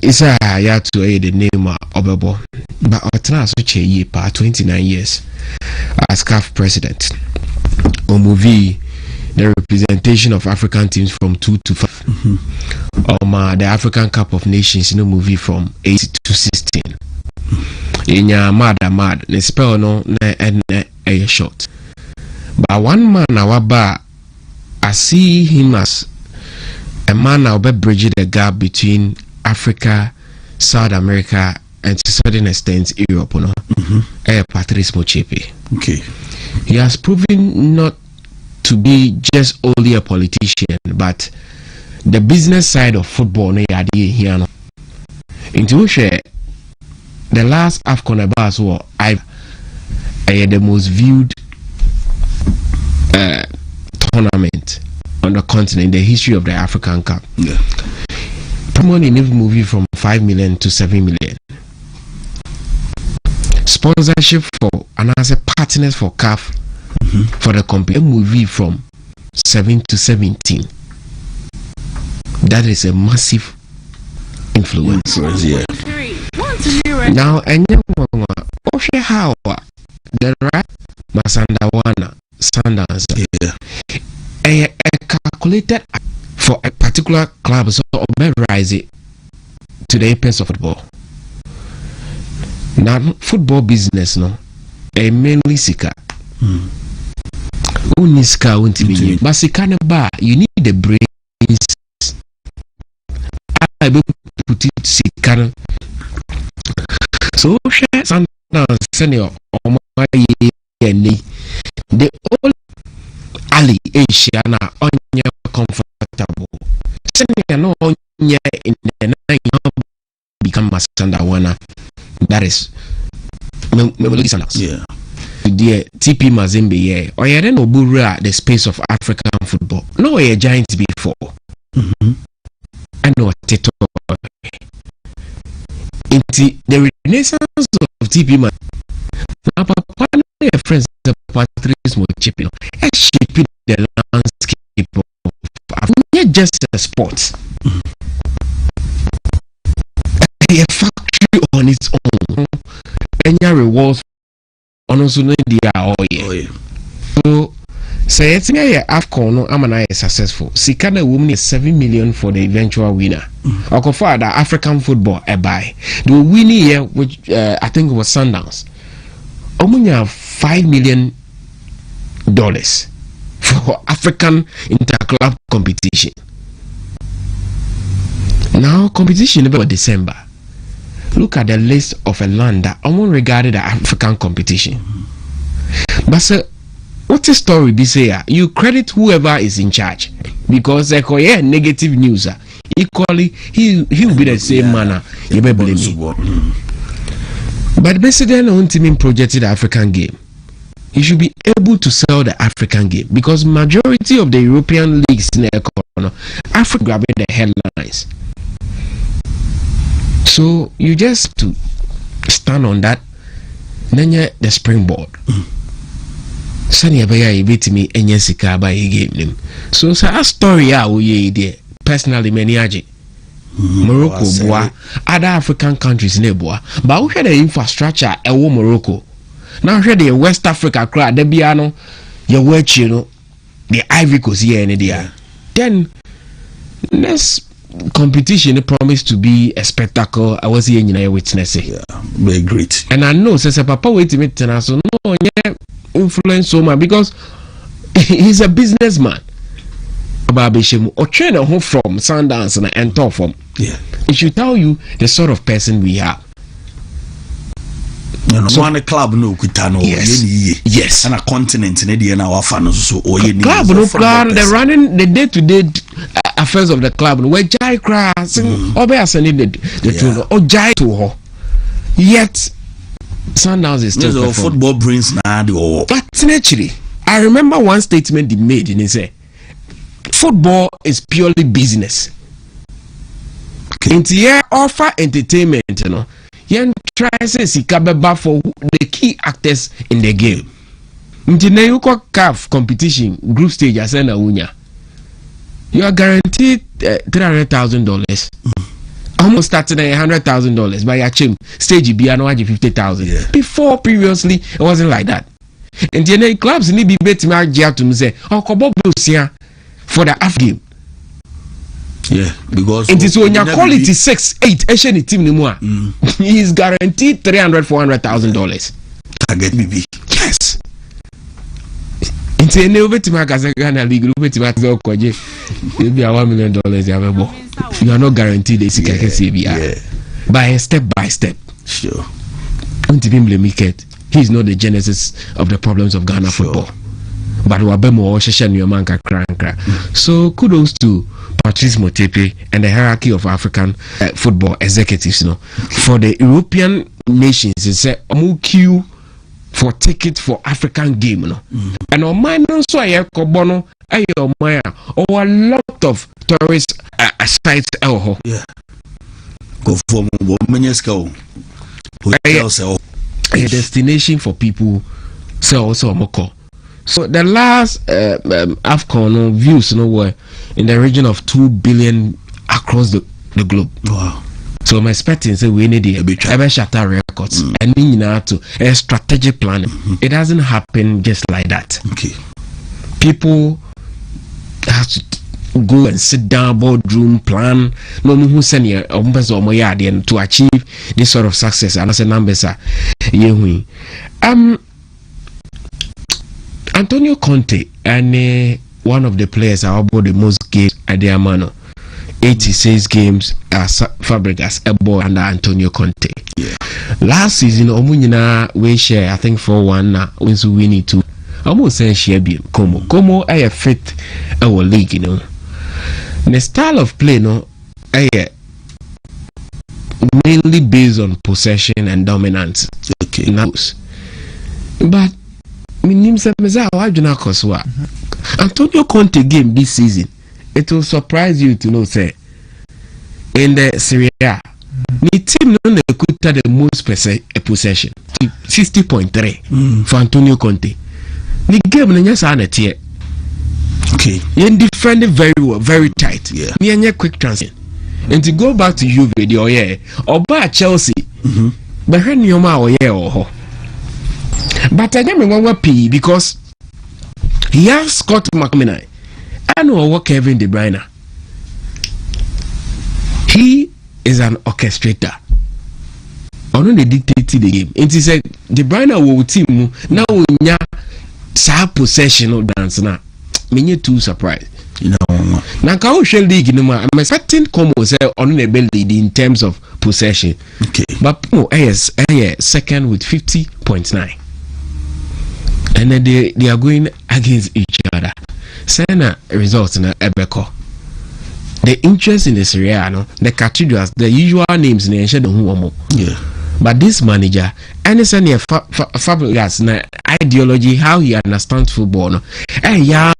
it's a to the name of Obebo, but Otna 29 years as CAF president Omovi the representation of African teams from 2 to 5. The African Cup of Nations, movie from 8 to 16. In your mad, the spell no a short. But one man I see him as a man I'll be bridging the gap between Africa, South America, and to a certain extent Europe. Patrice Motsepe. Okay. He has proven not to be just only a politician, but the business side of football. Into the last AFCON Abas war, I the most viewed tournament on the continent in the history of the African Cup. Yeah. Money in movie from 5 million to 7 million. Sponsorship for and as a partners for CAF for the company movie from 7 to 17. That is a massive influence. Yeah. Now, and how the right Masandawana Sundance a calculated for a particular club, so rise it to the apex of football. Now, football business, a mainly sika. Uniska Wontumi, but sika ba you need the brains. I will put it sika. So share Sundance senior or my the old Ali Asia na onya comfortable. Senior no onya in the night become Masandawana. That is yeah. The TP Mazembe, yeah. Or you don't know the space of African football. No, you're giant before. I know what it is. The renaissance of TP Mazembe. Now, Papa, friends, the Patrice Motsepe, shaping the landscape of Africa, just a sport. A factory on its own. Any rewards on also no dia so say it's me AFCON no amana is successful. Sika na woman is 7 million for the eventual winner. Okofa the African football buy. The winning here, which I think was Sundance. Omunya $5 million for African interclub competition. Now competition about December. Look at the list of a land that almost regarded the African competition. But sir, what's the story be say? You credit whoever is in charge because negative news. Equally, he will be the same manner. You may blame me. But basically, Wontumi projected the African game. He should be able to sell the African game because majority of the European leagues in the economy, Africa grabbing the headlines. So you just to stand on that, then the springboard. Sani abaya ibiti mi enye sika ba game. So a story we there personally many aje. Morocco boa, other African countries ne boa, but we had the infrastructure ewo Morocco. Now here the West Africa crowd de biano your work the Ivory Coast here in there. Then let's competition promised to be a spectacle. I was here in witness it. Yeah, very great. And I know since Papa wait to meet so no influence so much because he's a businessman. Babishemu or trainer who from Sundance and talk from. Yeah. It should tell you the sort of person we are. So, one club no kutano. Yes. And a continent in the our fans so club no plan the running the day-to-day affairs of the club where jai crass or sending the tune or jai to her. Yet Sundance is still football brings now the but naturally I remember one statement he made and he said football is purely business. Into here offer entertainment, you know. You try to see Kabeba for the key actors in the game. Into Nayuko CAF competition group stage as an unya. You are guaranteed $300,000. Almost started at $100,000 by your team. Stage B and $50,000. Before previously it wasn't like that. And the clubs need be better my to say, oh, Kobobusia for the half game. Yeah, because it is when your quality 6-8 Asian team no more. He is guaranteed $300,000-$400,000. Target BB. Yes. Into any over to my Ghana League, over to my Zokoje, it'll be $1 million. You are not guaranteed the CBR. By step by step. Sure. He is not the genesis of the problems of Ghana football. But so kudos to Patrice Motsepe and the hierarchy of African football executives, for the European nations. It's a queue for tickets for African game, and on mine also a lot of tourist sites. Yeah. Go for a destination for people. So the last AFCON views were in the region of 2 billion across the globe. Wow. So I'm expecting we need a shatter records and to a strategic planning. It doesn't happen just like that. Okay. People have to go and sit down, boardroom, plan. No who send you to achieve this sort of success. And as a numbers are Antonio Conte and one of the players are about the most games at the Amano. 86 games as Fabregas Ebo under Antonio Conte. Yeah. Last season, Omunina we share I think 4-1 now when we need to almost say share be Como I fit our league, The style of play mainly based on possession and dominance. Okay. But Antonio Conte game this season, it will surprise you to know, say, in the Serie A, the team could the most possession, 60.3 for Antonio Conte. The game okay, you defend it very well, very tight. Yeah, me quick transition. And to go back to Juve, or by Chelsea, but when you but I don't remember P because he has Scott McMinay. I know what Kevin De Bruyne. He is an orchestrator. I don't dictate the game. And he said De Bruyne will team now we have possession of dance now. Me too surprised. Now league I'm expecting Como say on the lead in terms of possession. Okay. But second with 50.9. And then they are going against each other. Sena results in Ebeko. The interest in the Serie A, the cathedrals, the usual names in the yeah. But this manager, and it's a Fabregas ideology, how he understands football, and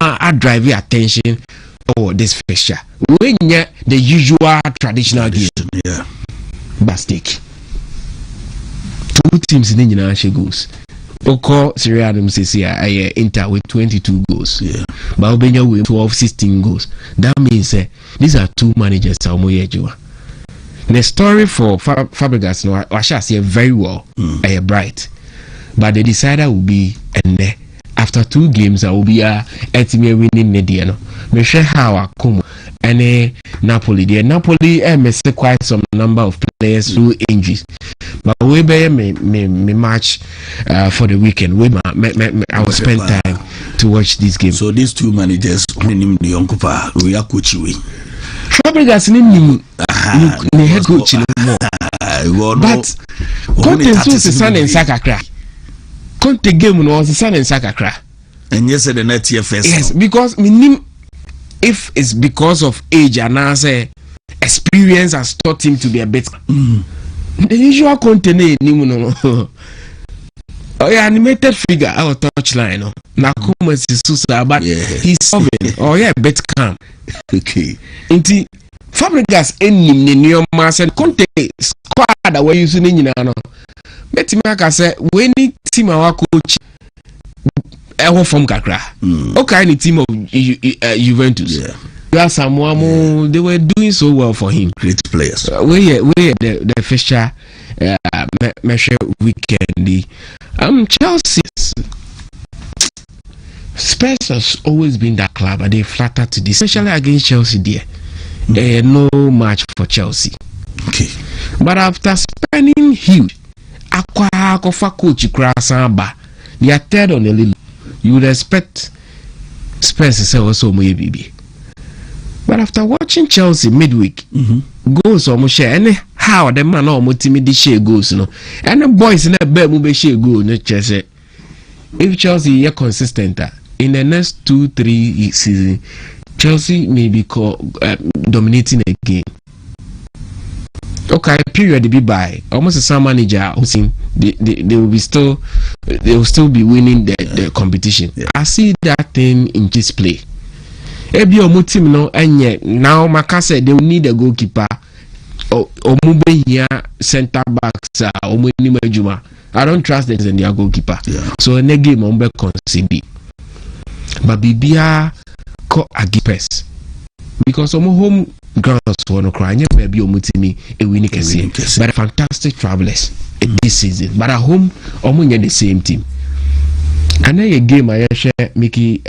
I drive your attention this fixture. When the usual traditional game, yeah. Bastic. 2 teams in the United goals. Oko Serie A Inter with 22 goals. Yeah. But Albania with 12-16 goals. That means these are 2 managers. The story for Fabregas I shall say very well. Bright. But the decider will be after 2 games I will be winning the me share how I come and Napoli. The Napoli miss quite some number of players through injuries. But we be me match for the weekend. I will spend time to watch this game. So these 2 managers, we are coaching. Fabregas ni head coach more. But Conte was the son in Sakakra. Conte game was the son in Sakakra. And yes, the net year first. Yes, because if it's because of age and I say experience has taught him to be a better. The usual content animated figure our touchline. Now come is but he's solving. Bet calm. Okay. Inti Fabregas any new mass and Conte squad away using in Bet Maka say when team our coach from Kakra. Okay, any team of Juventus. Yeah. They were doing so well for him. Great players. The fixture measure weekend. Chelsea Spurs has always been that club, and they flatter to this, especially against Chelsea. There, no match for Chelsea. Okay, but after spending huge, Kofa coach Krasamba, they are third on the league. You would expect Spurs to say also maybe. But after watching Chelsea midweek, goals almost share any how the man almost timid share goals, no, and the boys in the bed will be share goal. No, Chelsea. If Chelsea are consistent in the next 2-3 seasons, Chelsea may be dominating again. Okay, period be by almost the same manager who think they will still be winning the competition. Yeah. I see that thing in this play. Ebi omu team no enye now Maka said they will need a goalkeeper or mube here center backs omu ni majuma. I don't trust them in their goalkeeper. Yeah. So in the game ombe concede. But Bibia ko agipes because omu home grounds for no cry. Maybe omu team a winning can but fantastic travelers this season. But at home omu the same team. And then a game I share Mickey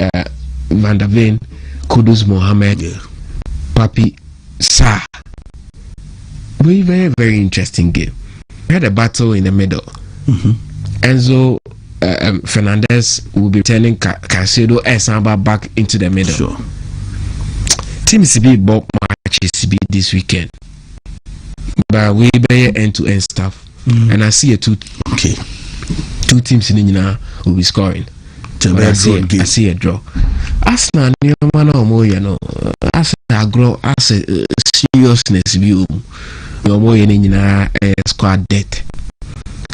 Van der Ven, Kudus Mohammed, Papi Sa. Very, very, very interesting game. We had a battle in the middle. Enzo Fernandez will be turning Caicedo and Samba back into the middle. Sure. Team CB bought matches CB this weekend. But we bear end-to-end stuff. And I see two teams in the will be scoring. I see a draw. Arsenal, as a grow as a seriousness view, squad depth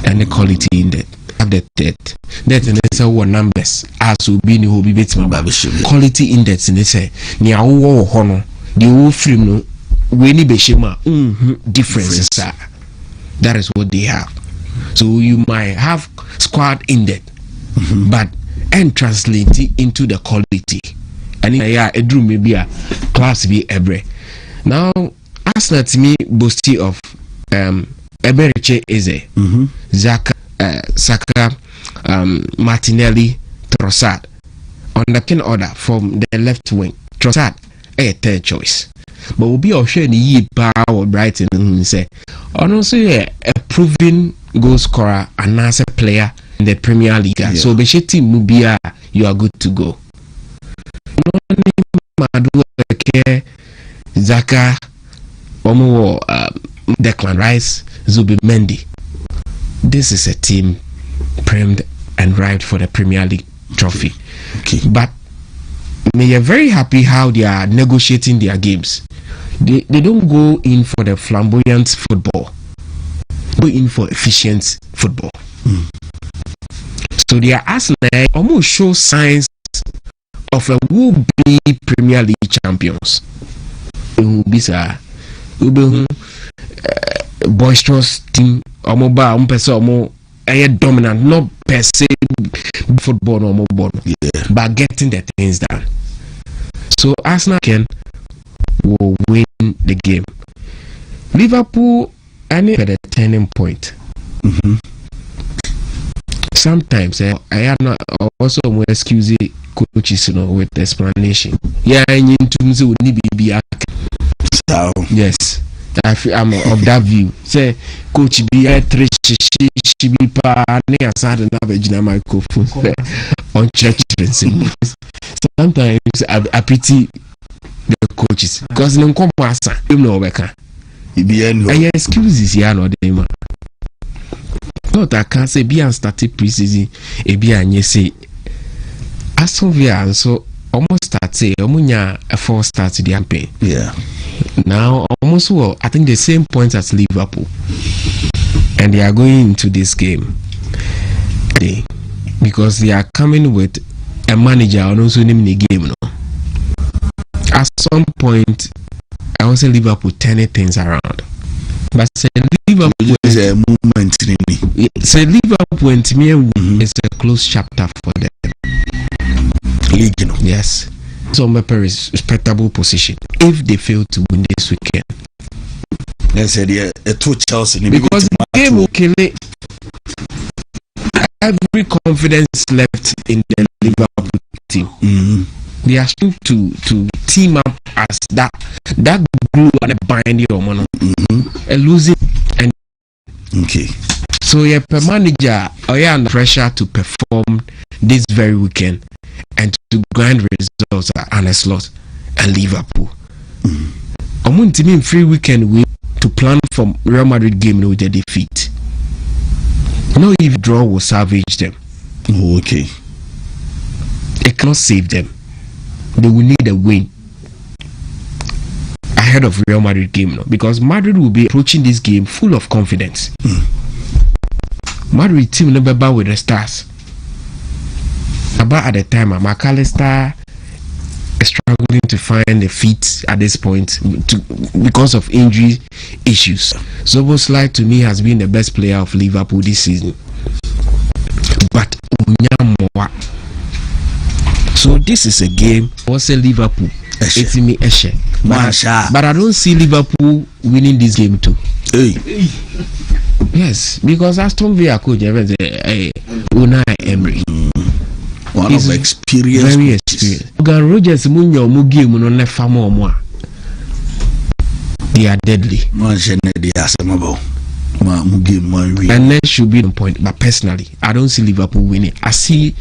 and the quality in that. That and it's our numbers as will be who be bit my quality index in this near all honor the whole film no when be shema differences. That is what they have. So you might have squad index, but and translate it into the quality. And a dream maybe a class be every. Now Arsenal to me boasty of Eberiche Eze, Zaka, Saka, Martinelli, Trossard on the king order from the left wing. Trossard a third choice, but will be a share the year power Brighton and say, and also a proven goal scorer and as a player in the Premier League. Yeah. So Besheti Mubia, you are good to go. Zaka, Omo, Declan Rice, Zubi Mendy. This is a team primed and ripe for the Premier League trophy. Okay. But we are very happy how they are negotiating their games. They don't go in for the flamboyant football. Go in for efficient football. So they are Arsenal almost show signs of a will-be Premier League champions. Boisterous team, dominant, not per se football or mobile, but getting the things done. So Arsenal will win the game. Liverpool, I need a turning point. Sometimes I am not also more excuse coaches with explanation. Yeah, I need to be yes. I'm of that view. Say, coach be a three she be pa near side and average na microphone on church principles. Sometimes I pity the coaches because no come master you know beka. I excuses here no dey man. Not I can say be and started preseason e be anye say Aston Villa so almost start say omunya a 4 start the campaign. Yeah. Now almost well, I think the same points as Liverpool, and they are going into this game because they are coming with a manager and also naming the game. No, at some point, I want to say Liverpool turning things around, but say Liverpool is a movement. Say Liverpool and to me is a close chapter for them. League, you know. Yes. So my respectable position if they fail to win this weekend. They said a two Chelsea because the game will kill it. Every confidence left in the Liverpool team. They are trying to team up as that glue and a binding or mono. A losing and okay. So you're per manager or you're under pressure to perform this very weekend and to grind results at Arne Slot and Liverpool. I'm team free weekend win to plan from Real Madrid game with a defeat. No, if draw will salvage them. Oh, okay. It cannot save them. They will need a win ahead of Real Madrid game now, because Madrid will be approaching this game full of confidence. Madrid team never bow with the stars. About at the time, McAllister is struggling to find a fit at this point because of injury issues. Szoboszlai to me has been the best player of Liverpool this season. But so this is a game what's a Liverpool. It's me Eshe. But I don't see Liverpool winning this game too. Hey. Yes, because Aston Villa coach Unai Emery. One of experience. Very experienced. Morgan Rogers Munyo Mugi Muno Nefamo Moa. They are deadly. And that should be the point. But personally, I don't see Liverpool winning. I see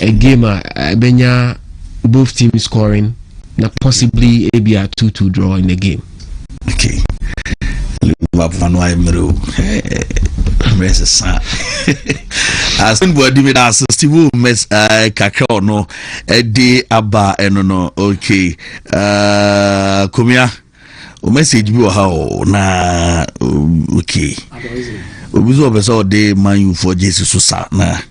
a game Benya both teams scoring, now possibly maybe a 2-2 draw in the game. Okay. Liverpool as body me as Steve Mes kakra no edi aba eno no okay komia o message bi o ha o na okay obizo obeso de Man for Jesus so sa na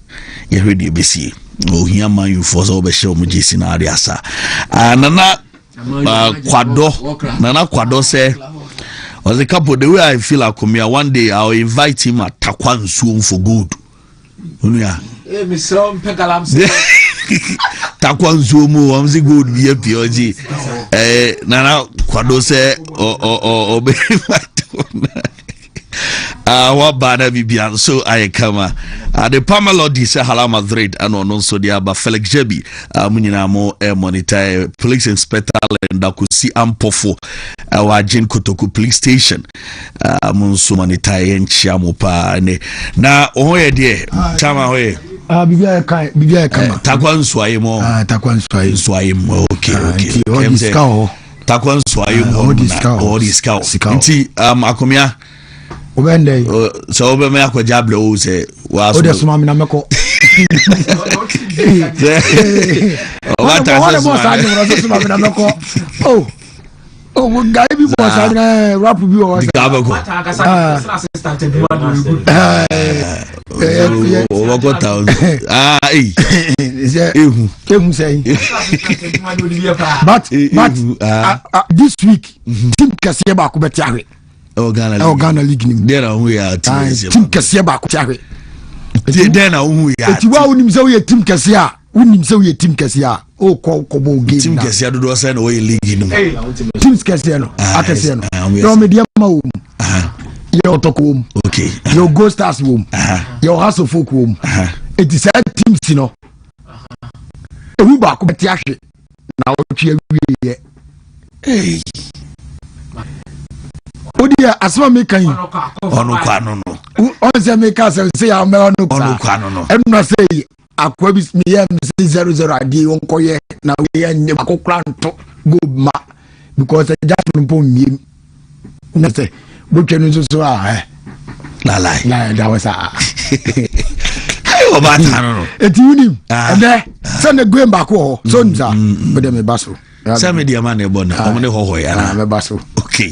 ye hwede besi o hia Man for so be share o Jesus na ade asa nana kwado say was a couple the way I feel like Komia one day I'll invite him at Takwan Suom for good. Takwan Suomo, I'm the good VPOG. Nana Kwado say or be what banner Bibian so I come the Pamelodi say Hala Madrid and on so the Aba Felix Jebi Munina mo monitor police inspector and Dakusi Ampofo our Jane Kotoku police station Munso monitor and Chiamopa na oye de chama hoye bibia kama Takwan Swaymo Takwan Swaymo okay Takwan Swaymo all discount nti akomia obende so obe me akwajabre o se wa so o de suma mi na meko o ta so oh we guy bi bo sa na rap bi o sa assistant bi o go town but this week team kase ba ko betiare Ghana League nim there na we are team kase ba ko tiare there na we are eti wa unim se we team kase a unim se we team kase a o ko bo game team kase do say na we league nim team kase no akase no no media ma wo yo toko okay yo Go Stars wo yo House of Folk wo eti say teams no ewu ba ko betiahwe na o twa wie ye Odia asma me kan onu kwa no on say me ka say ya me onu kwa no em na say akwa bi me ya 00 adi won koye na we ya ne akokra nto go ma because just no miem na say bo twenu so la that was o ba ta no eti unim ene say na go back ho so nza be dem baso say me dia man e bona omne hoho ya na me baso okay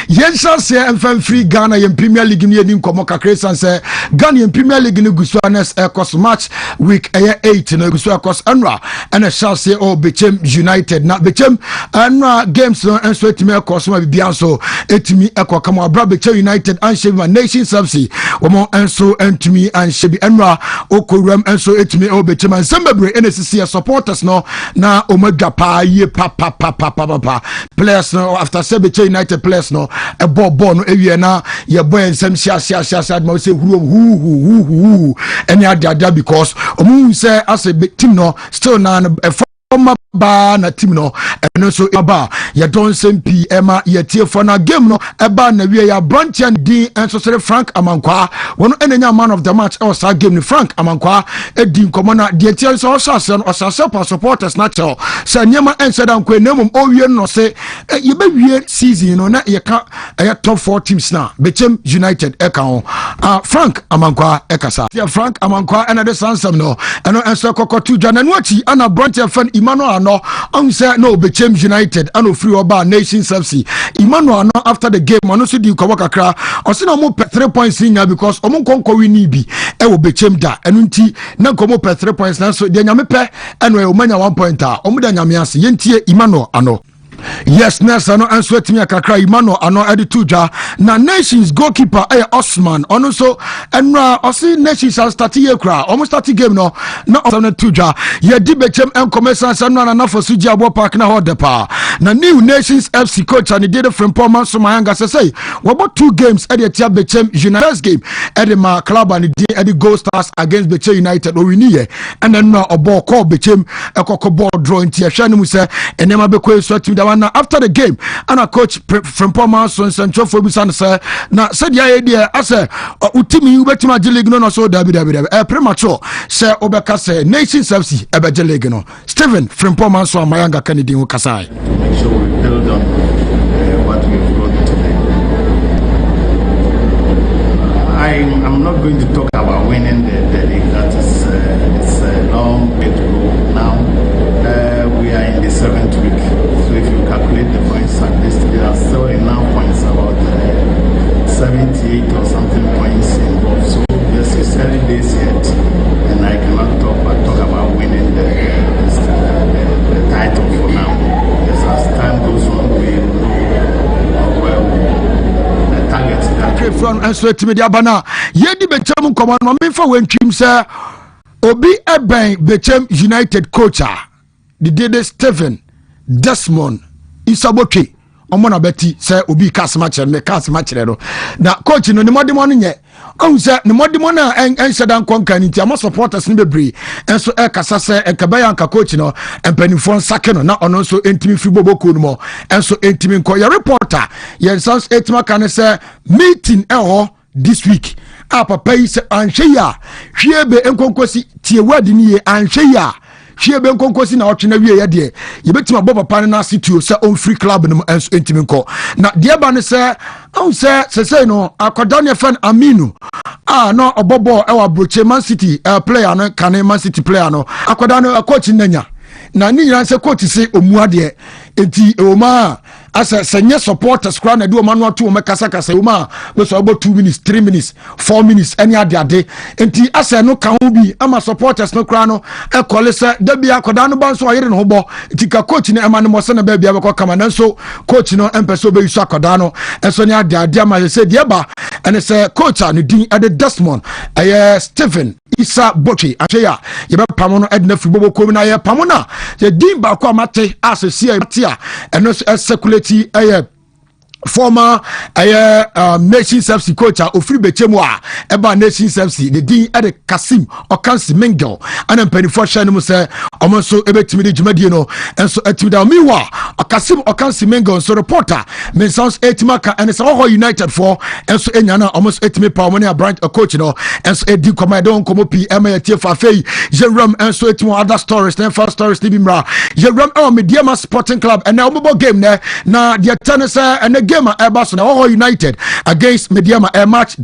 yen chance en free Ghana yen Premier League ni edi nkomo kakre sanse Ghana yen Premier League ni gusuanes cost match week 8 no gusu cost anra and chance o Bechem United na Bechem anra games no enso etimi cost ma bibia so etimi ekokamo abra Bechem United and Sheba Nation Subsea omo enso entimi and Shebi anra okoram enso etimi o Bechem and sembebre NCC supporters no na omadwa pa ye pa players no after Bechem United players no e ball no ewie na ye boy ensem sia ma say hu any other because omu say as a team no still na ba na team no eno so aba ya don sempi ema ya tie for na game no eba na wie ya branchian din enso sere Frank Amankwa wono enenya man of the match e sa game ni Frank Amankwa edin komo na de tie so osase no osase pa supporters na tell say nyema ense dan kwa nemum owie no say ye be wie season no na ye ka top 4 teams na Bechem United e ka ho Frank Amankwa e kasa ya Frank Amankwa ena de sansam no eno enso kokotu dwa na no achi ana branchian fan Emmanuel no on say no Bechem United and free oba Nations FC Emmanuel no after the game ono so di kobo kakra o se na mo 3 points nya because omo konko wini bi e wo Bechem da enu nti na komo 3 points na so de nyame pe eno e o manya 1 point a omo da nyame ase yentie Emmanuel ano. Yes, Nessa no answer to me kakra Imano ano edituja na Nations goalkeeper Osman ono so enra osi Nations start ye kra almost start game no na ono tuja ye di Bechem enkomesa sanwa na for suji abo park na hode pa na new Nations FC coach and did from Palma so mayanga say we about 2 games at the Bechem United game at the ma club and the Gold Stars against Bechem United o wini ye and then no obo call Bechem ekoko ball draw into hwanu mu say enema be ko so team now after the game and a coach from Palma so Central for Busan say na said ya idea as utimi ubetima league no so premature say obeka say Nations FC ebeje league no Steven from Palma so mayanga Kennedy wo kasai make sure we build on what we've got today. I'm not going to talk about winning the league. That is it's a long way to go now. We are in the 7th week, so if you calculate the points at least there are still enough points, about 78 or something points involved. So yes, it's early days yet, and I cannot talk about winning the title for now. Yes, as time goes on, we will know the targets that from and sweat media bana ye di Bechem komo no me fa wantwim say obi eben Bechem United coach the dede Stephen Desmond Isabotwe omo na beti say obi kasma chere no na coach no ne modimo no nye on say ne modimo na en shedan konka ni ti am supporters ni bebre enso e kasa say enkabaya anka coach no empanifo nsake no na ono so entimi fi boboko no mo enso entimi nko ya reporter ye sounds etima kan say meeting ho this week papa yi say anhwe ya hwiebe enkonkosi tie wadi ni ye anhwe ya hwiebe enkonkosi na otwe na wie ye de yebetima bo papa na asituo say on free club no enso entimi nko na de ba ne say on say no akodane fan Aminu no obobo ewa broche Man City player no kan Man City player no akodane coach nanya na ni nyina se coach se omuade enti oma asa senye supporters kra na de o manu ato o mekasa kasa oma we so about 2 minutes 3 minutes 4 minutes any ade enti asa no kan ho bi ama supporters no kra no e kole se da bia akoda no ban so ayere no hobo enti ka coach ne ema no mo se na ba bia be ko kama na so coach no empeso be yusu akoda no enso ne ade ama se de ba ene se coach no din ade Desmond Stephen Isa Bochi Acheya yebe pamono edna fubobo komi na ye pamona ye din ba kwa mate asesi atia eno circulate former Nations FC coach ofri Bechem a eba Nations FC the din ade Kasim Okansi Mengel ana mpanifo hye no mu se omo so ebetimi de dwumadie no enso atimi da miwa Kasim Okansi Mengel so reporter men sounds etima ka and so United for enso enya na omo so etimi pa omo ne branch coach no enso edi command don komo pi ema yatie fa fei Jeram enso etimo other stories na first stories ni bimra Jeram Mediama Sporting Club and na omo game na the tennis and the game Ebaso na United against Mediama match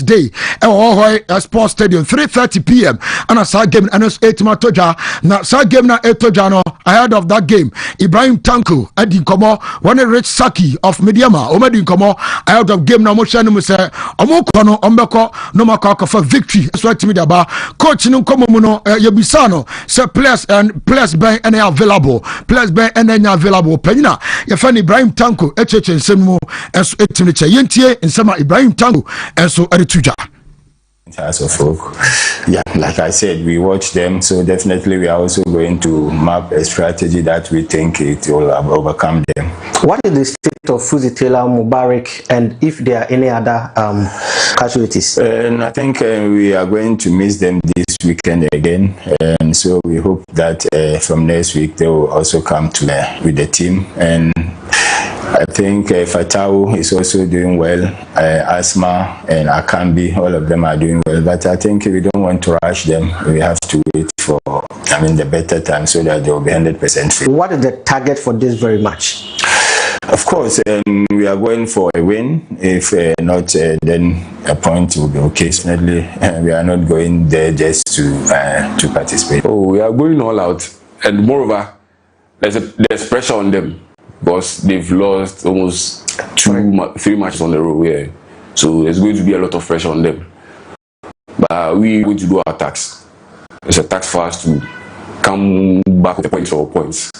day Sports Stadium 3:30 p.m. and a side game and 8 Toja na side game na Toja no ahead of that game Ibrahim Tanko adi komo one Rich Saki of Mediama omadi komo ahead of game na mo hye no say omo kono ombeko no makaka for victory so timi da ba coach no komo mu no yebisa no say players ben and available players ben and available penina ye fan Ibrahim Tanko echeche nsemu enso etimi che yentie nsema Ibrahim Tango enso eretuja as of folk. Yeah, like I said, we watch them, so definitely we are also going to map a strategy that we think it will overcome them. What is the state of Fuzi Taylor, Mubarak, and if there are any other casualties? And I think we are going to miss them this weekend again, and so we hope that from next week they will also come to with the team. And I think Fatau is also doing well. Asma and Akambi, all of them are doing well. But I think we don't want to rush them. We have to wait for, the better time so that they will be 100% fit. What is the target for this very match? Of course, we are going for a win. If not, then a point will be okay. Definitely, we are not going there just to participate. Oh, we are going all out, and moreover, there's pressure on them because they've lost almost 3 matches on the row. Yeah, so there's going to be a lot of pressure on them. But we are going to do our tax. It's a tax for us to come back with points.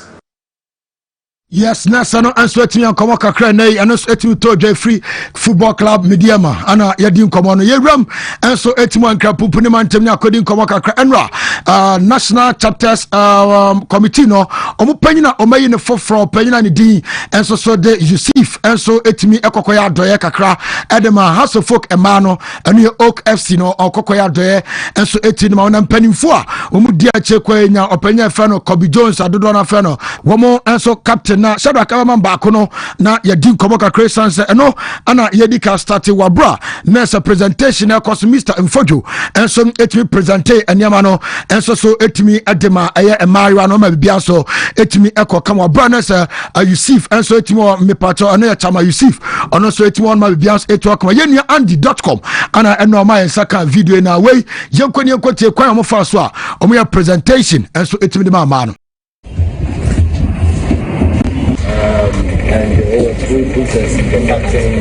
Yes, Nasa no answer to me come kakra na and so etimi to free football club mediama ana yedi nkomo no yeram and so etimo ankra pupu ne mantem ne akodi nkomo kakra enra national chapters committee no omo panyina omayi ne foforo panyina ne din and so de Yusuf and so etimi ekokoya adoye kakra edema House of Folk emano enu Oak FC no okokoya adoye and so etini ma ona mpanimfo a omo di achekwa nya opanya fa no Kobe Jones adodo na fa no womo and so captain na Shadow Kama Bakono na Yadin Komoka Crescent eno ana Yedika started wabra nessa presentation na cause Mr. Mfojo and so etimi presente anyamano and so etimi adema aye emariwa no ma bibia so etimi eko kama wabra nessa Yusuf and so etimi me pato ana ya chama Yusuf ono so etimi on ma bibia so eto kama yenia andy.com ana eno ma ensaka video na way yenkoni enkotie kwan mo fa so a omo ya presentation and so etimi de ma no and the whole three process, the captain,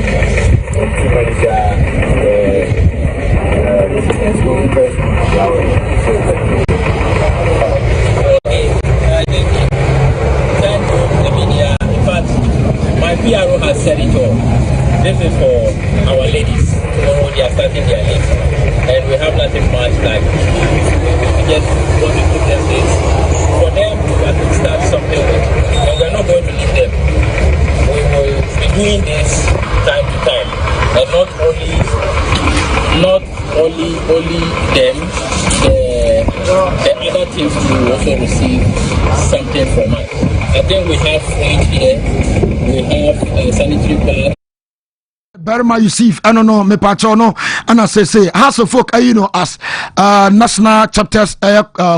the manager, the media. In fact, my PRO has said it all. This is for our ladies. Tomorrow they are starting their league, and we have nothing much like. We just want to put them this for them to start something with, and we are not going to leave them. We will be doing this time to time, and not only them, the other teams will also receive something from us. I think we have food here, we have sanitary pads. Berma Yusuf, I don't know, me patrono, and I say, House of Folk, you know, as national chapters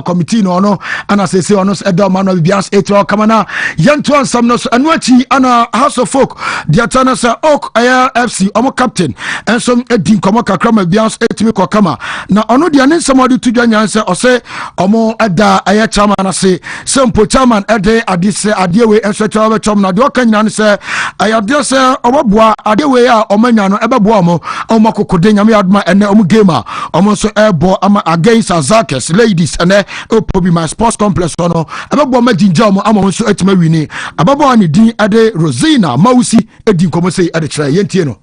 committee, no, and I say, honors, Edelman, Bias, Eto, Kamana, Yantuan Samnos, and Wachi, and House of Folk, the Atana, Oak, FC, Omo captain, and some Edin Komoka, Krama, Bias, Etmiko Kama. Now, I know the name somebody to join answer or say, Omo Eda, Ayachama, and I say, some Potaman, Ede, Adis, Adewe, and such other Chom, Nadokan, answer, I have just Obabwa, Adewe, Omanyano ebebo omo omakokode nyame aduma ene omu gamer omo so ebo ama against Azakes ladies ene opo be my sports complex ono ebebo majinja omo ama so etima wini ababo ani din ade Rosina Mausi edin komo sei ade kire yentie no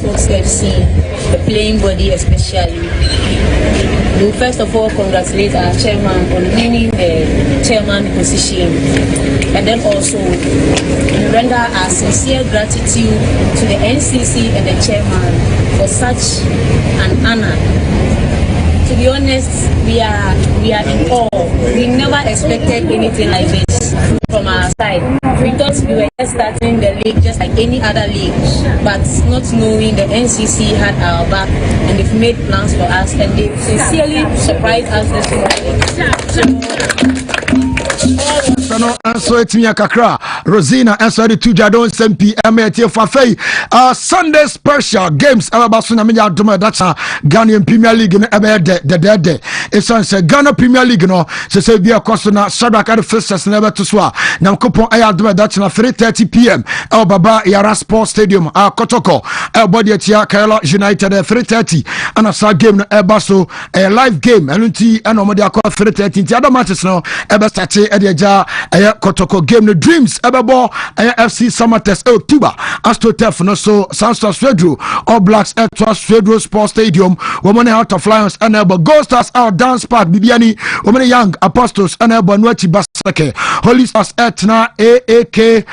Folks FC, the playing body especially. We first of all congratulate our chairman on winning the chairman position, and then also render our sincere gratitude to the NCC and the chairman for such an honor. To be honest, we are in awe. We never expected anything like this from our side. We thought we were just starting the league just like any other league, but not knowing the NCC had our back and they've made plans for us and they sincerely surprised us this morning. No answer it me kakra Rosina answer the 2 Jadon SMP MT for fay Sunday special games abasuna me adoma that's Ghanaian Premier League no ebe de it's on say Ghana Premier League no say be akoso na Shadrack at first never to so na kopon ay adoma that's na 3:30 PM El Baba Yara Sports Stadium Kotoko body atia Kailo United 3:30 and a game no eba so a live game and nti and omo de akọ 3:30 nti other matches no ebe start e de ja Kotoko game no Dreams ebebo FC Samates October AstroTurf no so Sansa Swedro All Blacks at Swedro Sports Stadium woman out of Lions and Gold Stars out Dance Park Bibiani woman Young Apostles and Nuachi Basake Holy Stars at na AAK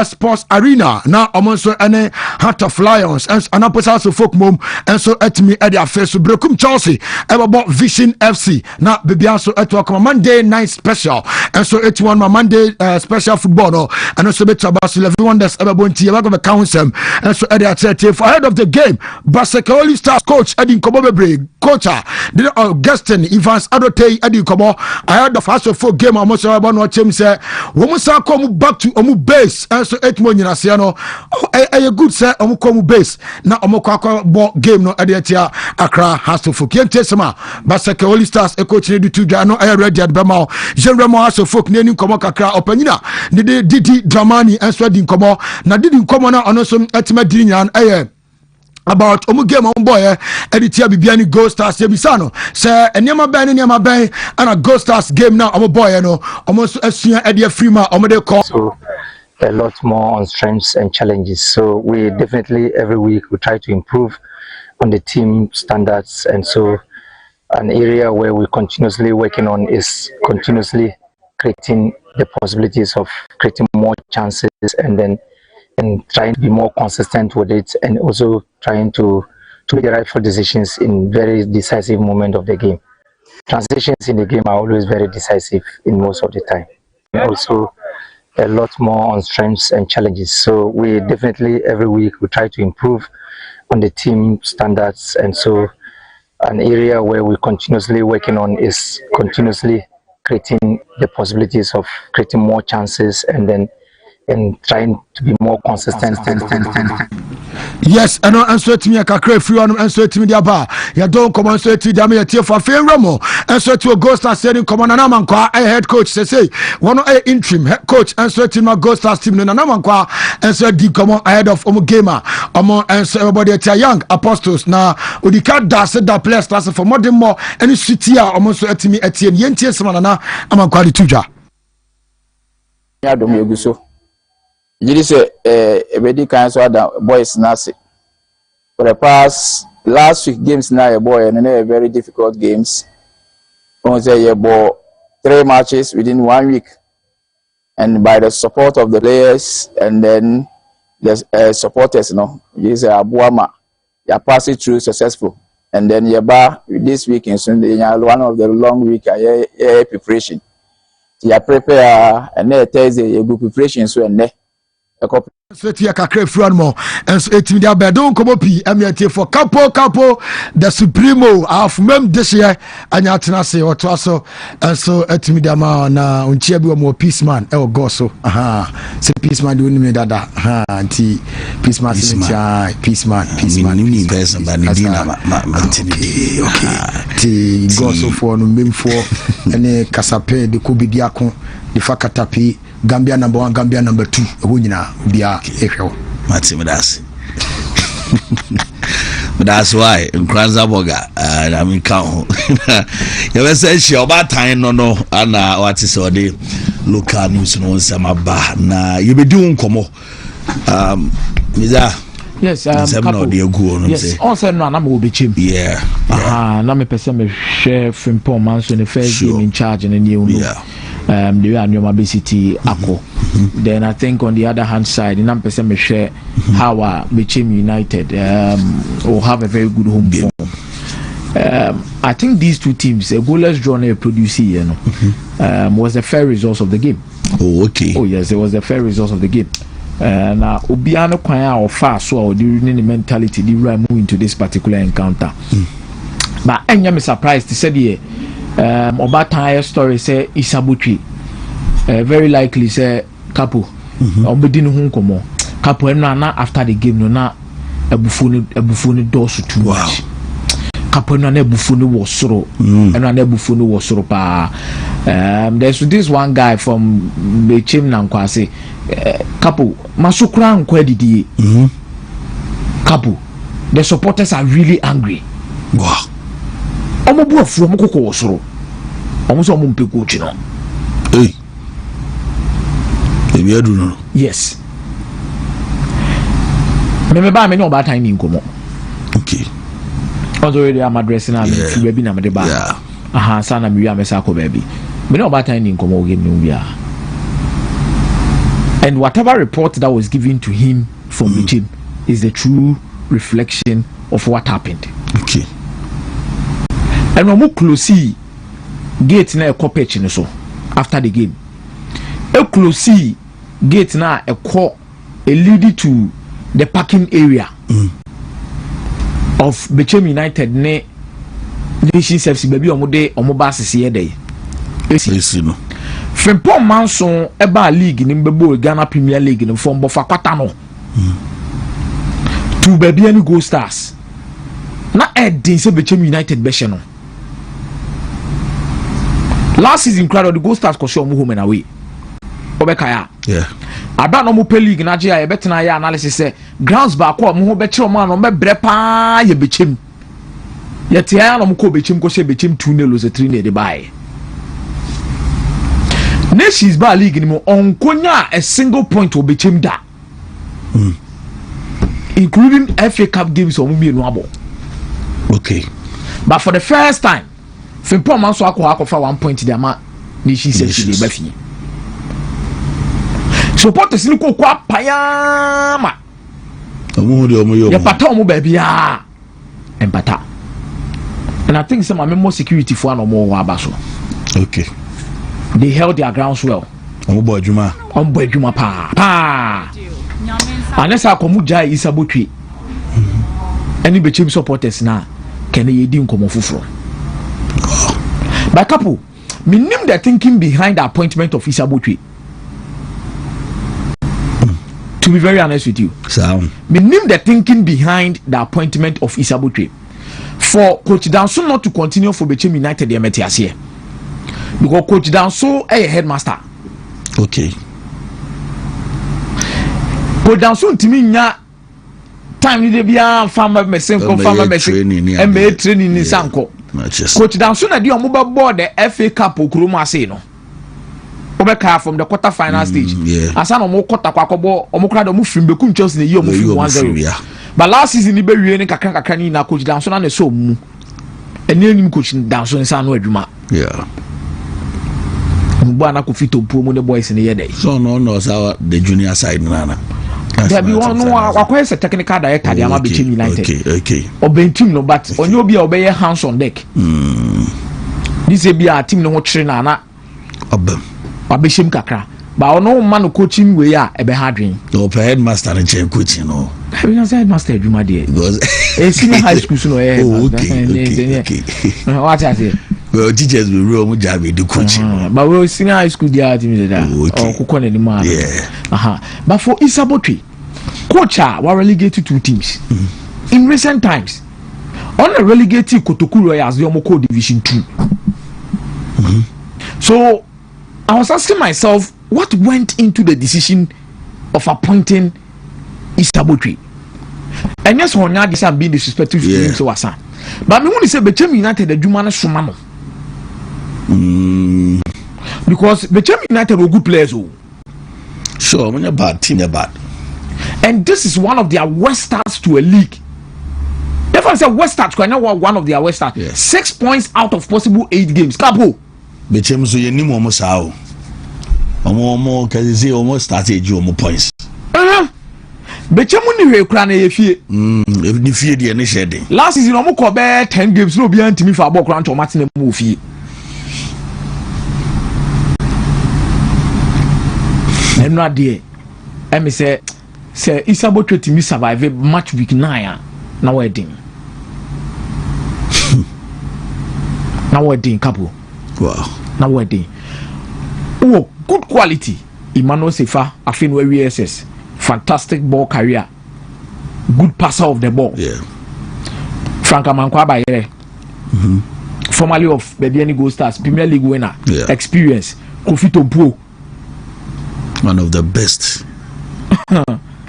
Sports Arena na omonso ene Heart of Lions and Anaposa so folk mom and so at me at their face so Brekum Chelsea ebebo Vision FC na Bibianso at Monday night special and so 81 Monday special football no and also bet about 11 wonders ebebo nti we go count them and so at the for ahead of the game Basake Holy Stars coach Edin Kobobebre coacher the Augustine Evans Adotei Edin Kobo ahead of us for game almost about no chem say we say come back to omu base and so 8 mo nyina se no a good say omu come base na omu kwa game no ediatia Accra has to folk yente sama Basake Holy Stars e coach ne du tudwa no aye ready at bema Jeremo has to folk ne nkomo kakra opanyina ne Didi Dramani and so Edin Kobo na Didi nkomo na ono so etima diri nyan aye about omu game on boy editia bibiani Gold Stars yebisano say enema ben and a Gold Stars game now omu boy no omu asua edia free omu de call so a lot more on strengths and challenges, so we definitely every week we try to improve on the team standards, and so an area where we're continuously working on is continuously creating the possibilities of creating more chances and trying to be more consistent with it, and also trying to make the rightful decisions in very decisive moment of the game. Transitions in the game are always very decisive in most of the time. Also a lot more on strengths and challenges, so we definitely every week we try to improve on the team standards, and so an area where we're continuously working on is continuously creating the possibilities of creating more chances and trying to be more consistent. Yes, and answer to me a kakre free one answer to me the aba. Ya don't come answer to me a tear for fair ramo. Answer to a Gold Stars setting come on Namankwa a head coach say one interim head coach answer to my Gold Stars team na Namankwa answer the come on ahead of Omo Gamer Omo answer everybody at Young Apostles na Udika das that players class for more than more any city Omo so at me at yentie semana Amankwa di tuja. Ya dom yeguso. Jiri say ebedi kan so ada boys nasi. For the past last week games now a boy and a very difficult games. On say you bought 3 matches within 1 week, and by the support of the players and then the supporters, you say Abuama, you are passing through successful, and then you this week in Sunday one of the long week preparation. You prepare and then Thursday you go preparation so and there. So tia kakre front mo and so etimi dia be don komo pi amiate for Capo the Supremo of mem this year anya tena se oto so and so etimi dia ma na unchia bi mo peace man e go so se peace man do ni me dada anti peace man peace man ni person ba ni dina ma okay ti go so for no mem for ene kasape de ko bidiako de fakatapi Gambia number 1, Gambia number 2. Who bia ehwo. That's that's why in Kranzaboga I mean count. You were saying she about time no and what is all the local news no sama ba na you be doing komo is that yes yes also no na mo be chim yeah na me person me share frimpon man so the first game in charge and you know the way I knew my BCT Ako. Then I think on the other hand side, in I'm person me share how Michim United will have a very good home form. I think these two teams, a goalless draw and a producer, was a fair result of the game. Oh, okay. Oh yes, it was a fair result of the game. Now Obiano Kwaya or fast so during the mentality they were moving into this particular encounter. But I'm surprised to say the Obata story say Isabutri very likely say Capo Obedin Hunkomo Capo na after the game no na ebufuni dosu too much. Capo na ebufuni was soro and na ebufuni was soro pa. There's this one guy from Bechim Nankwase Capo masukura nkwedidi Capo the supporters are really angry. Wow. Omo buafu omo kokko wosoro omo so omo mpeko chi no Yes. Me ba me no ba time ni nkomo. Okay. Already I'm addressing am fi baby na me de ba. Aha sana me wi amesa ko baby. Me no ba time ni nkomo game no bia. And whatever report that was given to him from the team is the true reflection of what happened. Okay. And when we close gate na pitch so after the game. A close gate na a lead to the parking area of Bechem United ne Nation FC baby omo ba sese dey. Esi no. Frimpong Manson eba league ni mbebo Ghana Premier League ni from bofa kwata no. To baby any Gold Stars. Na Edin se Bechem United be no. Last season crowd the Gold Stars ko show home and away. Obekaya. Yeah. Ada no mo pe league na je ya betena ya analysis say grounds ba ko mo ho be kire mo no be bre pa ye Bechem. Ye tia ya no mo ko Bechem ko she Bechem 2-0 ze 3 de buy. Nations Bar League ni mo onkonya a single point will be Bechem da. Including FA Cup games or maybe no abo. Okay. But for the first time, Frimpong Manson akwa 1 point the ama Nations FC dey bafi. Supporters ni ko kwa payama. Omo de omo yo. Ya pata omo ba bia. Empata. And I think some more security for no more abaso. Okay. They held their grounds well. Omo boy juma. Omo boy juma pa. Unless I come jai Isabotri. Any Bechem supporters na can ye din komo fufuro. By Capo, me name the thinking behind the appointment of Isabotri. To be very honest with you. Sound. Me name the thinking behind the appointment of Isabotri. For Coach Danso not to continue for Bechem United the Metiasie. Because Coach Danso a headmaster. Okay. Coach Danso ntimi nya time ni de bia farmer messing ko farmer messing MBA training ni sanko. Coach Danso na di omo board the FA Cup okromo ase no. Obeka from the quarter final stage. Asa no mo quarter kwakobo omo kra do mo fimbeku Chelsea na yi omo fim 1-0. But last season ni be wie ni kakra ni na Coach Danso na so mu. Eni enim Coach Danso nsa no adwuma. Yeah. Mbana ko fito promo the boys in the so no sa the junior side nana there be one no akwa technical director the ama Bechem United okay oben team no but onye obi a obey hands on deck this be a team no ho na na obem abeshim kakra ba ono man no coaching way a ebe hardwin no per headmaster and chain coaching no we na headmaster adwuma there because senior high school so no okay what I say. Well, teachers will real much job do coaching. But we senior high school there that. Yeah. But for Isabotri, coach were relegated 2 teams. In recent times, on the relegated Kotoku Royals, the Omoko Division 2. So I was asking myself, what went into the decision of appointing Isabotri? And yes, on now this I'm being disrespectful to him so was. But me want to say Bechem United the Jumana Sumano. Because Bechem United were good players. Sure, when you're bad, team you're bad. And this is one of their worst starts to a league. If I say worst starts, I know one of their worst starts. 6 points out of possible 8 games. Capo. Bechem so you need almost how. Almost because you almost started you more points. Bechem ni we kra na ye fie. Ni fie de ne shede. Last season omo ko be 10 games no bi antimi fa ball kra nto matine mu fie. Enu ade e me say Isabotri timi survive match week 9 na wedding. Na wedding Capo. Wow. Na wedding. Oh, good quality. Emmanuel Sefa afin we WSS. Fantastic ball career, good passer of the ball. Yeah. Frank Amankwa Bayere, formerly of Bebiani Gold Stars, Premier League winner, experience. Kofi Tompo, one of the best.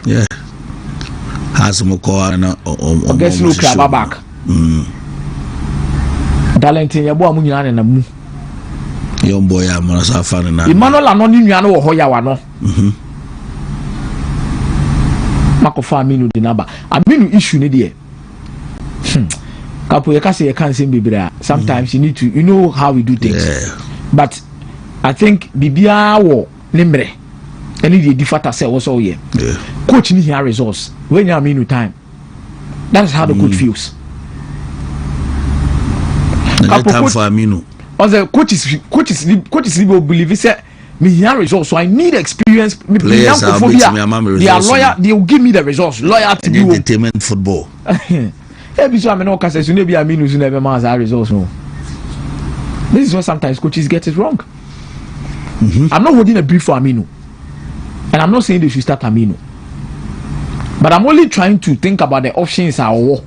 Yeah. Has Mokoa and guess no crab back. Darlington, ya boy munyana na mu. Young boy, I'm not so fan. Emmanuel Anoni Nuano or Hoyawano. Makofa Aminu the number. Aminu issue near. Capo, you can't say you can't say Bibra. Sometimes you need to, you know how we do things. Yeah. But I think Bibia or Nembre. Any the defata say also here. Yeah. Coach need here results. When you are Aminu time. That's how the coach feels. Capo, time for Aminu. As the coaches will believe it. Me here results, so I need experience. Players are they are lawyer. They will give me the results. Lawyer to do entertainment football. Every time I know, because you never mean you never manage our results. No, this is why sometimes coaches get it wrong. I'm not holding a brief for Aminu, and I'm not saying they should start Aminu, but I'm only trying to think about the options are all.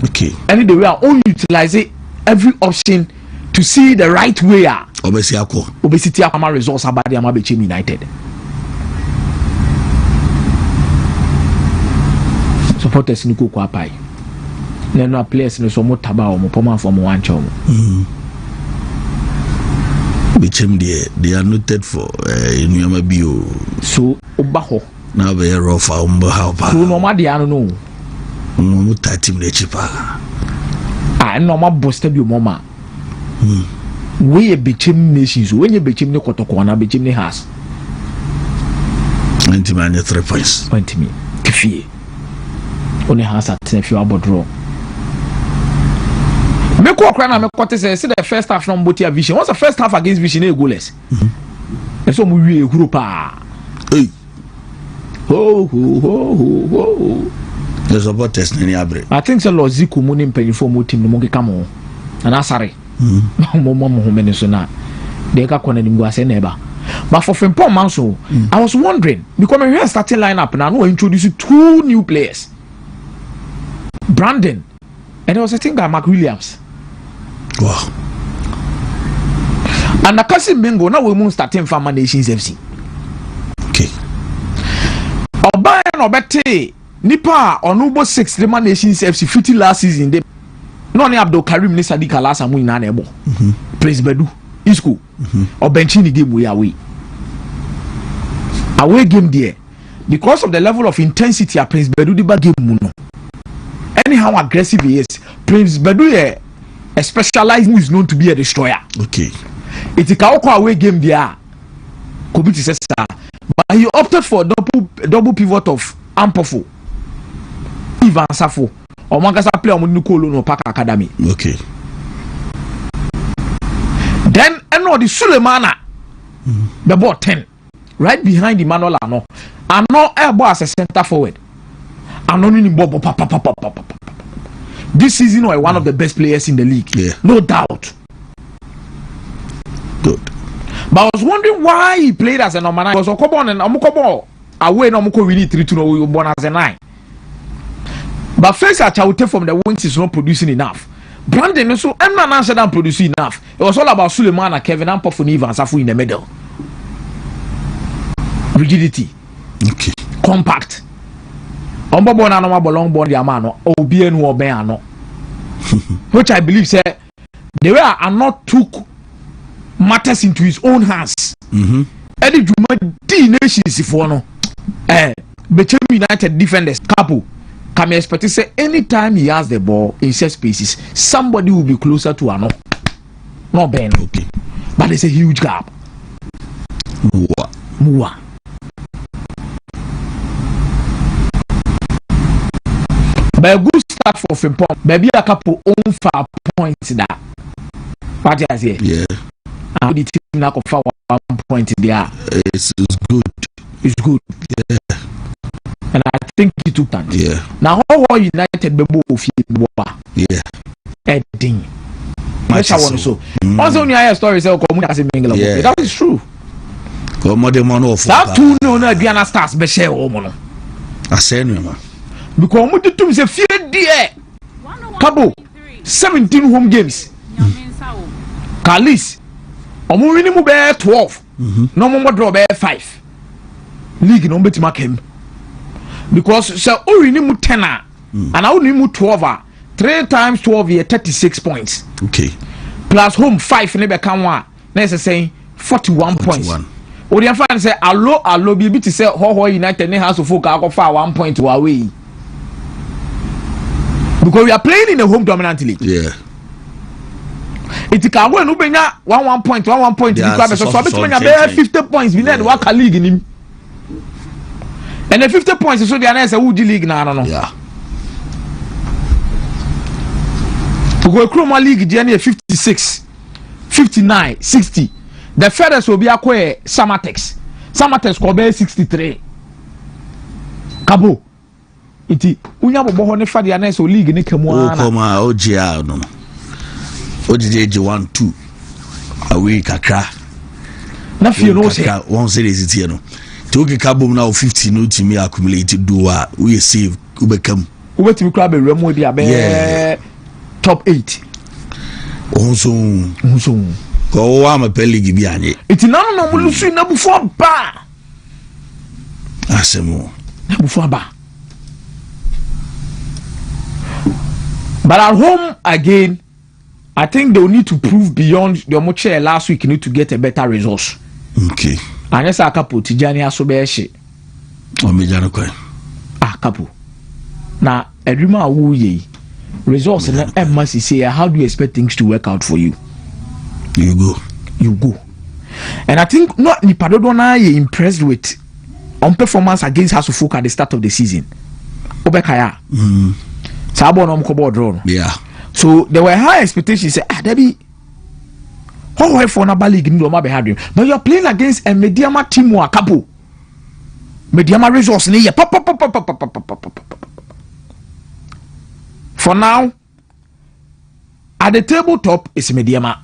Okay. And the way I only utilize it, every option to see the right way. Obesity Akama results about the Amabechim United. Supporters Nuku Kwapai. Then players in the Somo Taba or Mopoma from Wancho. Bichim they are noted for Bio. So Obaho. Now they are rough. So no matter I don't know. Mutatim de cheaper. I know my boosted you, Mama. We became nations when you became the Kotokwana, became the house. 20 man 3 points. 20 me. Kifie. Only has at if you are about draw. Make walk around and make say the first half from Botia Vision. What's the first half against Vision? Goalless. And so we group. Hey. Ho. The supporters any abre. I think so Loziku Munim penny for Mutim the Monkey Camo. And Asari. But for Frimpong Manso, I was wondering because when we are starting lineup and I know introduce 2 new players, Brandon, and there was a thing by Mark Williams. Wow. And the cousin Mingo now we won't starting from Nations FC. Okay. Oba and Obete Nipa or Nubo 6 the Nations FC 50 last season. They no ni Abdul Karim ni Sadiq Alasa mu ina na ebo. Praise Bedu Isco or benching game we away game there because of the level of intensity at Prince Bedu the game muno. Anyhow aggressive he is, Prince Bedu a specialized who is known to be a destroyer. Okay. It's a Kaoko away game there. Kobiti says but he opted for double pivot of Ampofo Ivan Safo or Mangasa play on Nukolo no Park Academy. Okay. Then the Sulemana the ball 10 right behind Emmanuel Ano air as a center forward. This season was one of the best players in the league. Yeah. No doubt. Good. But I was wondering why he played as a number 9. Because Okobon and Amukobo away no Muko really 3-2 born as a 9. But first I will take from the wings is not producing enough. Brandon so I'm not answer than producing enough. It was all about Suleiman and Kevin and Pofuni and Safu in the middle. Rigidity. Okay. Compact. Ombobon and Omabolong born the Amano or BN or Beano. Which I believe say the way I not took matters into his own hands. Eddie Juma D nations if one between United defenders Capo. Can expect to say anytime he has the ball in set spaces, somebody will be closer to Ano. No Ben. Okay. But there's a huge gap. Mua. But a good start for Frimpong. Maybe a couple own 5 points that. What you say? Yeah. And the team now for 1 point there. It's good. It's good. Yeah. And I think he took that. Yeah. Now how United Bebo yeah. Edding. That's how so. Also when you hear stories say yeah. That is true. That two no Diana stars be share omo. I say no man. Because we do say fear there. Capo 17 home games. Kalis. Omo win mu be 12. No more draw be 5. League no betima kem. Because so we mu 10 and I only mu 12 3 times 12 here 36 points. Okay. Plus home 5 ne be kan one Next saying 41 points. What you find say allo be to say how United has to focus 1 point away. Because we are playing in a home dominant league. Yeah. It can go and ubenya 1 point. Because so 50 points. We need work a league in him. And the 50 points is so the answer who the league now. No. Yeah. Because Chroma League journey 56, 59, 60. The furthest will be acquired Samatex. Samatex will be 63. Capo. Iti unya bobo ne fa dia na so league ne kamu ana. O koma OGR no. OGG 1-2. Awe kakra. Na fie no se. One series it here no. To ke kabom na 50 no timi accumulate do a we save ubekam. Ubetimi kra be remo dia be top 8. Onso. Ko wa ma league bi anye. Iti na no mo lusu na bufo ba. Asemo. Na bufo ba. But at home again, I think they will need to prove beyond the much last week. Need to get a better results. Okay. And yes, I Capo Tijani Asobeshi. O me jano kwa. Capo. Na edrima wu ye results na must say how do you expect things to work out for you? You go. And I think not ni padodo na ye impressed with on performance against Hasufuka at the start of the season. Obekaya. Sabo no mkobo draw. Yeah. So there were high expectations. Say, Debbie, how for na league ni ma be hard. But you're playing against a Mediama team wa Capo. Mediama resource ni ye. For now, at the tabletop is Mediama.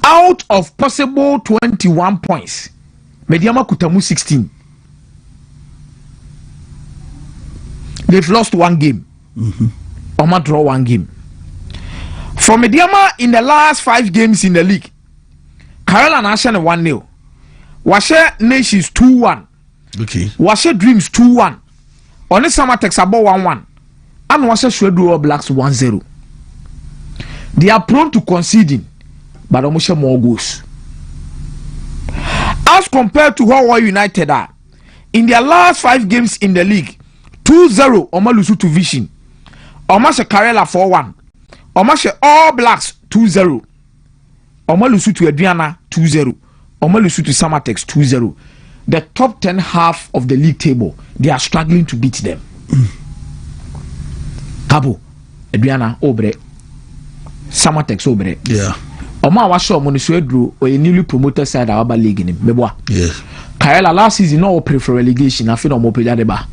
Out of possible 21 points, Mediama Kutamu 16. They've lost 1 game. Oma draw 1 game. For Mediama in the last 5 games in the league, Karela Nation 1-0. Washe Nations 2-1. Okay. Washe Dreams 2-1. Only Samatex about 1-1. And Washe Shredu All Blacks 1-0. They are prone to conceding, but almost more goals. As compared to how United are, in their last 5 games in the league, 2-0 Omalusu to Vision. Omashe Karela 4-1. Omashe All Blacks 2-0. Omalusu to Adriana 2-0. Omalusu to Samatex 2-0. The top 10 half of the league table, they are struggling to beat them. Capo, Adriana Obre, Samatex Obre. Yeah. Oma washo Monisuedru or a newly promoted side of our league in Meboa. Yes. Karela last season no pray for relegation. I feel no more deba.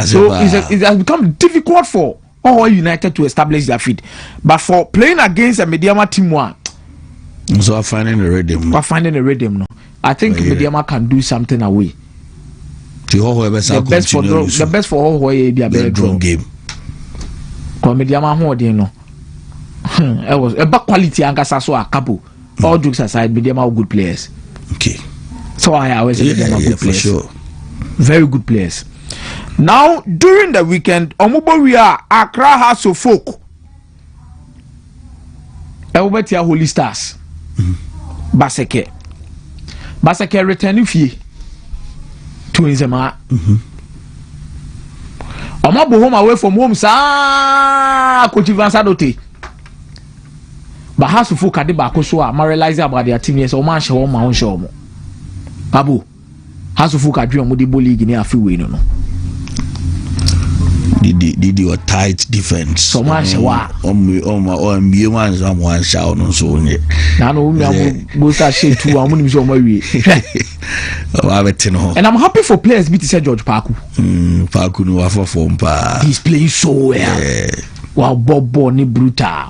So it has become difficult for all United to establish their feet. But for playing against a Mediama team one, so I'm finding a rhythm. No. I think Mediama can do something away. The best for all way be a better draw game. Because Mediama holding no. It was a back quality and so a couple. All jokes aside, Mediama are good players. Okay. So I always say Mediama good players. For sure. Very good players. Now during the weekend, Omuboria Accra has so folk. Elbetia Holy Stars. Baseke returning fee to Nzema. Omabo home away from home sa Kotivansa dote. But has to folk ade ba ko so a realize about their team yes o man she ma on show mo. Babu has to folk adwe mo de ball league ni afi we no. Did your tight defense. So much wa. MBA one shout no so nye. Na no go start share two amu so ma wie. And I'm happy for players be to say George Paku. Paku no wa for form pa. He's playing so well. Yeah. Wow, Bobo ni brutal.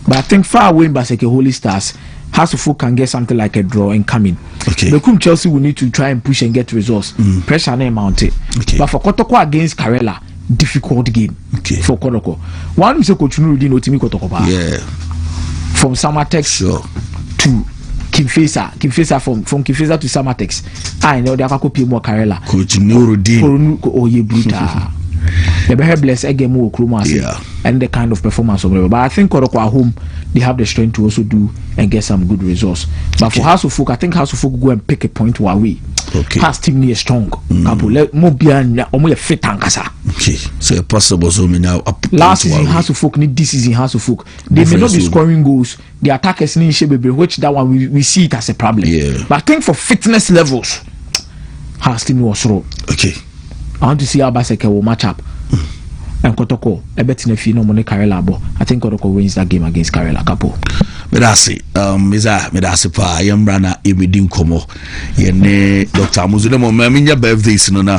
But I think far away in Baseke Holy Stars, Hasselhoff can get something like a draw and come in. Okay. The Chelsea will need to try and push and get results. Pressure na mounted. Okay. But for Kotoko against Karela, difficult game. Okay. For Kotoko. One is a coach Nurudin Otimi Kotoko. Yeah. From Samatex to Kimfesa from Kimfesa to Samatex. I know they are copy more Karela. Coach Nurudin. Oh, ye brutal. The better bless again more and the kind of performance of them. But I think Koroko at home they have the strength to also do and get some good results. But for House of Folk, I think House of Folk go and pick a point to away. Okay. Has team near strong. Capo let more be a fit and kasa. Okay. So possible so me now. Last season House of Folk need this season House of Folk. They may not be scoring goals. The attackers need shape, which that one we see it as a problem. Yeah. But I think for fitness levels, House team was wrong. Okay. I want to see how Baseke will match up. And Kotoko, a bet in a few no money Karela. I think Kotoko wins that game against Karela Capo. Medasi, medasi pa yamrana imidin komo. Yene Dr. Muzulemo maminya birthdays no na.